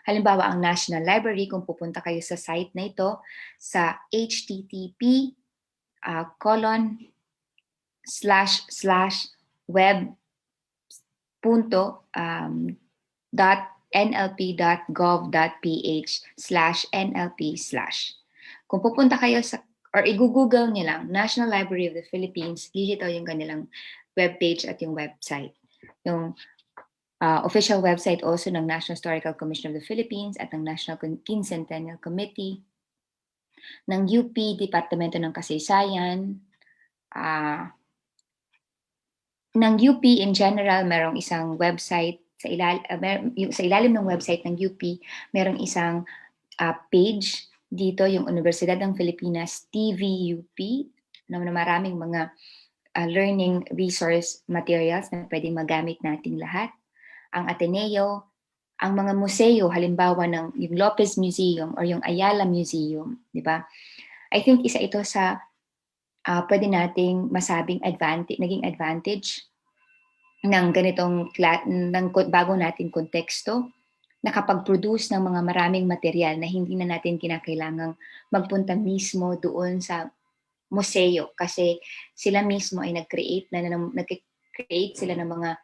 Halimbawa, ang National Library, kung pupunta kayo sa site na ito, sa http://web.nlp.gov.ph/nlp/. Kung pupunta kayo or i-google nyo lang, National Library of the Philippines, lilitaw yung kanilang webpage at yung website. Yung official website also ng National Historical Commission of the Philippines at ng National Quincentennial Committee, ng UP, Departamento ng Kasaysayan, ng UP in general, merong isang website, sa ilalim ng website ng UP, merong isang page dito, yung Universidad ng Filipinas, TVUP, na maraming mga learning resource materials na pwedeng magamit nating lahat. Ang Ateneo, ang mga museo, halimbawa ng yung Lopez Museum or yung Ayala Museum, di ba? I think isa ito sa pwede nating masabing naging advantage ng ganitong ng bago nating konteksto, nakapag-produce ng mga maraming material na hindi na natin kinakailangang magpunta mismo doon sa museo kasi sila mismo ay nag-create sila ng mga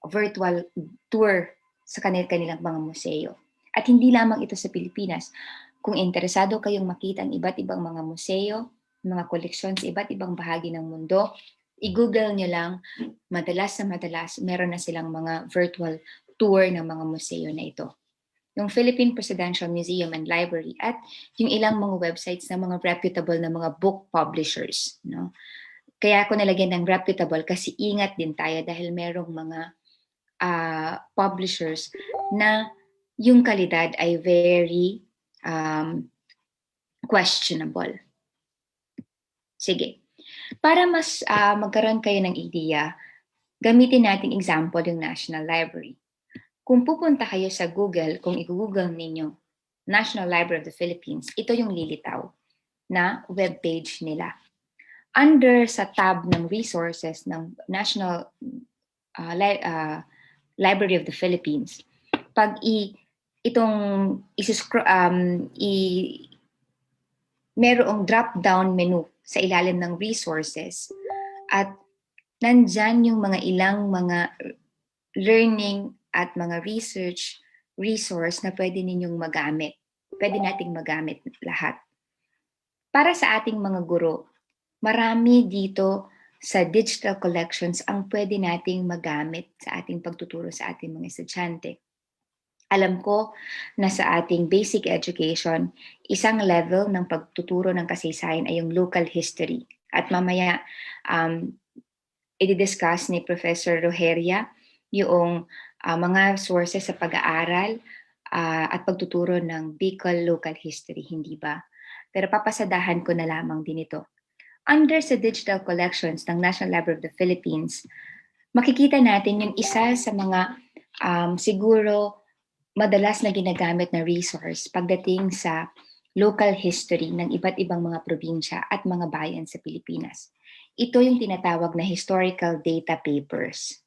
virtual tour sa kanilang mga museo. At hindi lamang ito sa Pilipinas. Kung interesado kayong makita ang iba't ibang mga museo, mga koleksyon sa iba't ibang bahagi ng mundo, i-google nyo lang, madalas meron na silang mga virtual tour ng mga museo na ito. Yung Philippine Presidential Museum and Library at yung ilang mga websites ng mga reputable na mga book publishers. Kaya ako nalagyan ng reputable kasi ingat din tayo dahil merong mga publishers na yung kalidad ay very questionable. Sige. Para mas magkaroon kayo ng idea, gamitin nating example yung National Library. Kung pupunta kayo sa Google, kung i-google ninyo National Library of the Philippines, ito yung lilitaw na webpage nila. Under sa tab ng resources ng National Library of the Philippines, pag merong drop-down menu sa ilalim ng resources at nandyan yung mga ilang mga learning at mga research resource na pwede ninyong magamit. Pwede nating magamit lahat. Para sa ating mga guro, marami dito sa digital collections ang pwede nating magamit sa ating pagtuturo sa ating mga estudyante. Alam ko na sa ating basic education, isang level ng pagtuturo ng kasaysayan ay yung local history. At mamaya, i-discuss ni Professor Rogeria yung mga sources sa pag-aaral at pagtuturo ng Bicol local history, hindi ba? Pero papasadahan ko na lamang din ito. Under sa digital collections ng National Library of the Philippines, makikita natin yung isa sa mga siguro madalas na ginagamit na resource pagdating sa local history ng iba't ibang mga probinsya at mga bayan sa Pilipinas. Ito yung tinatawag na historical data papers.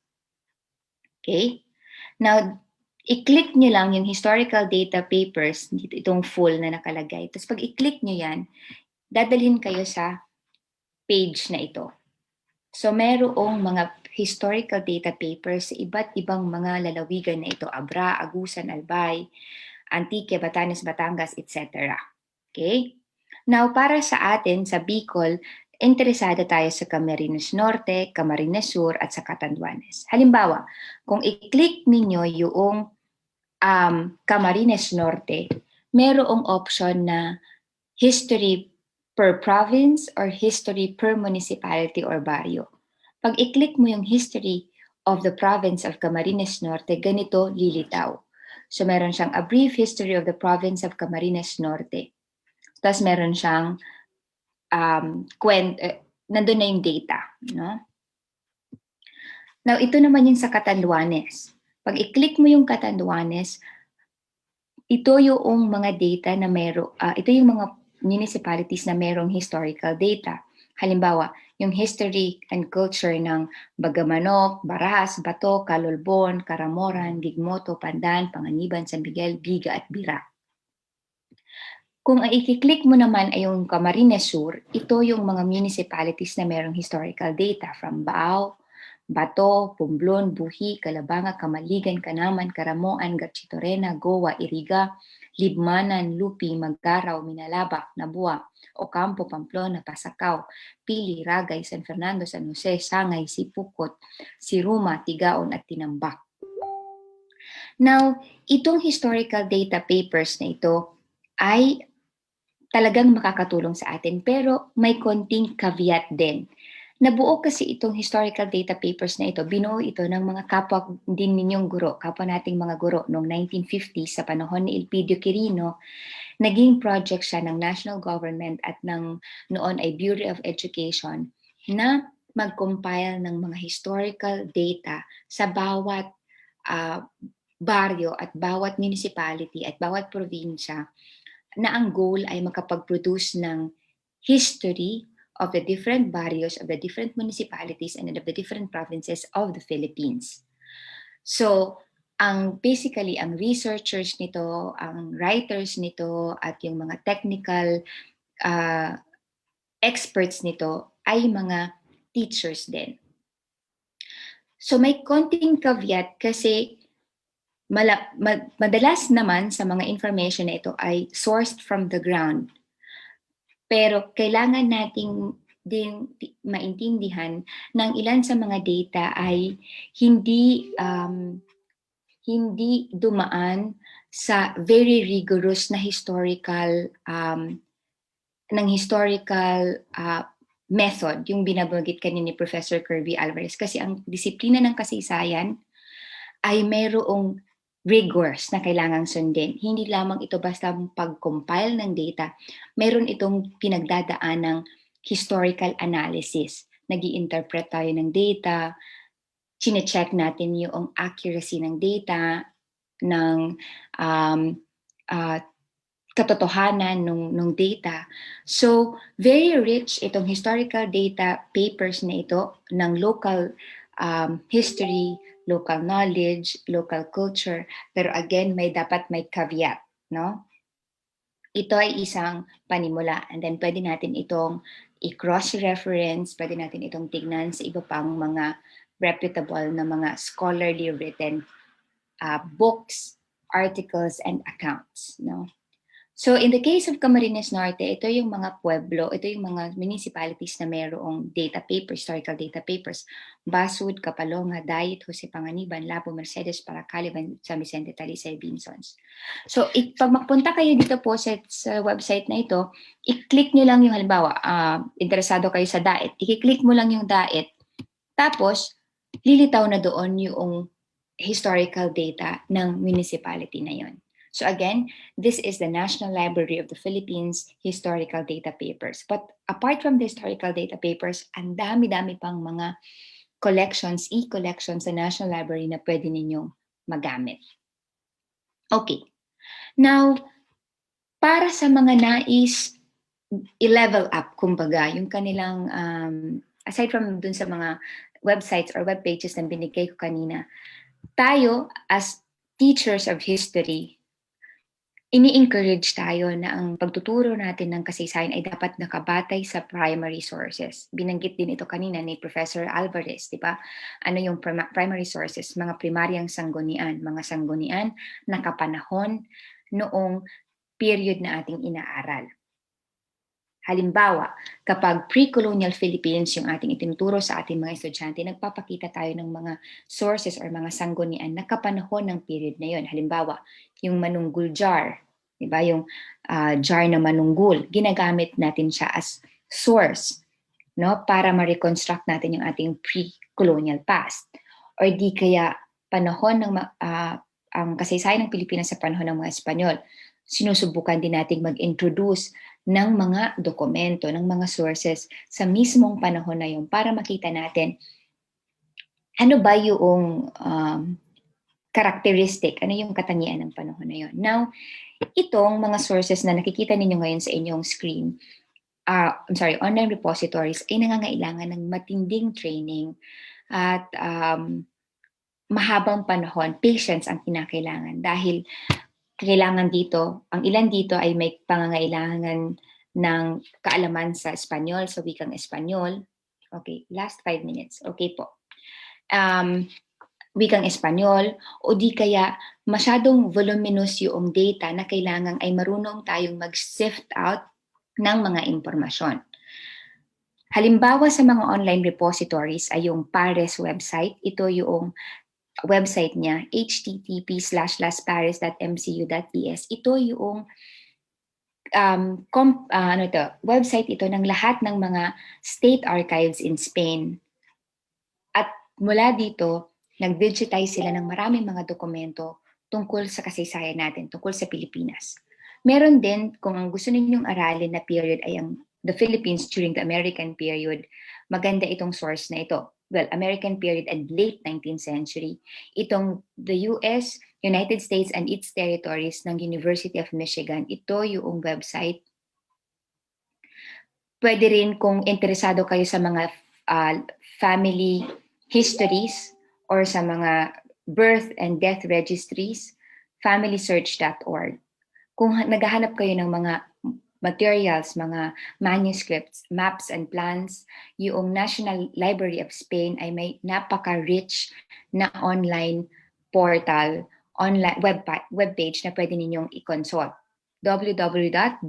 Okay? Now, i-click nyo lang yung historical data papers, itong full na nakalagay. Tapos pag i-click nyo yan, dadalhin kayo sa page na ito. So, merong mga historical data papers sa iba't ibang mga lalawigan na ito, Abra, Agusan, Albay, Antique, Batanes, Batangas, etc. Okay? Now, para sa atin, sa Bicol, interesado tayo sa Camarines Norte, Camarines Sur, at sa Catanduanes. Halimbawa, kung i-click ninyo yung Camarines Norte, merong option na history per province or history per municipality or barrio. Pag i-click mo yung history of the province of Camarines Norte, ganito lilitaw. So meron siyang a brief history of the province of Camarines Norte. Tapos meron siyang nandun na yung data. No? Now, ito naman yung sa Catanduanes. Pag i-click mo yung Catanduanes, ito yung mga data na ito yung mga municipalities na merong historical data. Halimbawa, yung history and culture ng Bagamanok, Baras, Bato, Calolbon, Caramoran, Gigmoto, Pandan, Panganiban, San Miguel, Biga at Bira. Kung i-click mo naman ay yung Camarines Sur, ito yung mga municipalities na merong historical data from Bao, Bato, Pumblon, Buhi, Calabanga, Kamaligan, Kanaman, Karamoan, Gatchitorena, Goa, Iriga, Libmanan, Lupi, Magcaraw, Minalabak, Nabua, Ocampo, Pamplona, Pasacao, Pili, Ragay, San Fernando, San Jose, Sangay, Sipukot, Siruma, Tigaon at Tinambak. Now, itong historical data papers na ito ay talagang makakatulong sa atin pero may konting caveat din. Nabuo kasi itong historical data papers na ito, binuo ito ng mga kapwa din ninyong guro, kapwa nating mga guro noong 1950s sa panahon ni Elpidio Quirino. Naging project siya ng national government at ng noon ay Bureau of Education na mag-compile ng mga historical data sa bawat baryo at bawat municipality at bawat probinsya na ang goal ay makapag-produce ng history of the different barrios, of the different municipalities, and of the different provinces of the Philippines. So, basically, ang researchers nito, ang writers nito, at yung mga technical experts nito ay mga teachers din. So, may konting caveat kasi madalas naman sa mga information na ito ay sourced from the ground. Pero kailangan nating din maintindihan ng ilan sa mga data ay hindi dumaan sa very rigorous na historical method yung binabanggit kanina ni Professor Kirby Alvarez kasi ang disiplina ng kasaysayan ay mayroong rigors na kailangang sundin. Hindi lamang ito basta pag-compile ng data, meron itong pinagdadaan ng historical analysis. Nag-i-interpret tayo ng data, chine-check natin yung accuracy ng data, ng katotohanan ng data. So, very rich itong historical data papers na ito ng local history, local knowledge, local culture, pero again, dapat may caveat, no? Ito ay isang panimula and then pwede natin itong i-cross-reference, pwede natin itong tignan sa iba pang mga reputable na mga scholarly written books, articles, and accounts, no? So in the case of Camarines Norte, ito yung mga pueblo, ito yung mga municipalities na mayroong data papers, historical data papers. Basud, Kapalonga, Dayit, Jose Panganiban, Lapu, Mercedes, Paracali, San Vicente, Talisay, Binsons. So pag magpunta kayo dito po sa website na ito, i-click nyo lang yung halimbawa, interesado kayo sa Dait, i-click mo lang yung Dait, tapos lilitaw na doon yung historical data ng municipality na yon. So again, this is the National Library of the Philippines Historical Data Papers. But apart from the historical data papers, ang dami-dami pang mga collections, e-collections sa National Library na pwede ninyong magamit. Okay. Now, para sa mga nais i-level up, kumbaga, yung kanilang, aside from dun sa mga websites or web pages na binigay ko kanina, tayo as teachers of history, ini-encourage tayo na ang pagtuturo natin ng kasaysayan ay dapat nakabatay sa primary sources. Binanggit din ito kanina ni Professor Alvarez, di ba? Ano yung primary sources? Mga primaryang sanggunian, mga sanggunian na kapanahon noong period na ating inaaral. Halimbawa, kapag pre-colonial Philippines yung ating itinuturo sa ating mga estudyante, nagpapakita tayo ng mga sources or mga sanggunian na kapanahon ng period na yun. Halimbawa, yung manunggul jar, di ba? Yung jar na manunggul, ginagamit natin siya as source, no? Para ma-reconstruct natin yung ating pre-colonial past. Or di kaya panahon ng ang kasaysayan ng Pilipinas sa panahon ng mga Espanyol. Sinusubukan din nating mag-introduce ng mga dokumento, ng mga sources sa mismong panahon na yun para makita natin ano ba yung characteristic, ano yung katangian ng panahon na yun. Now, itong mga sources na nakikita ninyo ngayon sa inyong screen, online repositories ay nangangailangan ng matinding training at mahabang panahon, patience ang kinakailangan dahil kailangan dito, ang ilan dito ay may pangangailangan ng kaalaman sa Espanyol, sa wikang Espanyol. Okay, last 5 minutes. Okay po. Wikang Espanyol o di kaya masyadong voluminous yung data na kailangan ay marunong tayong mag-sift out ng mga impormasyon. Halimbawa sa mga online repositories ay yung PARES website. Ito yung website niya, http://pares.mcu.es. Ito yung website ito ng lahat ng mga state archives in Spain. At mula dito, nag-digitize sila ng maraming mga dokumento tungkol sa kasaysayan natin, tungkol sa Pilipinas. Meron din, kung ang gusto ninyong aralin na period ay ang the Philippines during the American period, maganda itong source na ito. Well, American period and late 19th century. Itong the US, United States and its territories ng University of Michigan. Ito yung website. Pwede rin kung interesado kayo sa mga family histories or sa mga birth and death registries, familysearch.org. Kung naghahanap kayo ng mga materials, mga manuscripts, maps and plans, yung National Library of Spain ay may napaka-rich na online portal, online webpage na pwede ninyong i-consult. www.bne.es.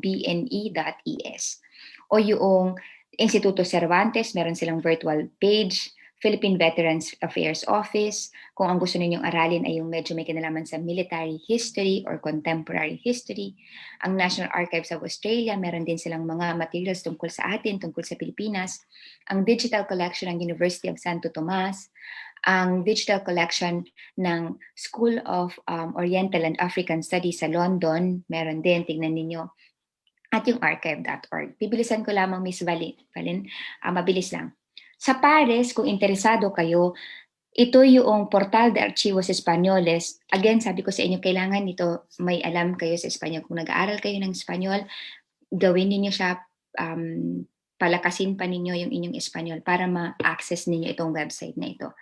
O yung Instituto Cervantes, meron silang virtual page, Philippine Veterans Affairs Office. Kung ang gusto ninyong aralin ay yung medyo may kinalaman sa military history or contemporary history. Ang National Archives of Australia, meron din silang mga materials tungkol sa atin, tungkol sa Pilipinas. Ang Digital Collection ng University of Santo Tomas. Ang Digital Collection ng School of Oriental and African Studies sa London, meron din, tingnan ninyo. At yung archive.org. Bibilisan ko lamang, Miss Valin, mabilis lang. Sa PARES, kung interesado kayo, ito yung Portal de Archivos Españoles. Again, sabi ko sa inyo, kailangan ito may alam kayo sa Espanyol. Kung nag-aaral kayo ng Espanyol, gawin niyo siya, palakasin pa ninyo yung inyong Espanyol para ma-access ninyo itong website na ito.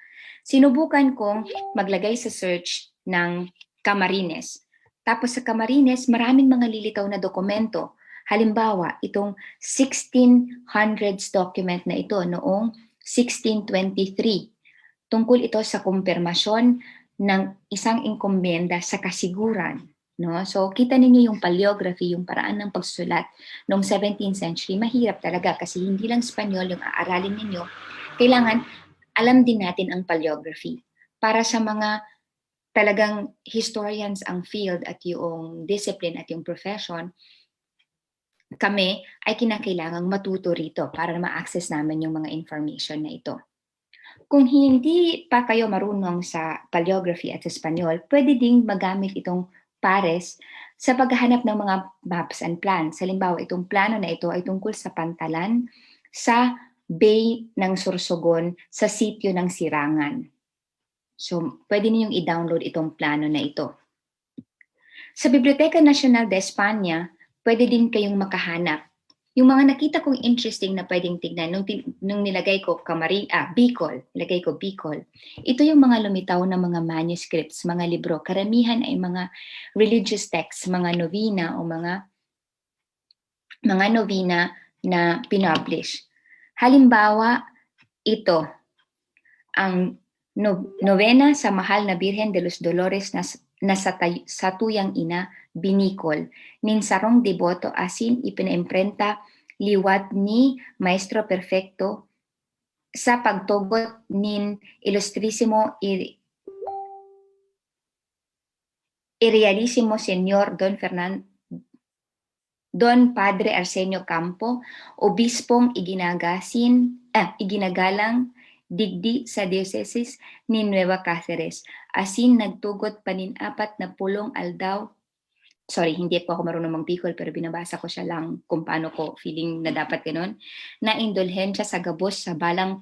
Sinubukan kong maglagay sa search ng Camarines. Tapos sa Camarines, maraming mga lilitaw na dokumento. Halimbawa, itong 1600s document na ito noong 1623. Tungkol ito sa kumpirmasyon ng isang inkumbenda sa kasiguran. No? So, kita ninyo yung paleography, yung paraan ng pagsulat noong 17th century. Mahirap talaga kasi hindi lang Espanyol yung aaralin ninyo. Kailangan alam din natin ang paleography. Para sa mga talagang historians ang field at yung discipline at yung profession, kami ay kinakailangang matuto rito para ma-access namin yung mga information na ito. Kung hindi pa kayo marunong sa paleography at Espanyol, pwede ding magamit itong pares sa paghahanap ng mga maps and plans. Halimbawa, itong plano na ito ay tungkol sa pantalan sa Bay ng Sorsogon sa sitio ng Sirangan. So, pwede ninyong i-download itong plano na ito. Sa Biblioteca Nacional de España, pwede din kayong makahanap. Yung mga nakita kong interesting na pwedeng tignan, nung nilagay ko Bicol, nilagay ko Bicol, ito yung mga lumitaw na mga manuscripts, mga libro. Karamihan ay mga religious texts, mga novena o mga novena na pinublish. Halimbawa, ito, ang Novena sa Mahal na Birhen de los Dolores na sa Tuyang Ina, Binicol, nin sarong deboto asin ipinaimprenta liwat ni Maestro Perfecto sa pagtugot nin Ilustrisimo Irrealissimo Señor Don Padre Arsenio Campo, obispong iginagalang digdi sa diocese ni Nueva Cáceres. Asin nagtugot panin-4 na pulong aldaw. Sorry, hindi po ako marunong mag-Bicol pero binabasa ko siya lang kung paano ko feeling na dapat ganun. Na indulhensya sa gabos sa balang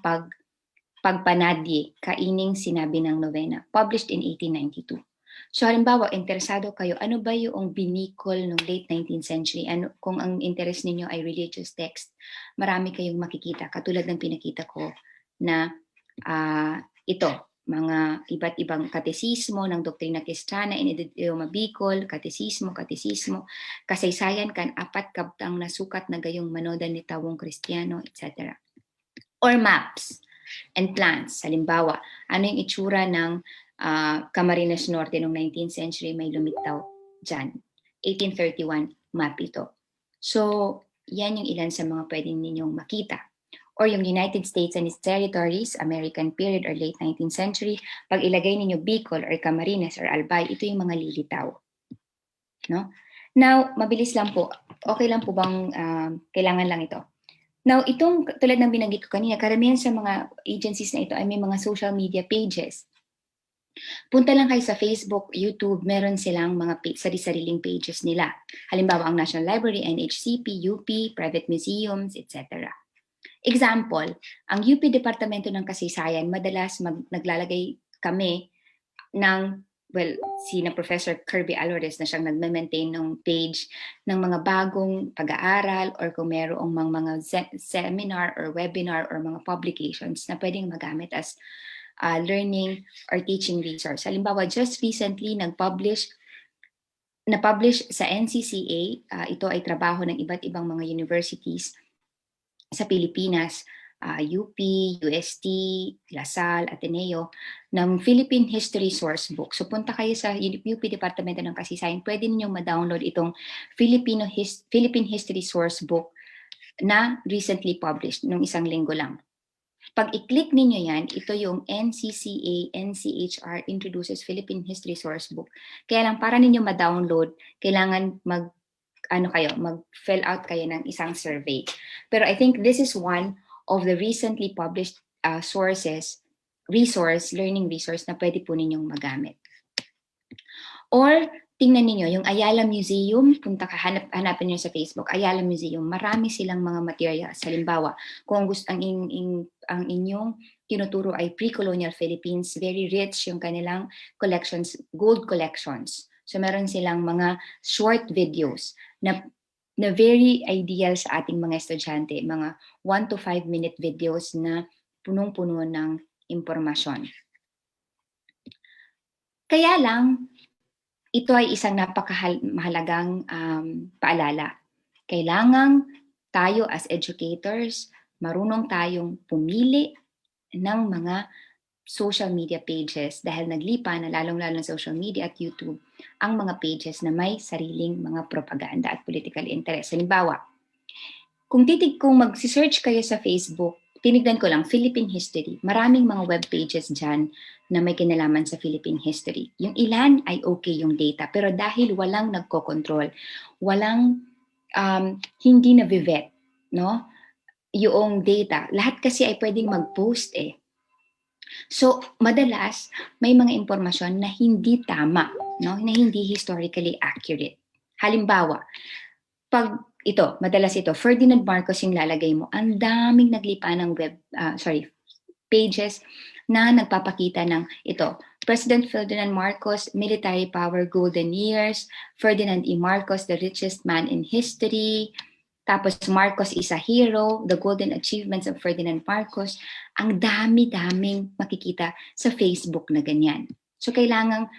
pagpanadye, kaining sinabi ng novena. Published in 1892. So halimbawa, interesado kayo, ano ba yung Binicol noong late 19th century? Kung ang interest ninyo ay religious text, marami kayong makikita. Katulad ng pinakita ko na ito, mga iba't ibang katesismo ng Doktrina Kristiyana in idioma Bicol, katesismo, kasaysayan kan 4 kabtang nasukat na gayong manodan ni tawong Kristiyano, etc. Or maps and plans. Halimbawa, ano yung itsura ng Camarines Norte noong 19th century, may lumitaw dyan. 1831 map ito. So, yan yung ilan sa mga pwedeng ninyong makita. Or yung United States and its territories, American period or late 19th century, pag ilagay ninyo Bicol or Camarines or Albay, ito yung mga lilitaw. No? Now, mabilis lang po. Okay lang po bang kailangan lang ito? Now, itong tulad ng binanggit ko kanina, karamihan sa mga agencies na ito ay may mga social media pages. Punta lang kayo sa Facebook, YouTube, meron silang mga sari-sariling pages nila. Halimbawa, ang National Library, NHCP, UP, private museums, etc. Example, ang UP Departamento ng Kasaysayan, madalas naglalagay kami ng, si na Professor Kirby Alvarez na siyang nagme-maintain ng page ng mga bagong pag-aaral or kung merong mga seminar or webinar or mga publications na pwedeng magamit as learning or teaching resource. Halimbawa, just recently na-publish sa NCCA, ito ay trabaho ng iba't ibang mga universities sa Pilipinas, UP, UST, LaSalle, Ateneo, ng Philippine History Sourcebook. So punta kayo sa UP Departamento ng Kasaysayan, pwede ninyong ma-download itong Philippine History Sourcebook na recently published nung 1 linggo lang. Pag i-click ninyo yan, ito yung NCCA, NCHR introduces Philippine History Sourcebook. Kaya lang para ninyo ma-download, kailangan mag-fill out kayo ng isang survey. Pero I think this is one of the recently published learning resource na pwede po ninyong magamit. Or tingnan ninyo, yung Ayala Museum, hanapin niyo sa Facebook, Ayala Museum, marami silang mga materials. Halimbawa, kung gusto ang inyong tinuturo ay pre-colonial Philippines, very rich yung kanilang collections, gold collections. So meron silang mga short videos na very ideal sa ating mga estudyante, mga 1 to 5 minute videos na punong-puno ng impormasyon. Kaya lang, ito ay isang napakahalagang paalala. Kailangan tayo as educators, marunong tayong pumili ng mga social media pages dahil naglipa na lalong-lalo ng social media at YouTube ang mga pages na may sariling mga propaganda at political interest. Halimbawa, kung mag-search kayo sa Facebook, tinignan ko lang Philippine History. Maraming mga web pages dyan na may kinalaman sa Philippine History. Yung ilan ay okay yung data, pero dahil walang nagko-control, walang hindi na-vet, no? Yung data. Lahat kasi ay pwedeng mag-post eh. So, madalas may mga impormasyon na hindi tama, no? Na hindi historically accurate. Halimbawa, madalas ito, Ferdinand Marcos yung lalagay mo, ang daming naglipa ng pages na nagpapakita ng ito, President Ferdinand Marcos, military power golden years, Ferdinand E. Marcos, the richest man in history, tapos Marcos is a hero, the golden achievements of Ferdinand Marcos. Ang dami-daming makikita sa Facebook na ganyan. So kailangang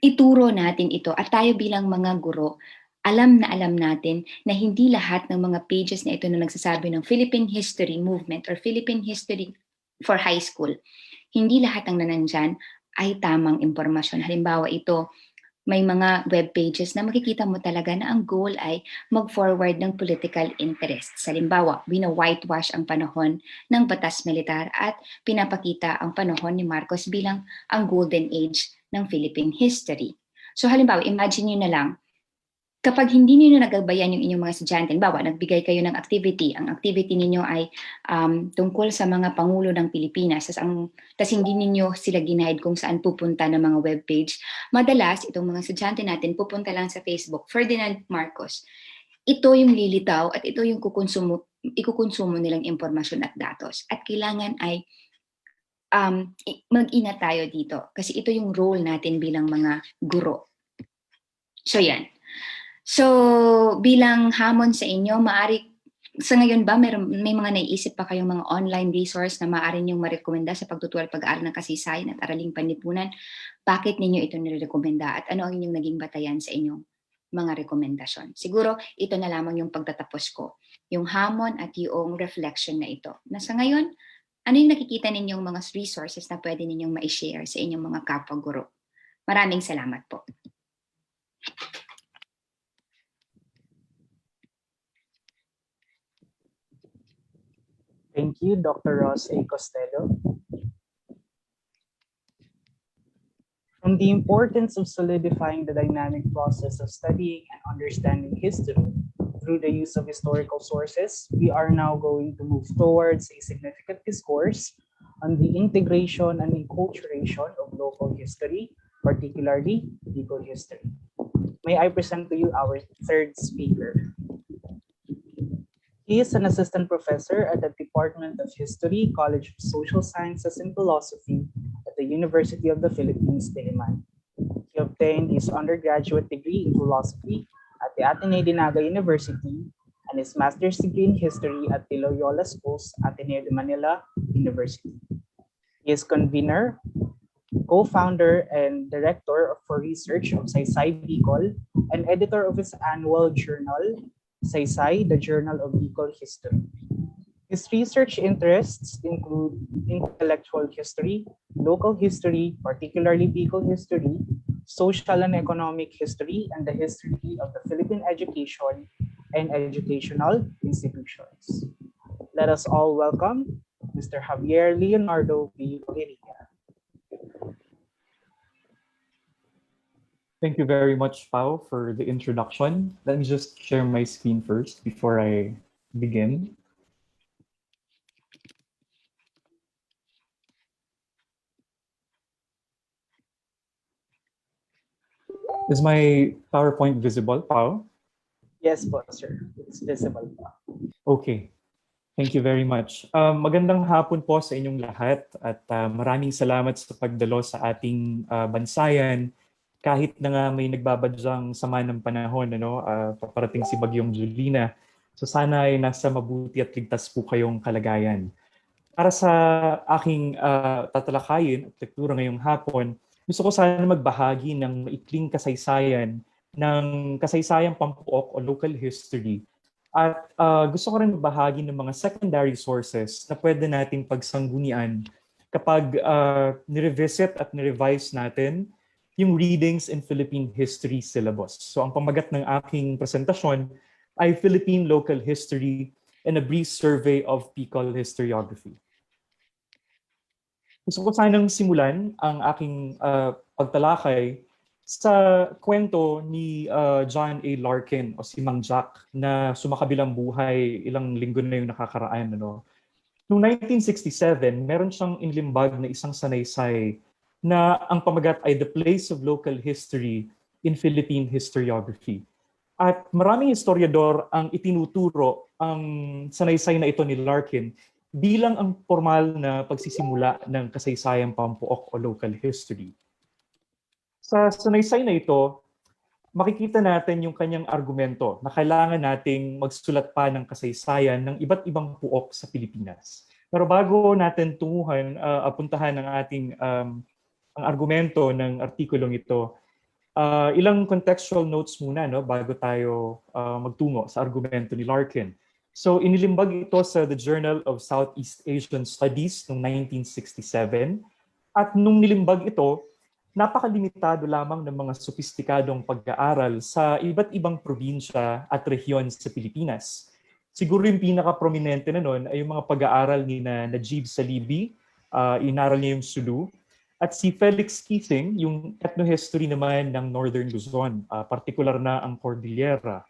ituro natin ito at tayo bilang mga guro, alam natin na hindi lahat ng mga pages na ito na nagsasabi ng Philippine History Movement or Philippine History for High School, hindi lahat ng nanandyan ay tamang impormasyon. Halimbawa ito, may mga web pages na makikita mo talaga na ang goal ay mag-forward ng political interests. Halimbawa, whitewash ang panahon ng batas militar at pinapakita ang panahon ni Marcos bilang ang golden age ng Philippine history. So halimbawa, imagine nyo na lang, kapag hindi niyo nagabayan yung inyong mga estudyante, halimbawa, nagbigay kayo ng activity, ang activity ninyo ay tungkol sa mga pangulo ng Pilipinas, tas hindi ninyo sila ginaid kung saan pupunta ng mga webpage, madalas itong mga estudyante natin pupunta lang sa Facebook, Ferdinand Marcos. Ito yung lilitaw at ito yung ikukonsumo nilang impormasyon at datos. At kailangan ay mag-ingat tayo dito kasi ito yung role natin bilang mga guro. So yan. So, bilang hamon sa inyo, sa ngayon ba may mga naiisip pa kayong mga online resource na maaari niyong marekomenda sa pagtutuwal pag-aaral ng kasaysayan at araling panlipunan? Bakit ninyo ito nirekomenda at ano ang inyong naging batayan sa inyong mga rekomendasyon? Siguro, ito na lamang yung pagtatapos ko. Yung hamon at yung reflection na ito. Na sa ngayon, ano yung nakikita ninyong mga resources na pwede ninyong ma-share sa inyong mga kapwa-guro? Maraming salamat po. Thank you, Dr. Ross A. Costello. From the importance of solidifying the dynamic process of studying and understanding history through the use of historical sources, we are now going to move towards a significant discourse on the integration and enculturation of local history, particularly legal history. May I present to you our third speaker. He is an assistant professor at the Department of History, College of Social Sciences and Philosophy at the University of the Philippines, Diliman. He obtained his undergraduate degree in philosophy at the Ateneo de Naga University and his master's degree in history at the Loyola Schools, Ateneo de Manila University. He is convener, co-founder, and director for research of Saysay Bicol and editor of his annual journal, Saysay, the Journal of Bicol History. His research interests include intellectual history, local history, particularly Bicol history, social and economic history, and the history of the Philippine education and educational institutions. Let us all welcome Mr. Javier Leonardo V. Logeria. Thank you very much, Pao, for the introduction. Let me just share my screen first before I begin. Is my PowerPoint visible, Pao? Yes po, sir. It's visible po. Okay. Thank you very much. Magandang hapon po sa inyong lahat at maraming salamat sa pagdalo sa ating bansayan. Kahit na nga may nagbabadyang sama ng panahon, paparating si Bagyong Julina. So sana ay nasa mabuti at ligtas po kayong kalagayan. Para sa aking tatalakayin at lektura ngayong hapon, gusto ko sana magbahagi ng maikling kasaysayan ng kasaysayang pampuok o local history. At gusto ko rin magbahagi ng mga secondary sources na pwede nating pagsanggunian kapag nirevisit at nirevise natin yung readings in Philippine history syllabus. So ang pamagat ng aking presentasyon ay Philippine Local History and a Brief Survey of Bicol Historiography. Gusto ko sanang simulan ang aking pagtalakay sa kwento ni John A. Larkin o si Mang Jack na sumakabilang buhay ilang linggo na yung nakakaraan. Noong 1967, meron siyang inilimbag na isang sanaysay na ang pamagat ay The Place of Local History in Philippine Historiography. At maraming historiador ang itinuturo ang sanaysay na ito ni Larkin bilang ang formal na pagsisimula ng kasaysayang pampuok o local history. Sa sanaysay na ito, makikita natin yung kanyang argumento na kailangan nating magsulat pa ng kasaysayan ng iba't ibang puok sa Pilipinas. Pero bago natin tunguhan, apuntahan ang ating ang argumento ng artikulong ito, ilang contextual notes muna no, bago tayo magtungo sa argumento ni Larkin. So inilimbag ito sa The Journal of Southeast Asian Studies noong 1967 at nung nilimbag ito, napakalimitado lamang ng mga sopistikadong pag-aaral sa iba't ibang probinsya at rehiyon sa Pilipinas. Siguro yung pinaka-prominente na nun ay yung mga pag-aaral ni Najib Salibi, inaral niya yung Sulu, at si Felix Keating, yung ethnohistory naman ng Northern Luzon, partikular na ang Cordillera.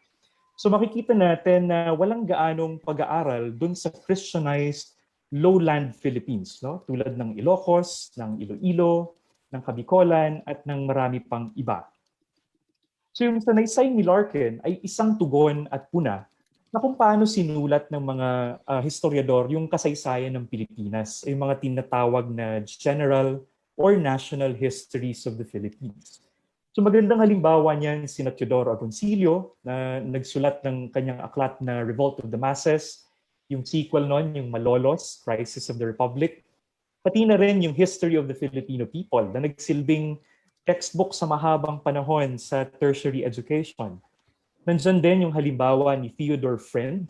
So makikita natin na walang gaanong pag-aaral dun sa Christianized lowland Philippines, no? Tulad ng Ilocos, ng Iloilo, ng Kabicolan, at ng marami pang iba. So yung sanaysay ni Larkin ay isang tugon at puna na kung paano sinulat ng mga historiador yung kasaysayan ng Pilipinas, ay mga tinatawag na general or national histories of the Philippines. So magandang halimbawa niyan si Teodoro Agoncillo na nagsulat ng kanyang aklat na Revolt of the Masses, yung sequel nun, yung Malolos, Crisis of the Republic, pati na rin yung History of the Filipino People na nagsilbing textbook sa mahabang panahon sa tertiary education. Nandiyan din yung halimbawa ni Theodore Friend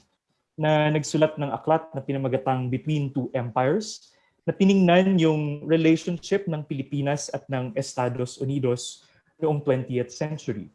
na nagsulat ng aklat na pinamagatang Between Two Empires na tiningnan yung relationship ng Pilipinas at ng Estados Unidos noong 20th century.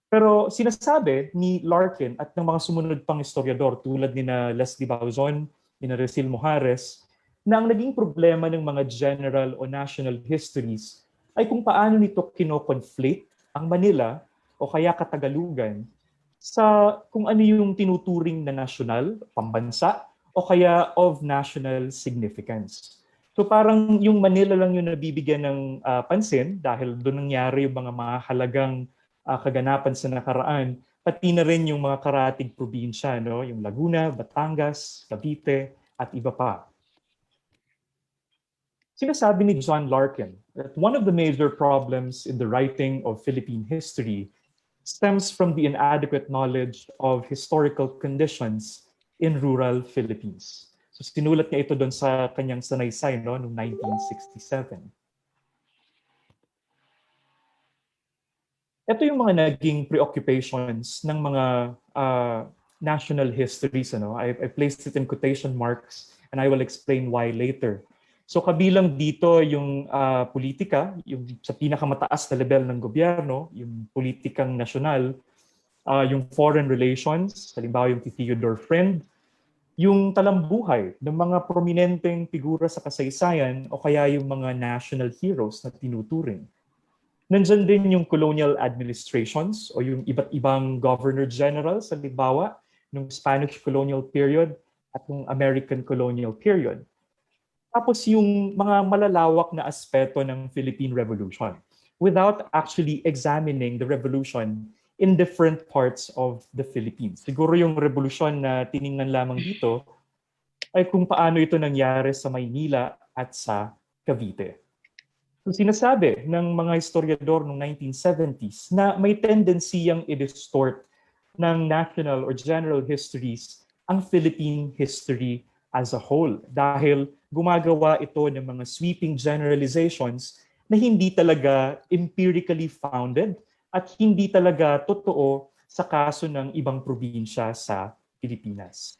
Pero sinasabi ni Larkin at ng mga sumunod pang historiador tulad ni Leslie Bauzon, ni Resil Mojares, na ang naging problema ng mga general o national histories ay kung paano nito kino-conflate ang Manila o kaya Katagalugan sa kung ano yung tinuturing na national, pambansa, o kaya of national significance. So parang yung Manila lang yung nabibigyan ng pansin dahil doon nangyari yung mga mahalagang kaganapan sa nakaraan, pati na rin yung mga karatig probinsya, no? Yung Laguna, Batangas, Cavite, at iba pa. Sinasabi ni John Larkin that one of the major problems in the writing of Philippine history stems from the inadequate knowledge of historical conditions in rural Philippines. So sinulat niya ito doon sa kanyang sanaysay no, noong 1967. Ito yung mga naging preoccupations ng mga national histories. Ano? I placed it in quotation marks and I will explain why later. So kabilang dito yung politika, yung sa pinakamataas na level ng gobyerno, yung politikang nasyonal, yung foreign relations, halimbawa yung Theodore Friend, yung talambuhay ng mga prominenteng figura sa kasaysayan o kaya yung mga national heroes na tinuturing. Nandyan din yung colonial administrations o yung iba't ibang governor general sa halimbawa ng Spanish colonial period at ng American colonial period. Tapos yung mga malalawak na aspeto ng Philippine Revolution without actually examining the revolution in different parts of the Philippines. Siguro yung revolusyon na tiningnan lamang dito ay kung paano ito nangyari sa Maynila at sa Cavite. So sinasabi ng mga historiador noong 1970s na may tendency ang i-distort ng national or general histories ang Philippine history as a whole dahil gumagawa ito ng mga sweeping generalizations na hindi talaga empirically founded at hindi talaga totoo sa kaso ng ibang probinsya sa Pilipinas.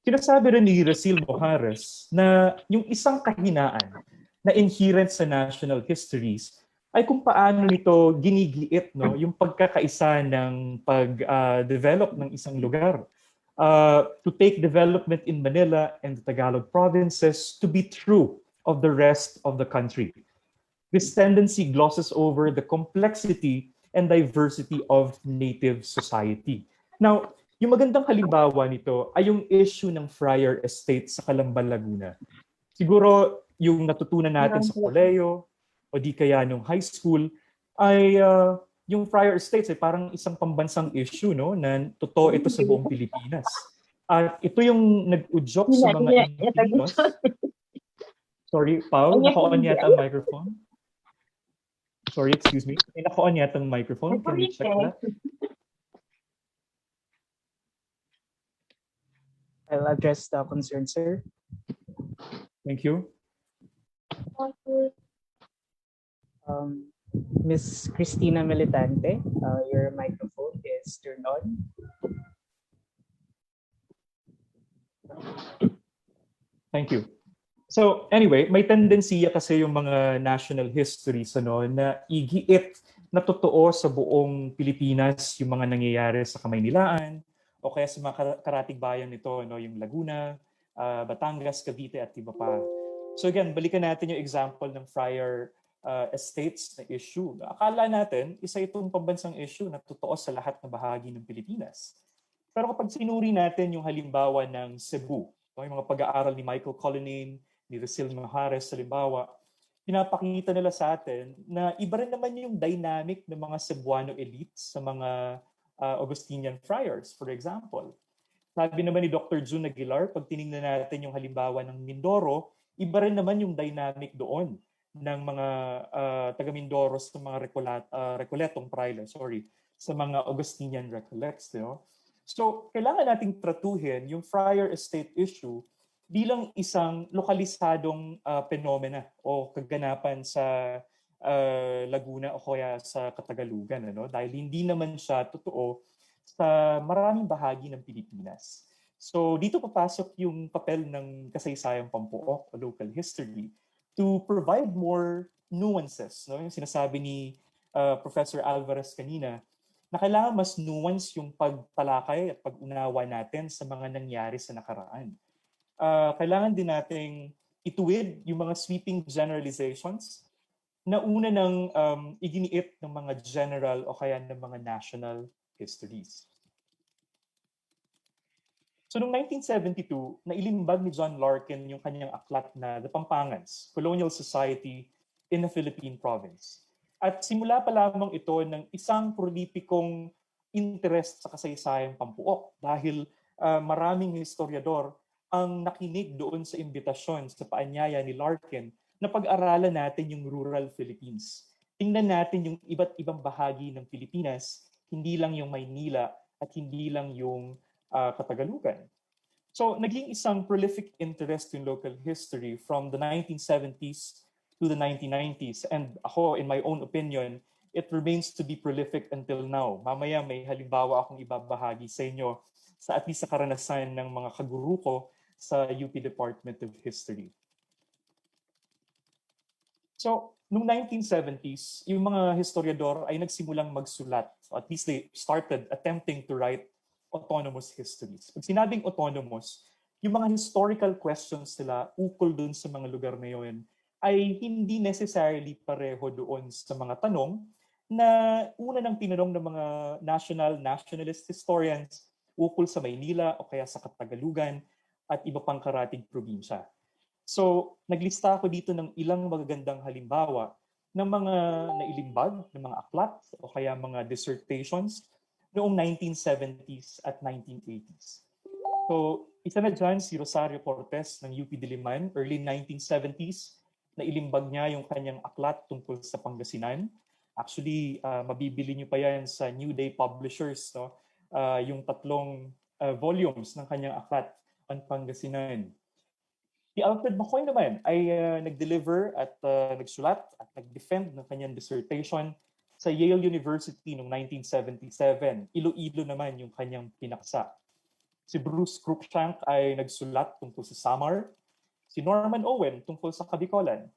Sinasabi rin ni Resil Mojares na yung isang kahinaan na inherent sa national histories ay kung paano nito ginigiit no, yung pagkakaisa ng pag-develop ng isang lugar. To take development in Manila and the Tagalog provinces to be true of the rest of the country. This tendency glosses over the complexity and diversity of native society. Now, Yung magandang halimbawa nito ay yung issue ng Friar Estate sa Calamba, Laguna. Siguro yung natutunan natin sa koleyo o di kaya nung high school ay yung Friar Estates ay parang isang pambansang issue, no, na totoo ito sa buong Pilipinas. At ito yung nag-udyok sa mga Filipinos. Sorry, Paul, naka-on yata ang microphone. Sorry, excuse me. May naka-on yata ang microphone. Can you check that? I'll address the concern, sir. Thank you. Miss Cristina Militante, your microphone is turned on. Thank you. So anyway, may tendensiya kasi yung mga national histories na igiit na totoo sa buong Pilipinas yung mga nangyayari sa Kamaynilaan o kaya sa mga karatig bayan nito, yung Laguna, Batangas, Cavite at iba pa. So again, balikan natin yung example ng Friar Estates na issue. Akala natin, isa itong pambansang issue na totoo sa lahat na bahagi ng Pilipinas. Pero kapag sinuri natin yung halimbawa ng Cebu, yung mga pag-aaral ni Michael Colonnane, ni Risil Mojares, halimbawa, pinapakita nila sa atin na iba rin naman yung dynamic ng mga Cebuano elites sa mga Augustinian friars, for example. Sabi naman ni Dr. June Aguilar, pag tinignan natin yung halimbawa ng Mindoro, iba rin naman yung dynamic doon ng mga taga-Mindoro sa mga Recoletong friars, sa mga Augustinian Recollects. So, kailangan nating tratuhin yung Friar Estate issue bilang isang lokalisadong penomena o kaganapan sa Laguna o kaya sa Katagalugan. Dahil hindi naman siya totoo sa maraming bahagi ng Pilipinas. So dito papasok yung papel ng kasaysayang pampuok o local history to provide more nuances. Yung sinasabi ni Professor Alvarez kanina, na kailangan mas nuance yung pagtalakay at pag-unawa natin sa mga nangyari sa nakaraan. Kailangan din nating ituwid yung mga sweeping generalizations na una ng iginiit ng mga general o kaya ng mga national histories. So noong 1972, nailimbag ni John Larkin yung kanyang aklat na The Pampangans, Colonial Society in a Philippine Province. At simula pa lamang ito ng isang prolipikong interest sa kasaysayang pampuok dahil maraming historiador ang nakinig doon sa imbitasyon sa paanyaya ni Larkin na pag-aralan natin yung rural Philippines. Tingnan natin yung iba't ibang bahagi ng Pilipinas, hindi lang yung Maynila at hindi lang yung Katagalugan. So naging isang prolific interest in local history from the 1970s to the 1990s. And ako, in my own opinion, it remains to be prolific until now. Mamaya may halimbawa akong ibabahagi sa inyo sa at least sa karanasan ng mga kaguru ko sa UP Department of History. So, noong 1970s, yung mga historiador ay nagsimulang magsulat. At least they started attempting to write autonomous histories. Pag sinabing autonomous, yung mga historical questions nila ukol dun sa mga lugar na yun ay hindi necessarily pareho doon sa mga tanong na una nang tinanong ng mga nationalist historians ukol sa Maynila o kaya sa Katagalugan at iba pang karatig probinsya. So, naglista ako dito ng ilang magagandang halimbawa ng mga nailimbag, ng mga aklat o kaya mga dissertations noong 1970s at 1980s. So, isa na dyan si Rosario Cortez ng UP Diliman, early 1970s, na ilimbag niya yung kanyang aklat tungkol sa Pangasinan. Actually, mabibili niyo pa yan sa New Day Publishers, yung 3 volumes ng kanyang aklat on Pangasinan. Si Alfred McCoy naman ay nag-deliver at nagsulat at nag-defend ng kanyang dissertation sa Yale University noong 1977. Iloilo naman yung kanyang pinaksa. Si Bruce Cruikshank ay nagsulat tungkol sa Samar. Si Norman Owen tungkol sa Kabicolan.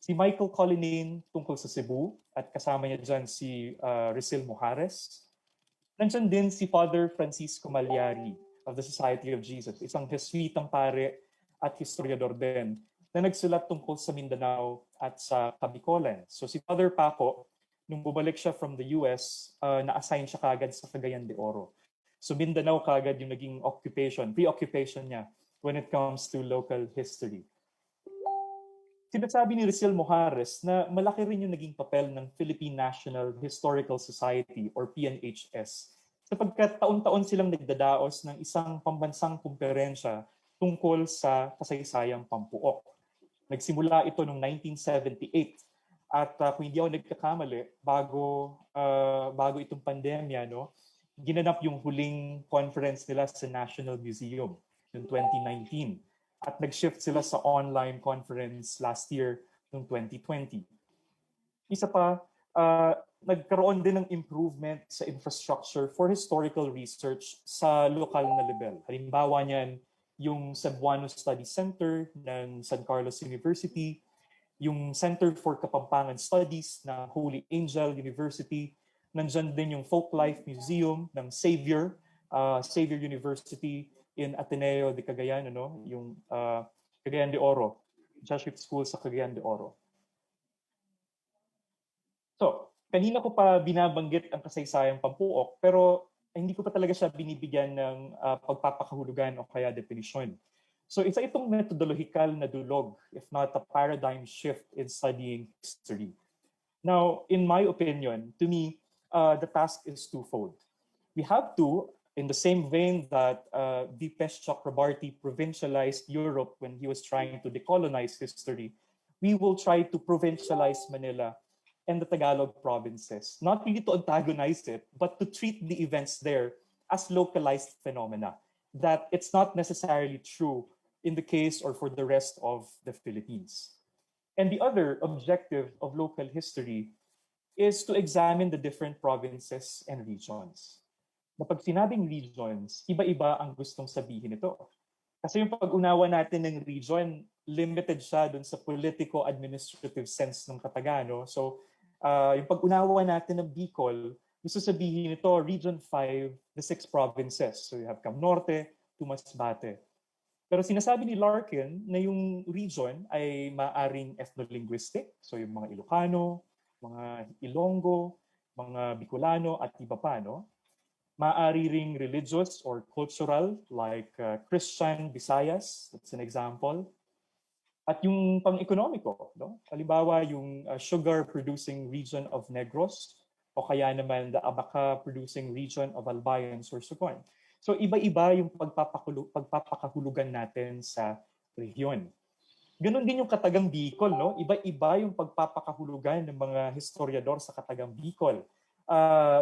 Si Michael Colonnane tungkol sa Cebu at kasama niya dyan si Risil Mojares. Nandiyan din si Father Francisco Malyari of the Society of Jesus, isang Jesuitang pare at historiador din na nagsulat tungkol sa Mindanao at sa Kabicolan. So si Father Paco, nung bumalik siya from the US, na-assign siya kagad sa Cagayan de Oro. So Mindanao kagad yung naging preoccupation niya when it comes to local history. Sinasabi ni Rizel Mojares na malaki rin yung naging papel ng Philippine National Historical Society or PNHS sapagkat taon-taon silang nagdadaos ng isang pambansang kumperensya tungkol sa kasaysayang pampuok. Nagsimula ito noong 1978 at kung hindi ako nagkakamali, bago itong pandemya, no, ginanap yung huling conference nila sa National Museum noong 2019. At nag-shift sila sa online conference last year noong 2020. Isa pa, nagkaroon din ng improvement sa infrastructure for historical research sa lokal na level. Halimbawa niyan, yung Cebuano Study Center ng San Carlos University, yung Center for Kapampangan Studies ng Holy Angel University, nandyan din yung Folklife Museum ng Xavier University in Ateneo de Cagayan, yung Cagayan de Oro, Jesuit School sa Cagayan de Oro. So, kanina ko pa binabanggit ang kasaysayang pampuok, pero hindi ko pa talaga siya binibigyan ng pagpapakahulugan o kaya definisyon. So, isa itong methodological na dulog, if not a paradigm shift in studying history. Now, in my opinion, to me, the task is twofold. We have to, in the same vein that Dipesh Chakrabarty provincialized Europe when he was trying to decolonize history, we will try to provincialize Manila and the Tagalog provinces, not really to antagonize it, but to treat the events there as localized phenomena, that it's not necessarily true in the case or for the rest of the Philippines. And the other objective of local history is to examine the different provinces and regions. Na pag sinabing regions, iba-iba ang gustong sabihin ito. Kasi yung pag-unawa natin ng region, limited siya dun sa politico-administrative sense ng Katagano. So, yung pag-unawa natin ng Bicol, gusto sabihin ito, Region 5, the 6 provinces. So, you have Cam Norte to Masbate. Pero sinasabi ni Larkin na yung region ay maaring ethno-linguistic. So, yung mga Ilocano, mga Ilonggo, mga Bicolano, at iba pa, no? Maaari ring religious or cultural like Christian Visayas, that's an example. At yung pang-ekonomiko, no? Halimbawa yung sugar-producing region of Negros o kaya naman the abaca-producing region of Albayans or Sugon. So iba-iba yung pagpapakahulugan natin sa rehiyon. Ganon din yung Katagang Bicol, no? Iba-iba yung pagpapakahulugan ng mga historiador sa Katagang Bicol.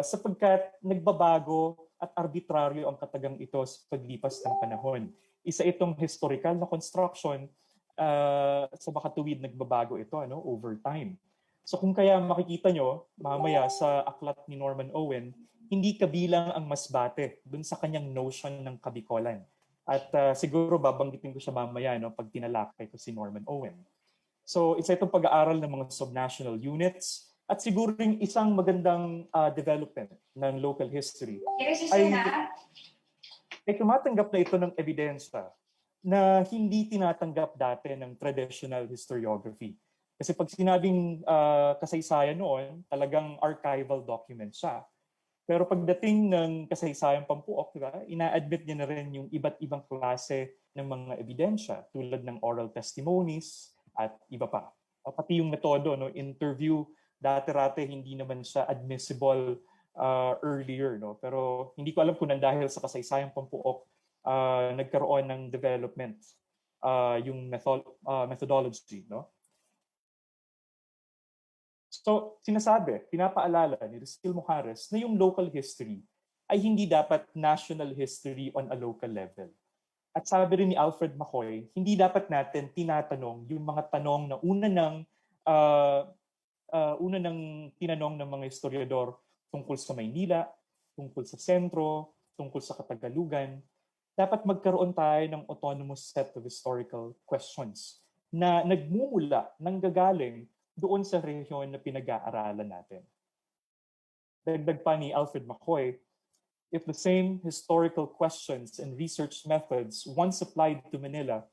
Sapagkat nagbabago at arbitraryo ang katagang ito sa paglipas ng panahon. Isa itong historical na construction sa makatuwid nagbabago ito over time. So kung kaya makikita nyo, mamaya sa aklat ni Norman Owen, hindi kabilang ang Masbate dun sa kanyang notion ng Kabikolan. At siguro babanggitin ko siya mamaya pag tinalakay ko si Norman Owen. So isa itong pag-aaral ng mga subnational units. At siguro rin isang magandang development ng local history ay tumatanggap na ito ng ebidensya na hindi tinatanggap dati ng traditional historiography. Kasi pag sinabing kasaysayan noon, talagang archival document siya. Pero pagdating ng kasaysayang pampuok, diba, ina-admit niya na rin yung iba't ibang klase ng mga ebidensya tulad ng oral testimonies at iba pa. Pati yung metodo, interview, dati-rate hindi naman siya admissible earlier, pero hindi ko alam kung dahil sa kasaysayang pampuok nagkaroon ng development yung methodology. So pinapaalala ni Rizel Mojares na yung local history ay hindi dapat national history on a local level. At sabi rin ni Alfred McCoy, hindi dapat natin tinatanong yung mga tanong na una nang tinanong ng mga historiador tungkol sa Maynila, tungkol sa sentro, tungkol sa Katagalugan. Dapat magkaroon tayo ng autonomous set of historical questions na nagmumula, nanggagaling doon sa rehiyon na pinag-aaralan natin. Dagdag pa ni Alfred McCoy, if the same historical questions and research methods once applied to Manila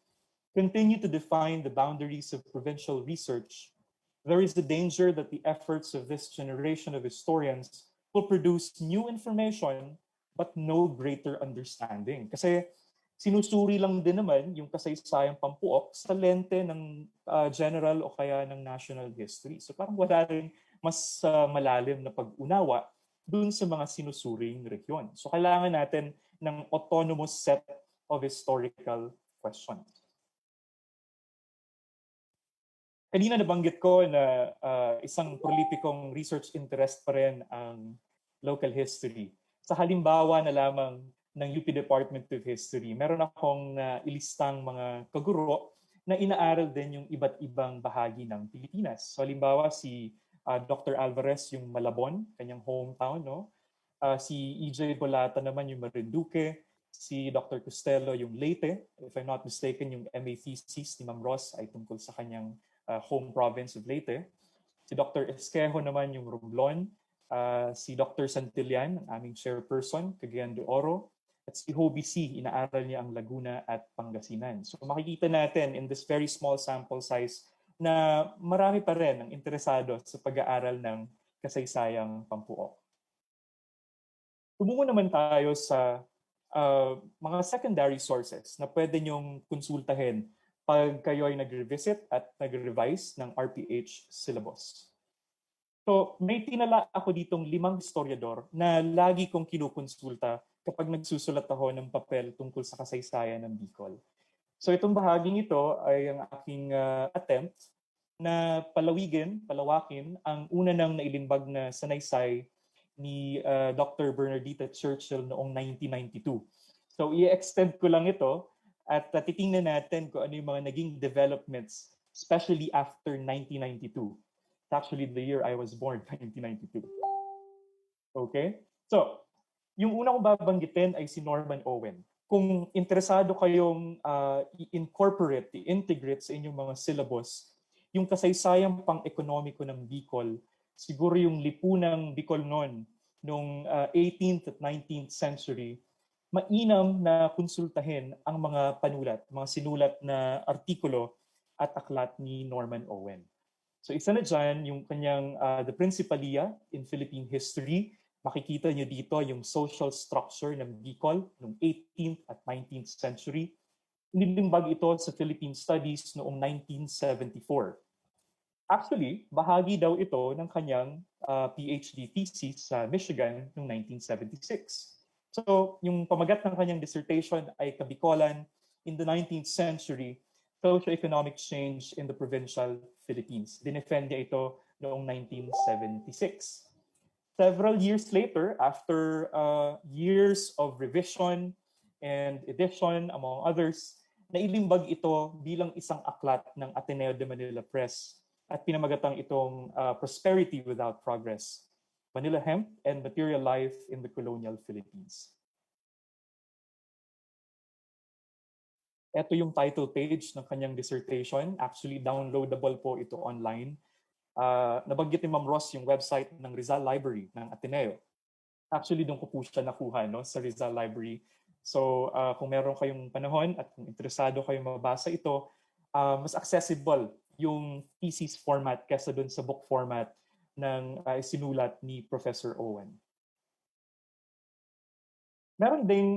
continue to define the boundaries of provincial research, there is the danger that the efforts of this generation of historians will produce new information but no greater understanding. Kasi sinusuri lang din naman yung kasaysayang pampuok sa lente ng general o kaya ng national history. So parang wala rin mas malalim na pag-unawa dun sa mga sinusuring rehiyon. So kailangan natin ng autonomous set of historical questions. Kanina nabanggit ko na isang prolipikong research interest pa rin ang local history. Sa halimbawa na lamang ng UP Department of History, meron akong ilistang mga kaguro na inaaral din yung iba't ibang bahagi ng Pilipinas. So halimbawa si Dr. Alvarez yung Malabon, kanyang hometown, no? Si EJ Bolata naman yung Marinduque, si Dr. Costello yung Leyte. If I'm not mistaken, yung MA thesis ni Ma'am Ross ay tungkol sa kanyang home province of Leyte. Si Dr. Esquejo naman yung Romblon, si Dr. Santillan, ang aming chairperson, Cagayan de Oro, at si Hobie C, inaaral niya ang Laguna at Pangasinan. So makikita natin in this very small sample size na marami pa rin ang interesado sa pag-aaral ng kasaysayang pampuok. Tumungo naman tayo sa mga secondary sources na pwede niyong konsultahin pag kayo ay nag-revisit at nag-revise ng RPH syllabus. So may tinala ako ditong 5 historiador na lagi kong kinukonsulta kapag nagsusulat ako ng papel tungkol sa kasaysayan ng Bicol. So itong bahaging ito ay ang aking attempt na palawakin ang una nang nailimbag na sanaysay ni Dr. Bernardita Churchill noong 1992. So i-extend ko lang ito at titingnan natin kung ano yung mga naging developments, especially after 1992. It's actually the year I was born, 1992. Okay? So, yung una kong babanggitin ay si Norman Owen. Kung interesado kayong i-incorporate, i-integrate sa inyong mga syllabus, yung kasaysayang pang-ekonomiko ng Bicol, siguro yung lipunang Bicol noong 18th at 19th century, mainam na konsultahin ang mga panulat, mga sinulat na artikulo at aklat ni Norman Owen. So isa na dyan, yung kanyang The Principalia in Philippine History. Makikita nyo dito yung social structure ng Bicol noong 18th at 19th century. Nilimbag ito sa Philippine Studies noong 1974. Actually, bahagi daw ito ng kanyang PhD thesis sa Michigan noong 1976. So, yung pamagat ng kanyang dissertation ay Kabicolan in the 19th century, Socio-Economic Change in the Provincial Philippines. Dinefend niya ito noong 1976. Several years later, after years of revision and edition, among others, nailimbag ito bilang isang aklat ng Ateneo de Manila Press at pinamagatang itong Prosperity Without Progress, Manila Hemp and Material Life in the Colonial Philippines. Ito yung title page ng kanyang dissertation. Actually, downloadable po ito online. Nabanggit ni Ma'am Ross yung website ng Rizal Library ng Ateneo. Actually, doon ko po siya nakuha sa Rizal Library. So, kung meron kayong panahon at kung interesado kayong mabasa ito, mas accessible yung thesis format kaysa doon sa book format ng sinulat ni Professor Owen. Meron ding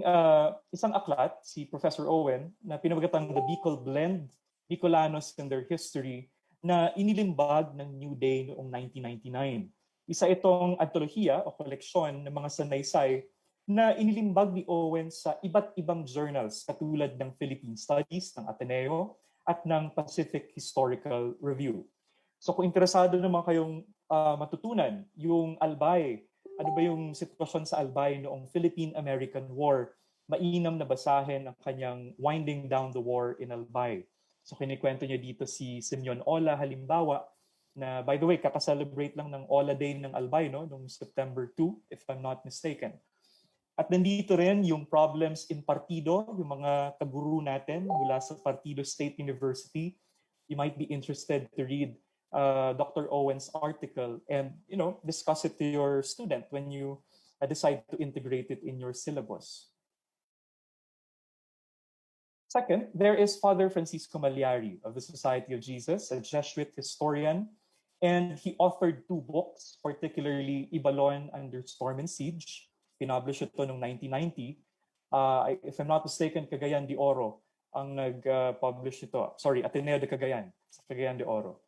isang aklat, si Professor Owen, na pinamagatang The Bicol Blend, Bicolanos and Their History, na inilimbag ng New Day noong 1999. Isa itong antolohiya o koleksyon ng mga sanaysay na inilimbag ni Owen sa iba't ibang journals katulad ng Philippine Studies ng Ateneo at ng Pacific Historical Review. So kung interesado naman kayong matutunan yung Albay, ano ba yung sitwasyon sa Albay noong Philippine-American War, mainam na basahin ang kanyang Winding Down the War in Albay. So kinikwento niya dito si Simeon Ola halimbawa, na by the way, kakaselebrate lang ng Ola Day ng Albay noong September 2, if I'm not mistaken. At nandito rin yung problems in partido, yung mga kaguru natin mula sa Partido State University. You might be interested to read Dr. Owen's article and discuss it to your student when you decide to integrate it in your syllabus. Second, there is Father Francisco Malyari of the Society of Jesus, a Jesuit historian, and he authored 2 books, particularly Ibalon Under Storm and Siege, Pinablish ito noong 1990. If I'm not mistaken, Cagayan de Oro ang nag-publish ito. Sorry, Ateneo de Cagayan, sa Cagayan de Oro.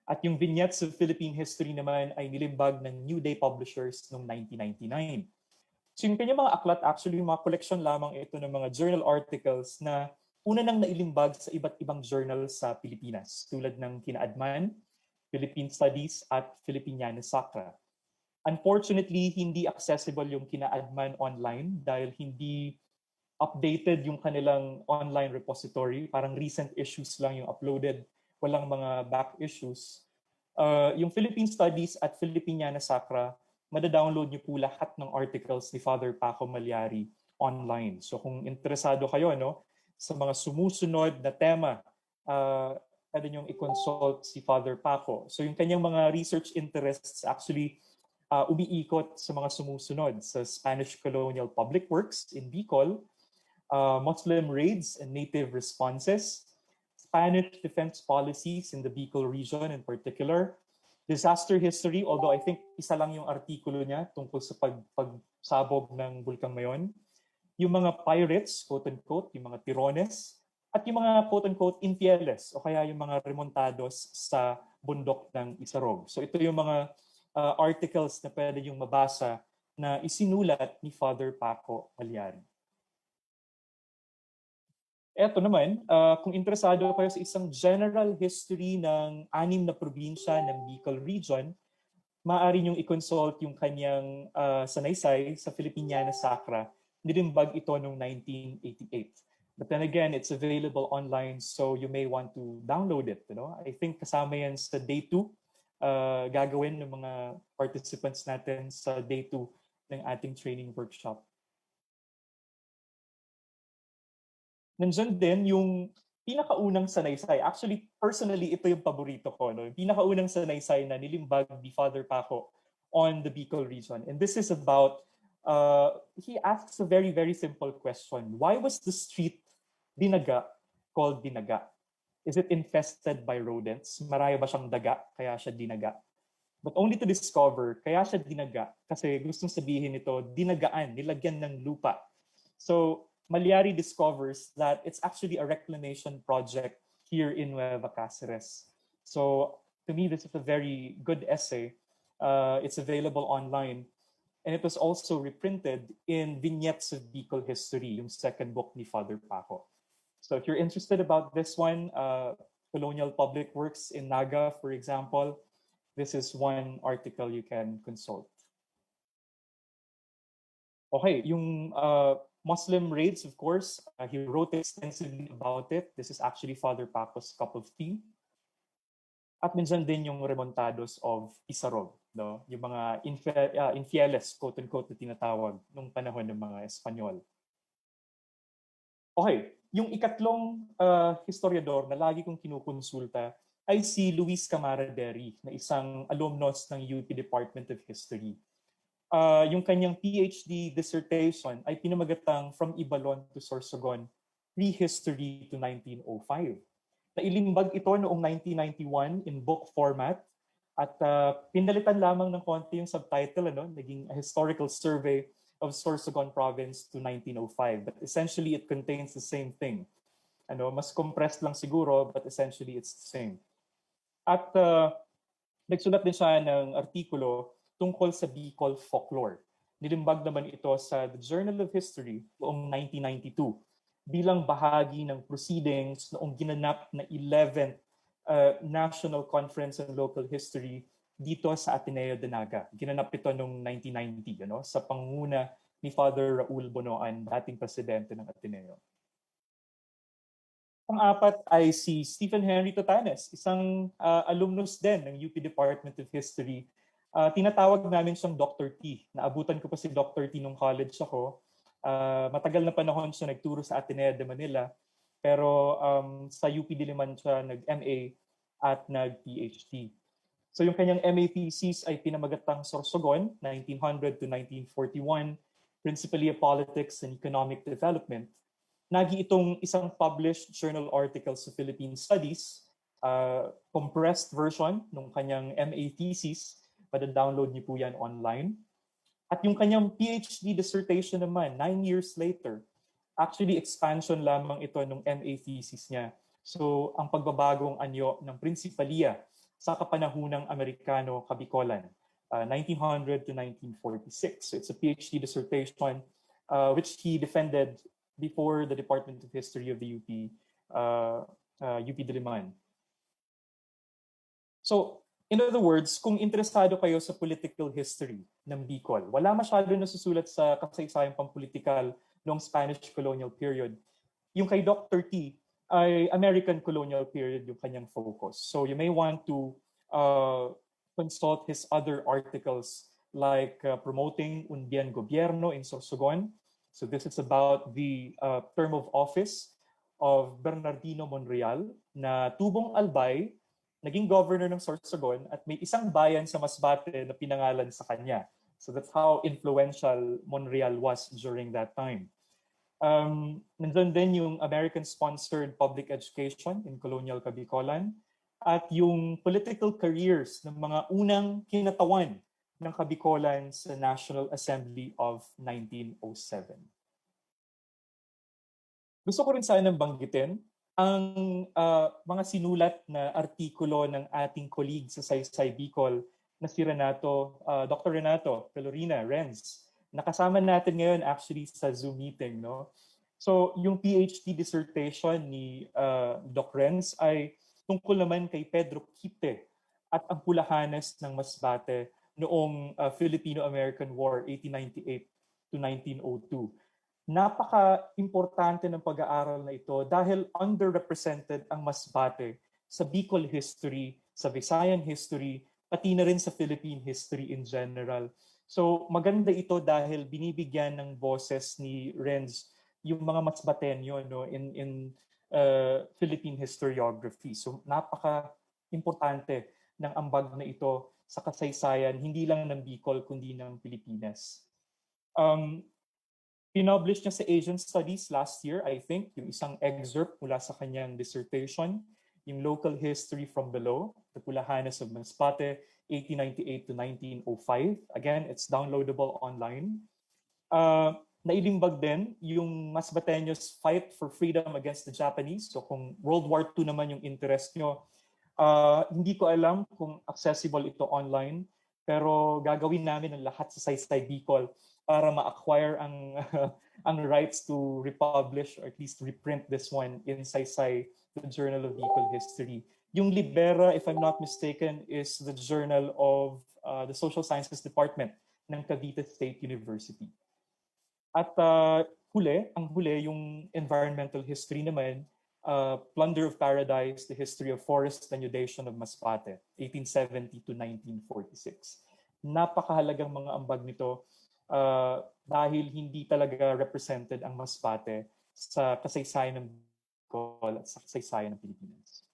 At yung vignettes of Philippine history naman ay nilimbag ng New Day Publishers noong 1999. So yung kanyang mga aklat, actually mga collection lamang ito ng mga journal articles na una nang nailimbag sa iba't ibang journal sa Pilipinas, tulad ng Kinaadman, Philippine Studies at Filipiniana Sacra. Unfortunately, hindi accessible yung Kinaadman online dahil hindi updated yung kanilang online repository. Parang recent issues lang yung uploaded, walang mga back issues. Yung Philippine Studies at Filipiniana Sacra, madadownload niyo po lahat ng articles ni Father Paco Malyari online. So kung interesado kayo sa mga sumusunod na tema, pwede niyong i-consult si Father Paco. So yung kanyang mga research interests actually umiikot sa mga sumusunod sa Spanish colonial public works in Bicol, Muslim raids and native responses, Spanish defense policies in the Bicol region in particular, disaster history, although I think isa lang yung artikulo niya tungkol sa pagsabog ng Bulkang Mayon, yung mga pirates, quote-unquote, yung mga tirones, at yung mga quote-unquote infieles, o kaya yung mga remontados sa bundok ng Isarog. So ito yung mga articles na pwede yung mabasa na isinulat ni Father Paco Malyari. Eto naman, kung interesado kayo sa isang general history ng 6 na probinsya ng Bicol region, maaari niyong i-consult yung kanyang sanaysay sa Filipiniana Sacra. Nilimbag ito noong 1988. But then again, it's available online, so you may want to download it. I think kasama yan sa day 2, gagawin ng mga participants natin sa day 2 ng ating training workshop. Nandiyan din yung pinakaunang sanaysay. Actually, personally, ito yung paborito ko. Yung pinakaunang sanaysay na nilimbag ni Father Paco on the Bicol region. And this is about, he asks a very, very simple question. Why was the street Dinaga called Dinaga? Is it infested by rodents? Maraya ba siyang daga, kaya siya Dinaga? But only to discover, kaya siya Dinaga, kasi gustong sabihin nito, dinagaan, nilagyan ng lupa. So, Malyari discovers that it's actually a reclamation project here in Nueva Cáceres. So, to me, this is a very good essay. It's available online. And it was also reprinted in Vignettes of Bicol History, yung second book ni Father Paco. So if you're interested about this one, Colonial Public Works in Naga, for example, this is one article you can consult. Okay, yung Muslim raids, of course, he wrote extensively about it. This is actually Father Paco's cup of tea. At minsan din yung remontados of Isarog, yung mga infieles, quote-unquote, na tinatawag nung panahon ng mga Espanyol. Okay, yung ikatlong historiador na lagi kong kinukonsulta ay si Luis Camaraderi, na isang alumnus ng UP Department of History. Yung kanyang PhD dissertation ay pinamagatang From Ibalon to Sorsogon, Prehistory to 1905. Nailimbag ito noong 1991 in book format at pinalitan lamang ng konti yung subtitle, naging a historical survey of Sorsogon province to 1905. But essentially, it contains the same thing. Mas compressed lang siguro, but essentially, it's the same. At nagsulat din siya ng artikulo tungkol sa Bicol folklore. Nilimbag naman ito sa The Journal of History noong 1992 bilang bahagi ng proceedings noong ginanap na 11th National Conference on Local History dito sa Ateneo de Naga. Ginanap ito noong 1990 sa pangunguna ni Father Raul Bonoan, dating presidente ng Ateneo. Pang-apat ay si Stephen Henry Totanes, isang alumnus din ng UP Department of History. Tinatawag namin siyang Dr. T. Naabutan ko pa si Dr. T nung college ako. Matagal na panahon siya nagturo sa Ateneo de Manila, pero sa UP Diliman siya nag-MA at nag-PhD. So yung kanyang MA thesis ay pinamagatang Sorsogon, 1900 to 1941, principally a politics and economic development. Nagi itong isang published journal article sa Philippine Studies, compressed version ng kanyang MA thesis. Pada-download niyo po yan online. At yung kanyang PhD dissertation naman, 9 years later, actually expansion lamang ito ng MA thesis niya. So, ang pagbabagong anyo ng Prinsipalia sa kapanahunang Amerikano Kabikolan, 1900 to 1946. So it's a PhD dissertation which he defended before the Department of History of the UP Diliman. So, in other words, kung interesado kayo sa political history ng Bicol, wala masyado nasusulat sa kasaysayang pampolitikal noong Spanish colonial period. Yung kay Dr. T ay American colonial period yung kanyang focus. So you may want to consult his other articles like Promoting un Bien Gobierno in Sorsogon. So this is about the term of office of Bernardino Monreal na tubong albay, naging governor ng Sorsogon at may isang bayan sa Masbate na pinangalan sa kanya. So that's how influential Monreal was during that time. Nandun din yung American-sponsored public education in colonial Kabikolan at yung political careers ng mga unang kinatawan ng Kabikolan sa National Assembly of 1907. Gusto ko rin sanang banggitin ang mga sinulat na artikulo ng ating colleague sa Saysay Bicol na si Renato, Dr. Renato Pelorina Renz. Nakasama natin ngayon actually sa Zoom meeting, no? So, yung PhD dissertation ni Doc Renz ay tungkol naman kay Pedro Quite at ang pulahanes ng Masbate noong Filipino-American War 1898 to 1902. Napaka-importante ng pag-aaral na ito dahil underrepresented ang Masbate sa Bicol history, sa Visayan history, pati na rin sa Philippine history in general. So maganda ito dahil binibigyan ng boses ni Renz yung mga Masbateño, no, in Philippine historiography. So napaka-importante ng ambag na ito sa kasaysayan, hindi lang ng Bicol kundi ng Pilipinas. Pinublish niya sa Asian Studies last year, I think, yung isang excerpt mula sa kanyang dissertation, yung Local History from Below, The Pulahanes of Masbate, 1898 to 1905. Again, it's downloadable online. Nailimbag din yung Masbateños fight for freedom against the Japanese. So kung World War II naman yung interest nyo, hindi ko alam kung accessible ito online, pero gagawin namin ang lahat sa Saysay Bicol para ma-acquire ang rights to republish or at least reprint this one in Saysay, the Journal of Bicol History. Yung Libera, if I'm not mistaken, is the journal of the Social Sciences Department ng Cavite State University. At ang huli, yung environmental history naman, Plunder of Paradise, The History of Forest Denudation of Masbate, 1870 to 1946. Napakahalagang mga ambag nito dahil hindi talaga represented ang Masbate sa kasaysayan ng Bicol at sa kasaysayan ng Pilipinas.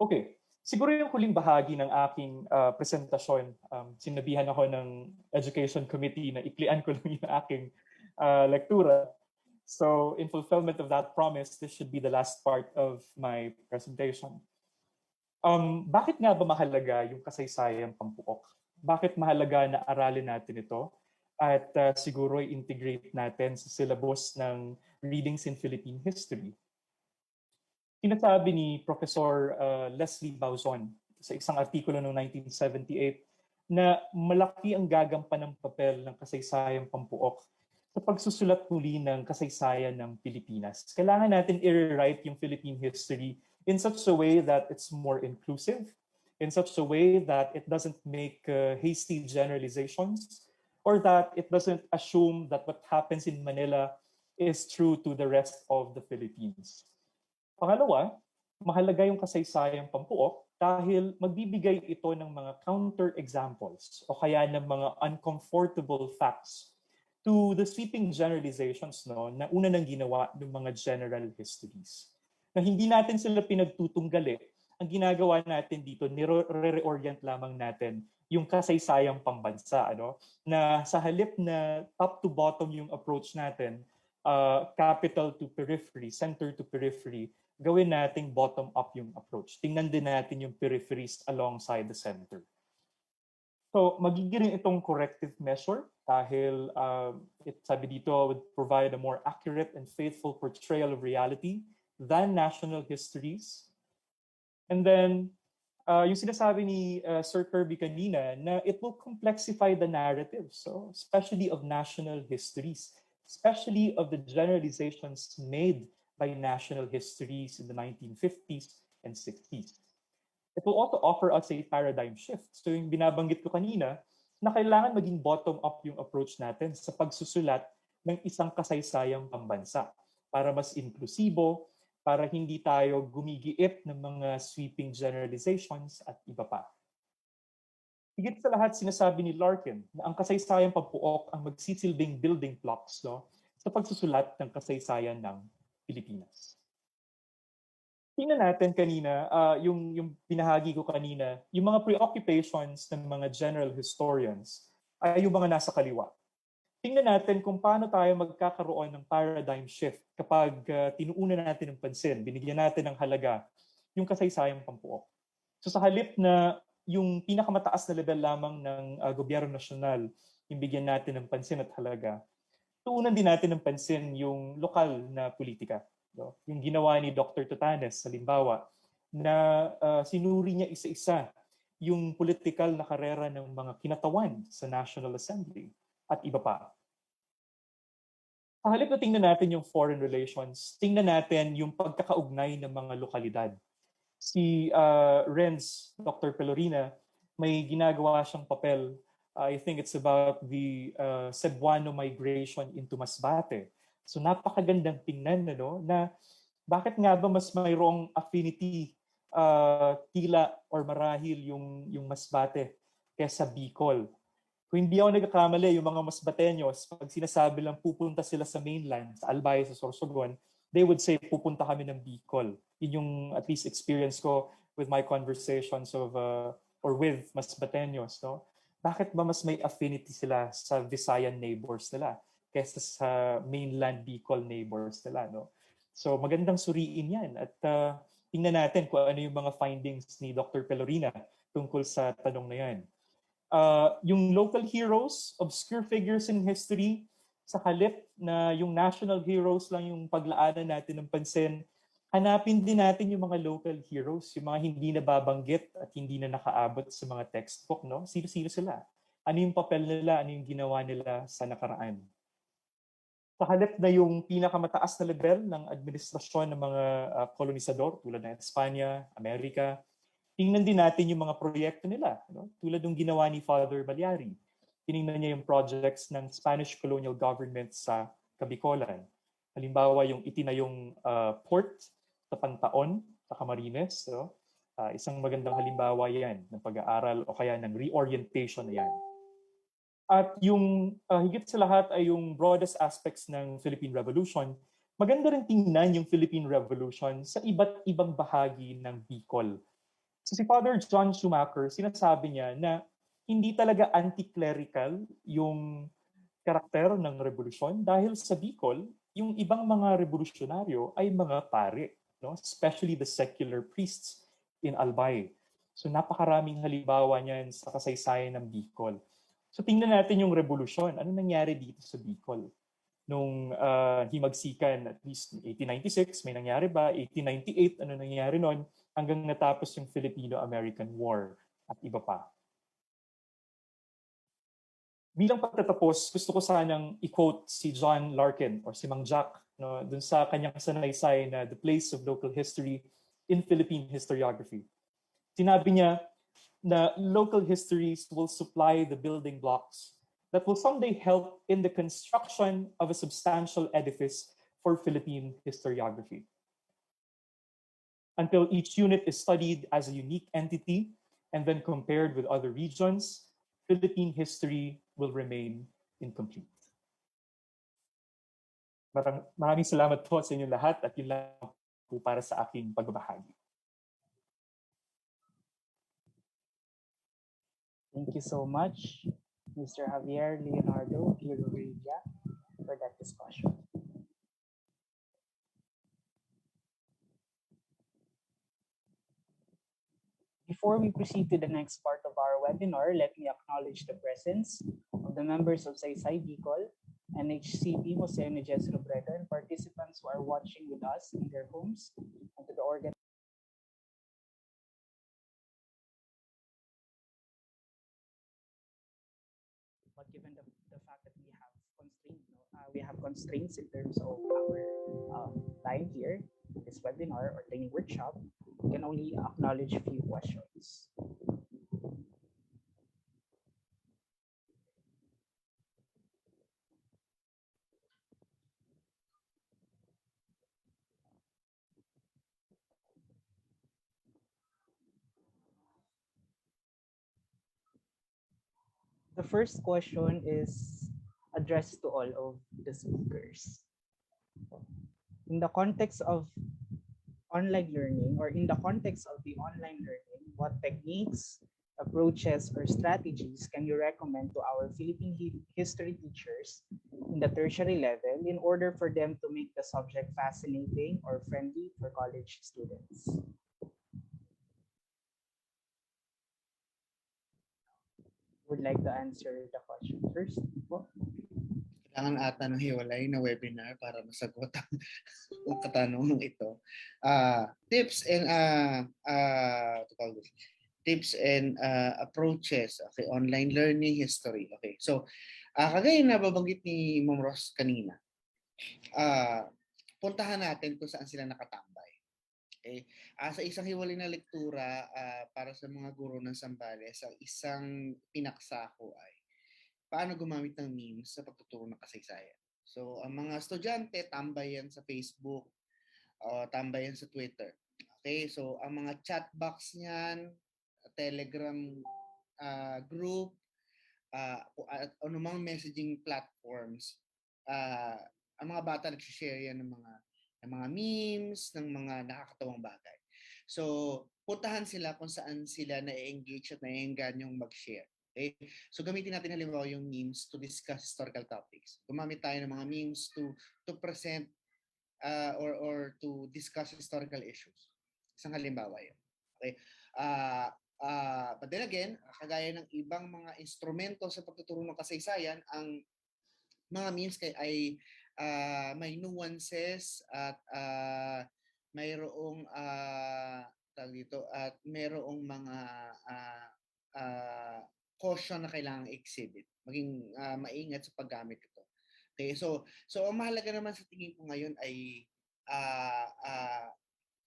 Okay, siguro yung huling bahagi ng aking presentasyon, sinabihan ako ng Education Committee na iklian ko lang yung aking lektura. So in fulfillment of that promise, this should be the last part of my presentation. Bakit nga ba mahalaga yung kasaysayang pampuok? Bakit mahalaga na aralin natin ito? At siguro i-integrate natin sa syllabus ng Readings in Philippine History. Sinasabi ni Professor Leslie Bauzon sa isang artikulo noong 1978 na malaki ang gagampan ng papel ng kasaysayang pampuok sa pagsusulat muli ng kasaysayan ng Pilipinas. Kailangan natin i-rewrite yung Philippine history in such a way that it's more inclusive, in such a way that it doesn't make hasty generalizations, or that it doesn't assume that what happens in Manila is true to the rest of the Philippines. Pangalawa, mahalaga yung kasaysayang pampuok dahil magbibigay ito ng mga counter-examples o kaya ng mga uncomfortable facts to the sweeping generalizations na una nang ginawa ng mga general histories. Na hindi natin sila pinagtutunggali, ang ginagawa natin dito, nire-reorient lamang natin yung kasaysayang pambansa. Na sa halip na top to bottom yung approach natin, capital to periphery, center to periphery, gawin nating bottom-up yung approach. Tingnan din natin yung peripheries alongside the center. So magiging itong corrective measure dahil sabi dito would provide a more accurate and faithful portrayal of reality than national histories. And then yung sinasabi ni Sir Kirby kanina na it will complexify the narrative, so especially of national histories, especially of the generalizations made by national histories in the 1950s and 60s. It will also offer us a paradigm shift. So yung binabanggit ko kanina, na kailangan maging bottom-up yung approach natin sa pagsusulat ng isang kasaysayang pambansa para mas inklusibo, para hindi tayo gumigiit ng mga sweeping generalizations at iba pa. Higit sa lahat, sinasabi ni Larkin na ang kasaysayang pampuok ang magsisilbing building blocks sa pagsusulat ng kasaysayan ng Pilipinas. Tingnan natin kanina, yung pinahagi ko kanina, yung mga preoccupations ng mga general historians ay yung mga nasa kaliwa. Tingnan natin kung paano tayo magkakaroon ng paradigm shift kapag tinuunan natin ng pansin, binigyan natin ng halaga yung kasaysayang pampuok. So sa halip na yung pinakamataas na level lamang ng gobyerno nasyonal, yung bigyan natin ng pansin at halaga, tuunan din natin ng pansin yung lokal na politika. No? Yung ginawa ni Dr. Tutanes, halimbawa, na sinuri niya isa-isa yung political na karera ng mga kinatawan sa National Assembly at iba pa. Sa halip na tingnan natin yung foreign relations, tingnan natin yung pagkakaugnay ng mga lokalidad. Si Renz, Dr. Pelorina, may ginagawa siyang papel. I think it's about the Cebuano migration into Masbate. So napakagandang tingnan na bakit nga ba mas mayroong affinity tila or marahil yung Masbate kaysa Bicol. Kung hindi ako nagkakamali, yung mga Masbateños, pag sinasabi lang pupunta sila sa mainland, sa Albay, sa Sorsogon, they would say pupunta kami ng Bicol. Yun yung at least experience ko with my conversations or with Masbateños. No? Bakit ba mas may affinity sila sa Visayan neighbors nila kaysa sa mainland Bicol neighbors nila, no? So magandang suriin yan at tingnan natin kung ano yung mga findings ni Dr. Pelorina tungkol sa tanong na yan. Yung local heroes, obscure figures in history, sa halip na yung national heroes lang yung paglaanan natin ng pansin, hanapin din natin yung mga local heroes, yung mga hindi nababanggit at hindi na nakaabot sa mga textbook, no? Sino-sino sila? Ano yung papel nila? Ano yung ginawa nila sa nakaraan? Sa halip na yung pinakamataas na level ng administrasyon ng mga kolonisador tulad ng Espanya, Amerika, tingnan din natin yung mga proyekto nila. No? Tulad ng ginawa ni Father Balyari. Tinignan niya yung projects ng Spanish colonial government sa Kabikolan. Halimbawa, yung itinayong port sa Pantaon, sa Camarines. No? Isang magandang halimbawa yan ng pag-aaral o kaya ng reorientation na yan. At yung higit sa lahat ay yung broadest aspects ng Philippine Revolution. Maganda rin tingnan yung Philippine Revolution sa iba't ibang bahagi ng Bicol. So si Father John Schumacher, sinasabi niya na hindi talaga anti-clerical yung karakter ng revolusyon dahil sa Bicol, yung ibang mga revolusyonaryo ay mga pare, no? Especially the secular priests in Albay. So napakaraming halimbawa niyan sa kasaysayan ng Bicol. So tingnan natin yung revolusyon. Ano nangyari dito sa Bicol? Nung himagsikan, at least 1896, may nangyari ba? 1898, ano nangyari nun? Hanggang natapos yung Filipino-American War at iba pa. Bilang pagtatapos, gusto ko sanang i-quote si John Larkin or si Mang Jack, no, dun sa kanyang sanaysay na The Place of Local History in Philippine Historiography. Sinabi niya na local histories will supply the building blocks that will someday help in the construction of a substantial edifice for Philippine historiography. Until each unit is studied as a unique entity and then compared with other regions, Philippine history will remain incomplete. Maraming salamat po sa inyong lahat at yun lang po para sa aking pagbabahagi. Thank you so much, Mr. Javier Leonardo Villaruela, for that discussion. Before we proceed to the next part of our webinar, let me acknowledge the presence of the members of Saysay Bicol, NHCP Museo ni Jess Robredo, and participants who are watching with us in their homes, and to the organ. But given the fact that we have constraints in terms of our time here, this webinar or training workshop, we can only acknowledge a few questions. The first question is addressed to all of the speakers. In the context of online learning, or in the context of the online learning, what techniques, approaches, or strategies can you recommend to our Philippine history teachers in the tertiary level in order for them to make the subject fascinating or friendly for college students? Would like to answer the question first? Kailangan ata ng hiwalay na webinar para masagot ang katanungan ito. Tips and tips and approaches, okay, online learning history. Okay, so kagaya na babanggit ni Ma'am Ross kanina, puntahan natin kung saan sila nakatambay. Okay? Sa isang hiwalay na lektura para sa mga guro ng Zambales, sa isang pinaksa ko ay paano gumamit ng memes sa pagtuturo ng kasaysayan. So, ang mga estudyante, tambay yan sa Facebook, tambay yan sa Twitter. Okay, so ang mga chat box niyan, Telegram group, at anumang messaging platforms, ang mga bata nag-share yan ng mga memes, ng mga nakakatawang bagay. So, puntahan sila kung saan sila na-engage at na-enganyong mag-share. Okay? So gamitin natin halimbawa yung memes to discuss historical topics. Gumamit tayo ng mga memes to present or to discuss historical issues. Isang halimbawa yun. Okay? But then again, kagaya ng ibang mga instrumento sa pagtuturo ng kasaysayan, ang mga memes ay may nuances at mayroong tawag dito, at mayroong mga caution na kailangang exhibit. Maging maingat sa paggamit ito. Okay, so ang mahalaga naman sa tingin ko ngayon ay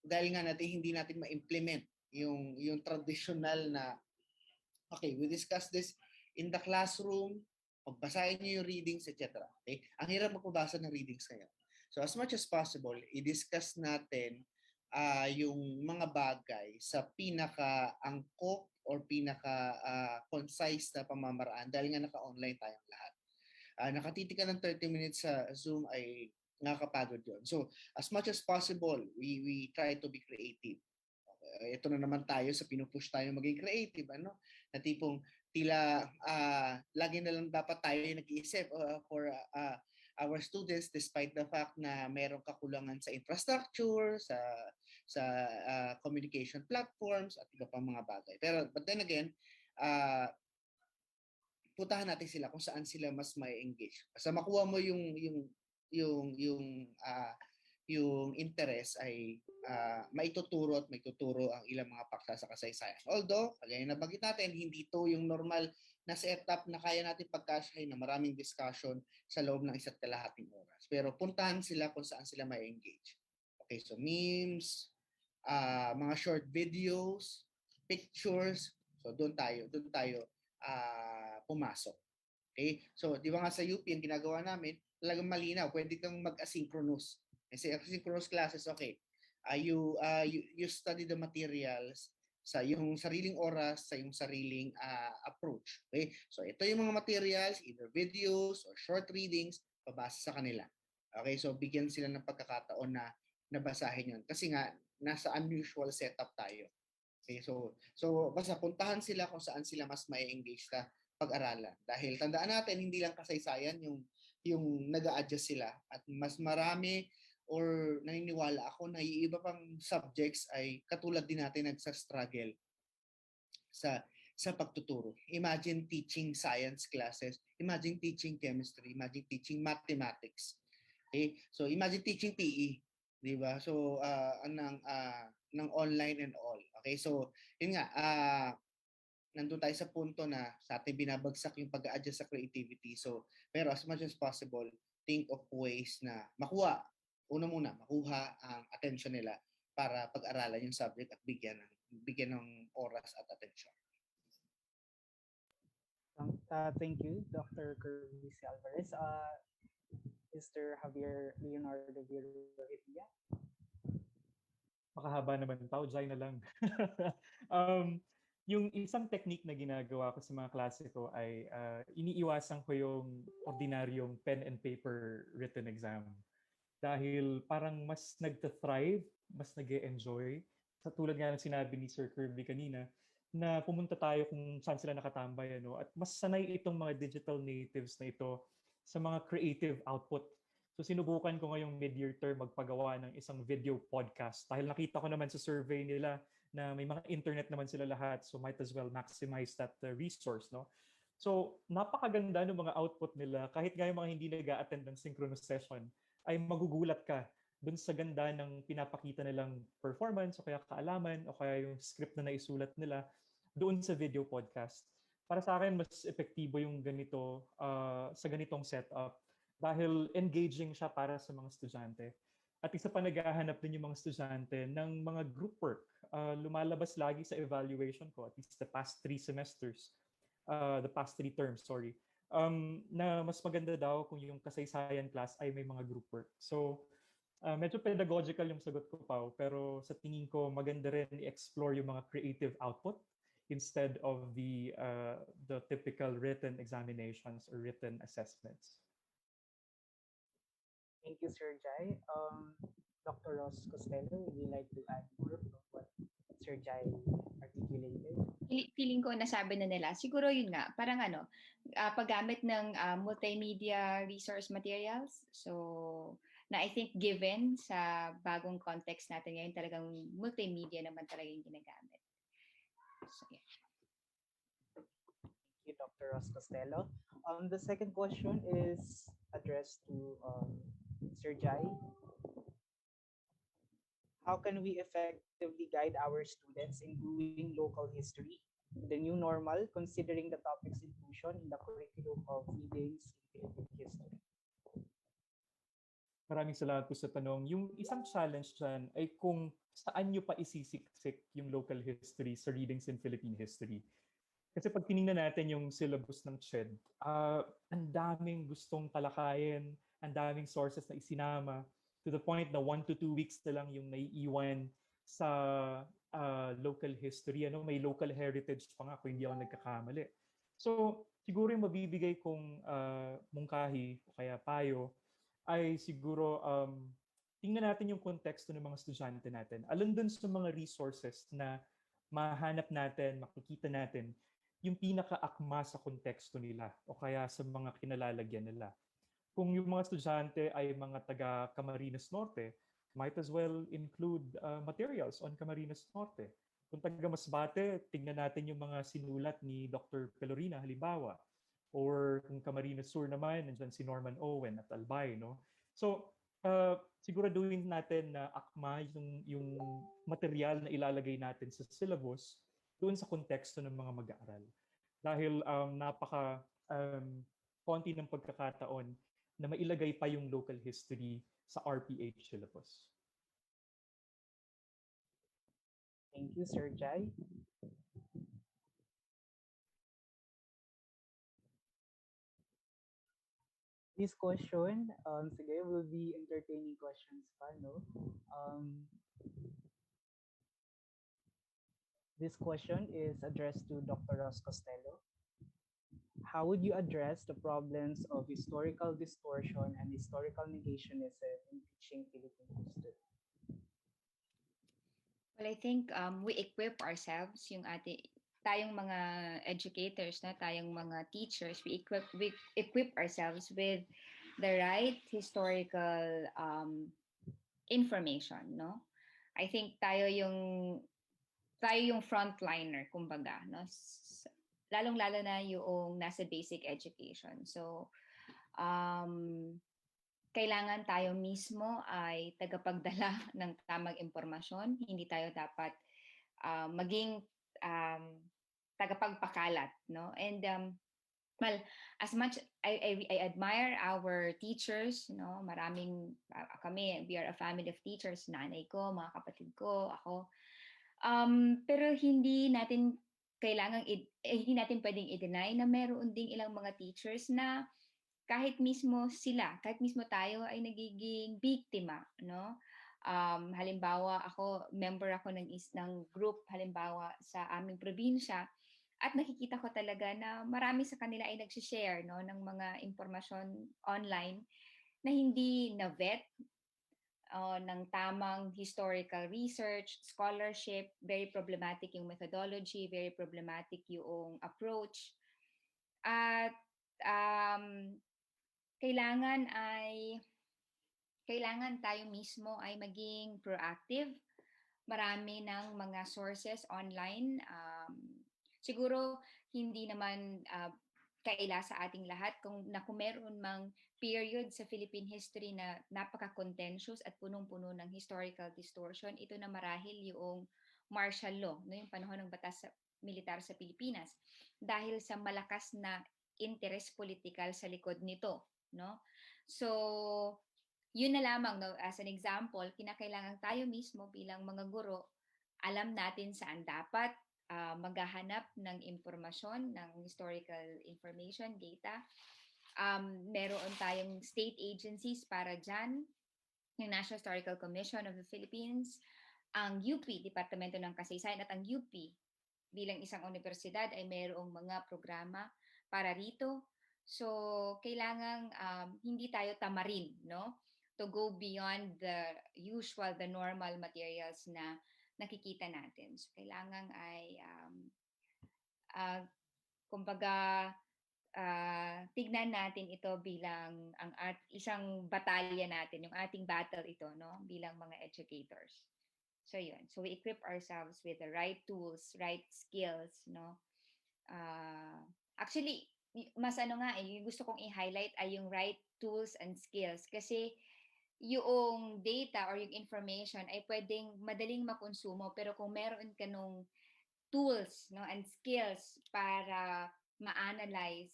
dahil nga hindi natin ma-implement yung traditional na okay, we discuss this in the classroom, pagbasahin niyo yung readings, etc. Okay? Ang hirap magbasa ng readings ngayon. So as much as possible, i-discuss natin yung mga bagay sa pinaka-angkop or pinaka-concise na pamamaraan dahil nga naka-online tayong lahat. Nakatitig ka ng 30 minutes sa Zoom ay nakakapagod yun. So, as much as possible, we try to be creative. Okay. Ito na naman tayo sa pinupush tayo maging creative. Ano? Na tipong tila lagi na lang dapat tayo nag-iisip for our students despite the fact na merong kakulangan sa infrastructure, sa communication platforms at iba pang mga bagay. But then again, puntahan natin sila kung saan sila mas may engage. Basta makuha mo yung interest ay maituturo at maituturo ang ilang mga paksa sa kasaysayan. Although, kagaya na bagit natin, hindi ito yung normal na setup na kaya natin pagkasyahin na maraming discussion sa loob ng isa't kalahating oras. Pero puntahan sila kung saan sila may engage. Okay, so memes, mga short videos, pictures, so doon tayo pumasok. Okay? So, di ba nga sa UP, ang ginagawa namin, talagang malinaw, pwede kang mag-asynchronous. Kasi asynchronous classes, okay. You study the materials sa yung sariling oras, sa yung sariling approach. Okay? So, ito yung mga materials, either videos or short readings, pabasa sa kanila. Okay? So, bigyan sila ng pagkakataon na nabasahin yun. Kasi nga, nasa unusual setup tayo. Okay? So basta puntahan sila kung saan sila mas may engage sa pag-aralan. Dahil tandaan natin, hindi lang kasaysayan yung nag-a-adjust sila. At mas marami or naniniwala ako na yung iba pang subjects ay katulad din natin nagsa-struggle sa pagtuturo. Imagine teaching science classes, imagine teaching chemistry, imagine teaching mathematics. Okay? So imagine teaching PE, 'di ba? So ng online and all. Okay? So yun nga, nandun tayo sa punto na sa ating binabagsak yung pag-a-adjust sa creativity. So, pero as much as possible, think of ways na makuha ang attention nila para pag-aralan yung subject at bigyan ng oras at attention. Thank you, Dr. Kirby Alvarez. Mr. Javier Leonardo Villarreal. Makahaba naman, Jai na lang. Yung isang technique na ginagawa ko sa mga klase ko ay iniiwasan ko yung ordinaryong pen and paper written exam. Dahil parang mas nagta-thrive, mas nag-e-enjoy. Sa tulad nga ng sinabi ni Sir Kirby kanina, na pumunta tayo kung saan sila nakatambay. At mas sanay itong mga digital natives na ito sa mga creative output. So sinubukan ko ngayong mid-year term magpagawa ng isang video podcast. Dahil nakita ko naman sa survey nila na may mga internet naman sila lahat, so might as well maximize that resource, no? So napakaganda ng mga output nila, kahit nga yung mga hindi nag-a-attend ng synchronous session, ay magugulat ka dun sa ganda ng pinapakita nilang performance o kaya kaalaman o kaya yung script na naisulat nila doon sa video podcast. Para sa akin, mas epektibo yung ganito sa ganitong setup dahil engaging siya para sa mga estudyante. At isa pa naghahanap din yung mga estudyante ng mga group work. Lumalabas lagi sa evaluation ko, at least the past 3 terms, na mas maganda daw kung yung kasaysayan class ay may mga group work. So, medyo pedagogical yung sagot ko, Pao, pero sa tingin ko maganda rin i-explore yung mga creative output instead of the typical written examinations or written assessments. Thank you, Sir Jai. Dr. Ross Costello, would you like to add more from what Sir Jai articulated? Feeling ko nasabi na nila. Siguro yun nga, parang paggamit ng multimedia resource materials. So, na I think given sa bagong context natin ngayon, talagang multimedia naman talaga yung ginagamit. So, yeah. Thank you, Dr. Ross Costello. The second question is addressed to Sir Jai. How can we effectively guide our students in doing local history, the new normal, considering the topic's inclusion in the curriculum of readings in Philippine history? Maraming salamat po sa tanong. Yung isang challenge dyan ay kung saan nyo pa isisiksik yung local history sa readings in Philippine history. Kasi pag tinignan natin yung syllabus ng CHED, ang daming gustong talakayin, ang daming sources na isinama, to the point na 1 to 2 weeks na lang yung naiiwan sa local history. May local heritage pa nga kung hindi ako nagkakamali. So siguro yung mabibigay kong mungkahi o kaya payo ay siguro tingnan natin yung konteksto ng mga estudyante natin. Alin dun sa mga resources na mahanap natin, makikita natin yung pinaka-akma sa konteksto nila o kaya sa mga kinalalagyan nila. Kung yung mga estudyante ay mga taga Camarines Norte, might as well include materials on Camarines Norte. Kung taga Masbate, tingnan natin yung mga sinulat ni Dr. Pelorina halimbawa. Or kung Camarines Sur naman, nandiyan si Norman Owen at Albay. No? So, siguraduhin natin na akma yung material na ilalagay natin sa syllabus doon sa konteksto ng mga mag-aaral. Dahil konti ng pagkakataon na mailagay pa yung local history sa RPH syllabus. Thank you, Sir Jai. This question, sige, will be entertaining questions pa, no? This question is addressed to Dr. Ross Costello. How would you address the problems of historical distortion and historical negationism in teaching Philippine history? Well, I think we equip ourselves, tayong mga educators, tayong mga teachers, we equip ourselves with the right historical information, no? I think tayo yung tayo yung frontliner, kumbaga, no? Lalong-lalo na yung nasa basic education. So, kailangan tayo mismo ay tagapagdala ng tamang impormasyon. Hindi tayo dapat maging tagapagpakalat, no? And well, as much I admire our teachers, no? Maraming kami, we are a family of teachers, nanay ko, mga kapatid ko, ako. Pero hindi natin hindi natin pwedeng i-deny na meron ding ilang mga teachers na kahit mismo tayo ay nagiging biktima, no? Halimbawa, member ako ng group, halimbawa, sa aming probinsya, at nakikita ko talaga na marami sa kanila ay nag-share, no, ng mga impormasyon online na hindi na-vet ng tamang historical research, scholarship, very problematic yung methodology, very problematic yung approach. At kailangan tayo mismo ay maging proactive. Marami ng mga sources online. Siguro hindi naman kaila sa ating lahat kung meron mang period sa Philippine history na napaka-contentious at punong-puno ng historical distortion, ito na marahil yung martial law, no, yung panahon ng batas militar sa Pilipinas, dahil sa malakas na interest political sa likod nito, no? So, yun na lamang, no, as an example, kinakailangan tayo mismo bilang mga guro, alam natin saan dapat maghahanap ng impormasyon, ng historical information, data. Meron tayong state agencies para dyan, yung National Historical Commission of the Philippines, ang UP, Departamento ng Kasaysayan, at ang UP bilang isang universidad ay mayroong mga programa para rito. So, kailangang hindi tayo tamarin, no? To go beyond the usual, the normal materials na nakikita natin. So, kailangan ay kumbaga tignan natin ito bilang isang batalya natin, yung ating battle ito, no, bilang mga educators. So yun. So we equip ourselves with the right tools, right skills, no. Actually, mas yung gusto kong i-highlight ay yung right tools and skills, kasi yung data or yung information ay pwedeng madaling makonsumo, pero kung meron ka nung tools, no, and skills para ma-analyze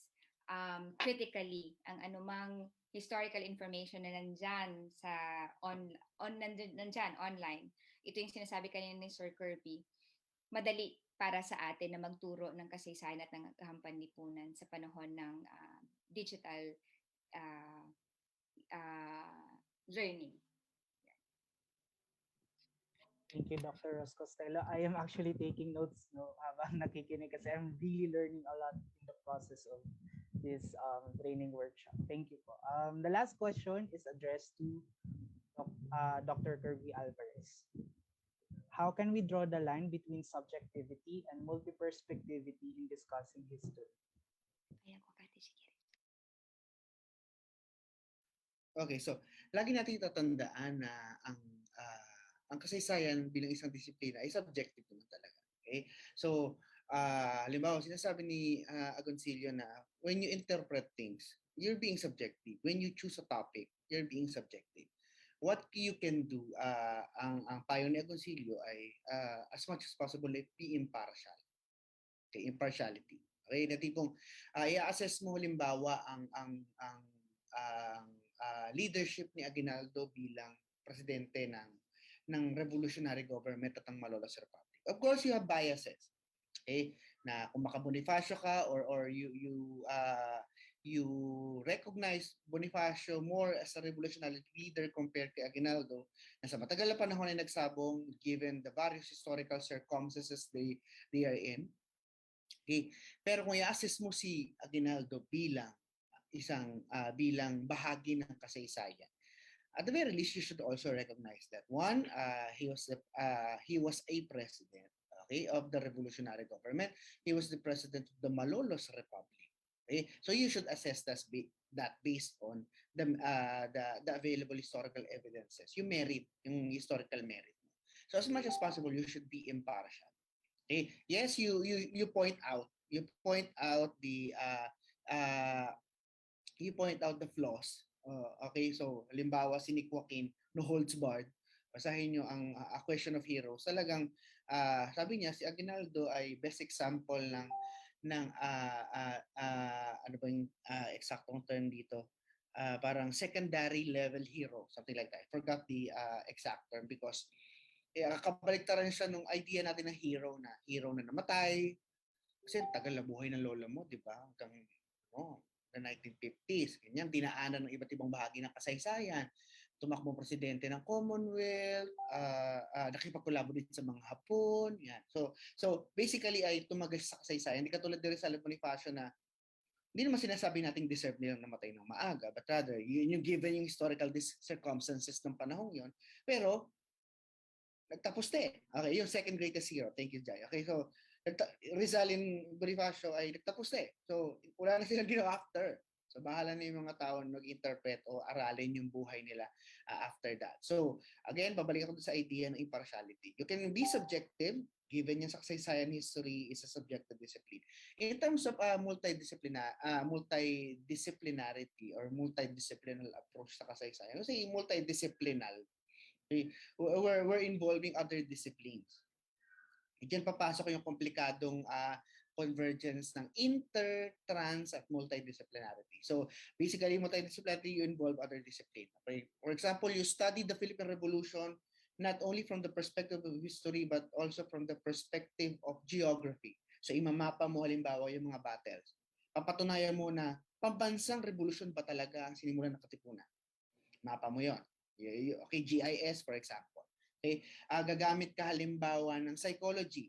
critically ang anumang historical information na nandyan nandyan online. Ito yung sinasabi kanina ni Sir Kirby. Madali para sa atin na magturo ng kasaysayan at ng kahampanlipunan sa panahon ng digital learning. Thank you, Dr. Ros Costello. I am actually taking notes, no, habang nakikinig, kasi I'm really learning a lot in the process of this training workshop. Thank you po. The last question is addressed to Dr. Kirby Alvarez. How can we draw the line between subjectivity and multi-perspectivity in discussing history? Okay, so lagi natin tatandaan na ang kasaysayan bilang isang disiplina ay subjective naman talaga. Okay? So, halimbawa, sinasabi ni Agoncillo na when you interpret things, you're being subjective. When you choose a topic, you're being subjective. What you can do, ang payo ni Agoncillo ay as much as possible, be impartial. Okay, impartiality. Okay, na tipong i-assess mo halimbawa ang leadership ni Aguinaldo bilang presidente ng revolutionary government at ang Malolos Republic. Of course, you have biases. Okay? Na kung baka Bonifacio ka or you recognize Bonifacio more as a revolutionary leader compared kay Aguinaldo, na sa matagal na panahon ay nagsabong given the various historical circumstances they are in. Okay? Pero kung i-assess mo si Aguinaldo bilang bilang bahagi ng kasaysayan, at the very least, you should also recognize that one, he was a president, okay, of the revolutionary government. He was the president of the Malolos Republic. Okay, so you should assess that based on the available historical evidences, yung historical merit. So as much as possible, you should be impartial. Okay? Yes, you point out the flaws. Okay, so halimbawa si Nick Joaquin, no holds barred. Basahin nyo ang A Question of Heroes. Talagang sabi niya si Aguinaldo ay best example ng ano ba yung eksaktong term dito? Parang secondary level hero, something like that. I forgot the exact term because kabaliktaran siya nung idea natin ng hero na namatay. Kasi tagal na buhay ng lola mo, di ba? Hanggang the 1950s. Ganyan, dinaanan ng iba't ibang bahagi ng kasaysayan. Tumakbong presidente ng Commonwealth, nakipagkulabo din sa mga Hapon. Yan. So basically ay tumagal sa kasaysayan. Hindi katulad ni Rizal at Bonifacio na hindi naman sinasabi nating deserve nilang namatay ng maaga, but rather, yung given yung historical circumstances ng panahong yon. Pero, nagtapos na eh. Okay, yung second greatest hero. Thank you, Jai. Okay, so, Rizal and Bonifacio ay nagtapos na eh. So, wala na silang ginawa after. So, bahala na yung mga tao na mag-interpret o aralin yung buhay nila after that. So, again, babalik ako sa idea ng impartiality. You can be subjective, given yung kasaysayan history is a subjective discipline. In terms of multidisciplinarity or multidisciplinary approach sa kasaysayan, kasi multidisciplinal, we're involving other disciplines. Diyan papasok yung komplikadong convergence ng inter, trans, at multidisciplinarity. So basically, multidisciplinarity, you involve other disciplines. Okay? For example, you study the Philippine Revolution not only from the perspective of history but also from the perspective of geography. So imamapa mo halimbawa yung mga battles. Papatunayan mo na pambansang revolution ba talaga ang sinimulan ng Katipunan. Mapa mo yon. Okay, GIS for example. Okay, gagamit ka halimbawa ng psychology.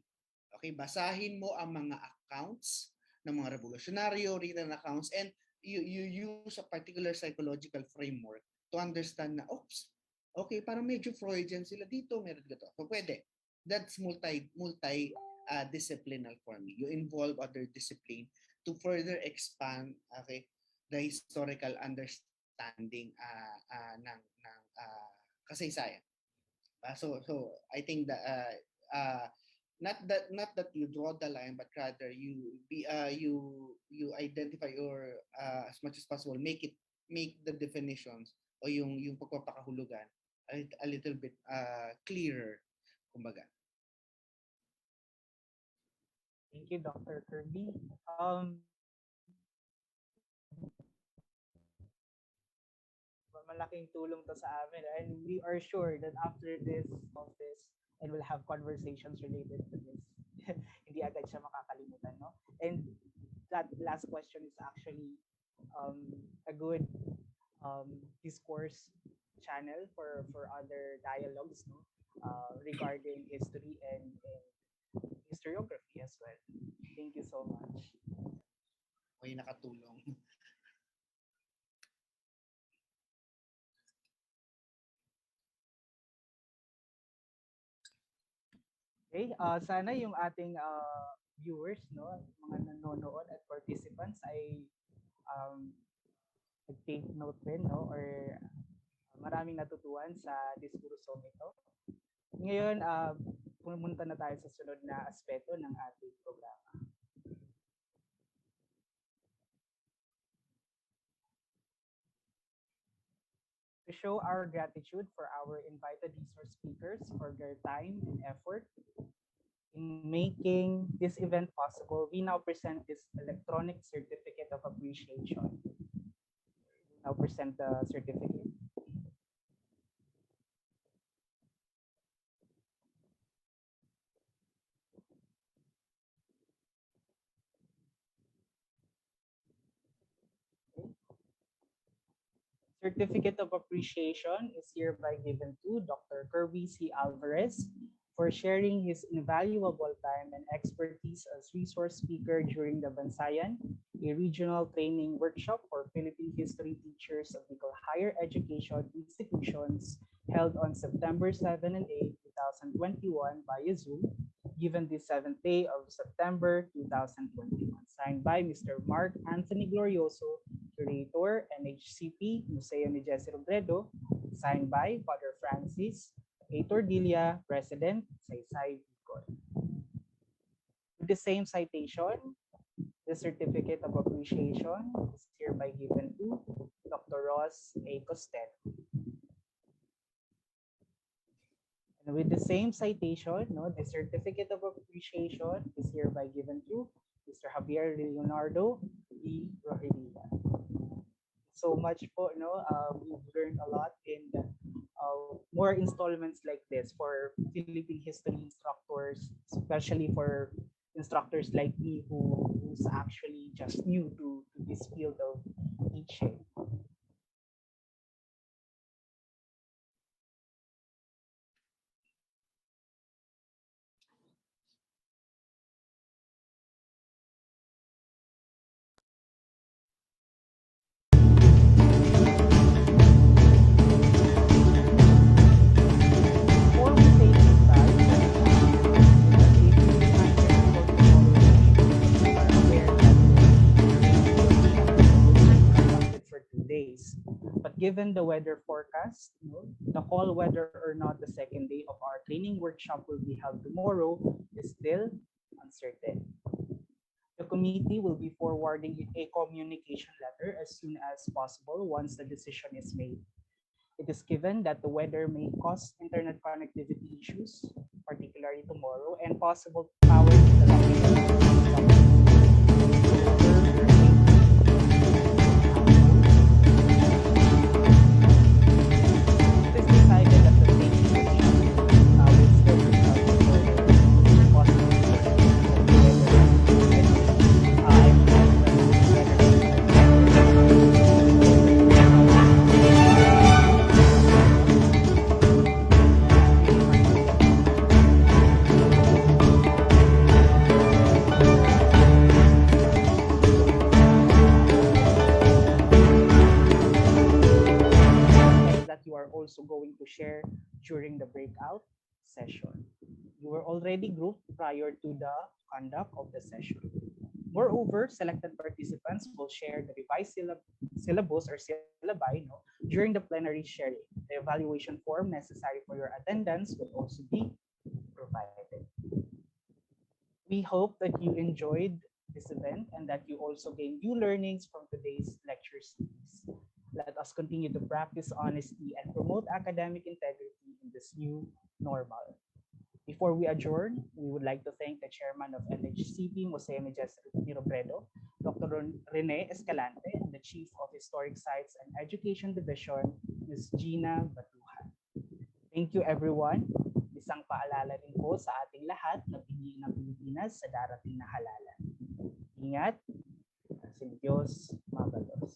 Okay, basahin mo ang mga accounts ng mga revolusyonaryo, written accounts, and you use a particular psychological framework to understand na, oops, okay, parang medyo Freudian sila dito, meron dito. So pwede. That's multi-disciplinal for me. You involve other discipline to further expand, okay, the historical understanding ng kasaysayan. So I think that not that you draw the line, but rather you identify or as much as possible make the definitions o yung pagpapakahulugan a little bit clearer, kumbaga. Thank you, Dr. Kirby. Malaking tulong to sa amin, and we are sure that after this office, and we'll have conversations related to this. Hindi agad siya makakalimutan, no? And that last question is actually a good discourse channel for other dialogues, no? Regarding history and historiography as well. Thank you so much. May nakatulong. Okay, sana yung ating viewers, no, mga nanonood at participants ay take note din, no, or maraming natutuhan sa diskursong ito. Ngayon, pumunta na tayo sa sunod na aspeto ng ating programa. To show our gratitude for our invited resource speakers for their time and effort in making this event possible, we now present this electronic certificate of appreciation. We now present the certificate. Certificate of appreciation is hereby given to Dr. Kirby C. Alvarez for sharing his invaluable time and expertise as resource speaker during the Bansayan, a regional training workshop for Philippine history teachers of Bicol higher education institutions held on September 7 and 8, 2021 via Zoom, given the 7th day of September 2021. Signed by Mr. Mark Anthony Glorioso, Curator, NHCP, Museo ni Jesse Robredo. Signed by Father Francis A. Tordilla, President, Saysay Bicol. the same citation, the certificate of appreciation is hereby given to Dr. Ross A. Costello. And with the same citation, the certificate of appreciation is hereby given to Mr. Javier Leonardo E. Rojerilla. So much po, we've learned a lot in more installments like this for Philippine history instructors, especially for instructors like me who's actually just new to this field of teaching. Before we take this back, for 2 days. But given the weather forecast, the call whether or not the second day of our training workshop will be held tomorrow is still uncertain. The committee will be forwarding a communication letter as soon as possible once the decision is made. It is given that the weather may cause internet connectivity issues, particularly tomorrow, and possible power interruptions. It is decided that the training will still be held before possible interruptions of the that you are also going to share during the breakout session. You were already grouped prior to the conduct of the session. Moreover, selected participants will share the revised syllabus or syllabi during the plenary sharing. The evaluation form necessary for your attendance will also be provided. We hope that you enjoyed this event and that you also gained new learnings from today's lecture series. Let us continue to practice honesty and promote academic integrity in this new normal. Before we adjourn, we would like to thank the chairman of NHCP, Museo Ni Robredo, Dr. Rene Escalante, and the chief of Historic Sites and Education Division, Ms. Gina Batuhan. Thank you, everyone. Isang paalala rin po sa ating lahat na piliin ng Pilipinas sa darating na halalan. Ingat, si Diyos mabalos.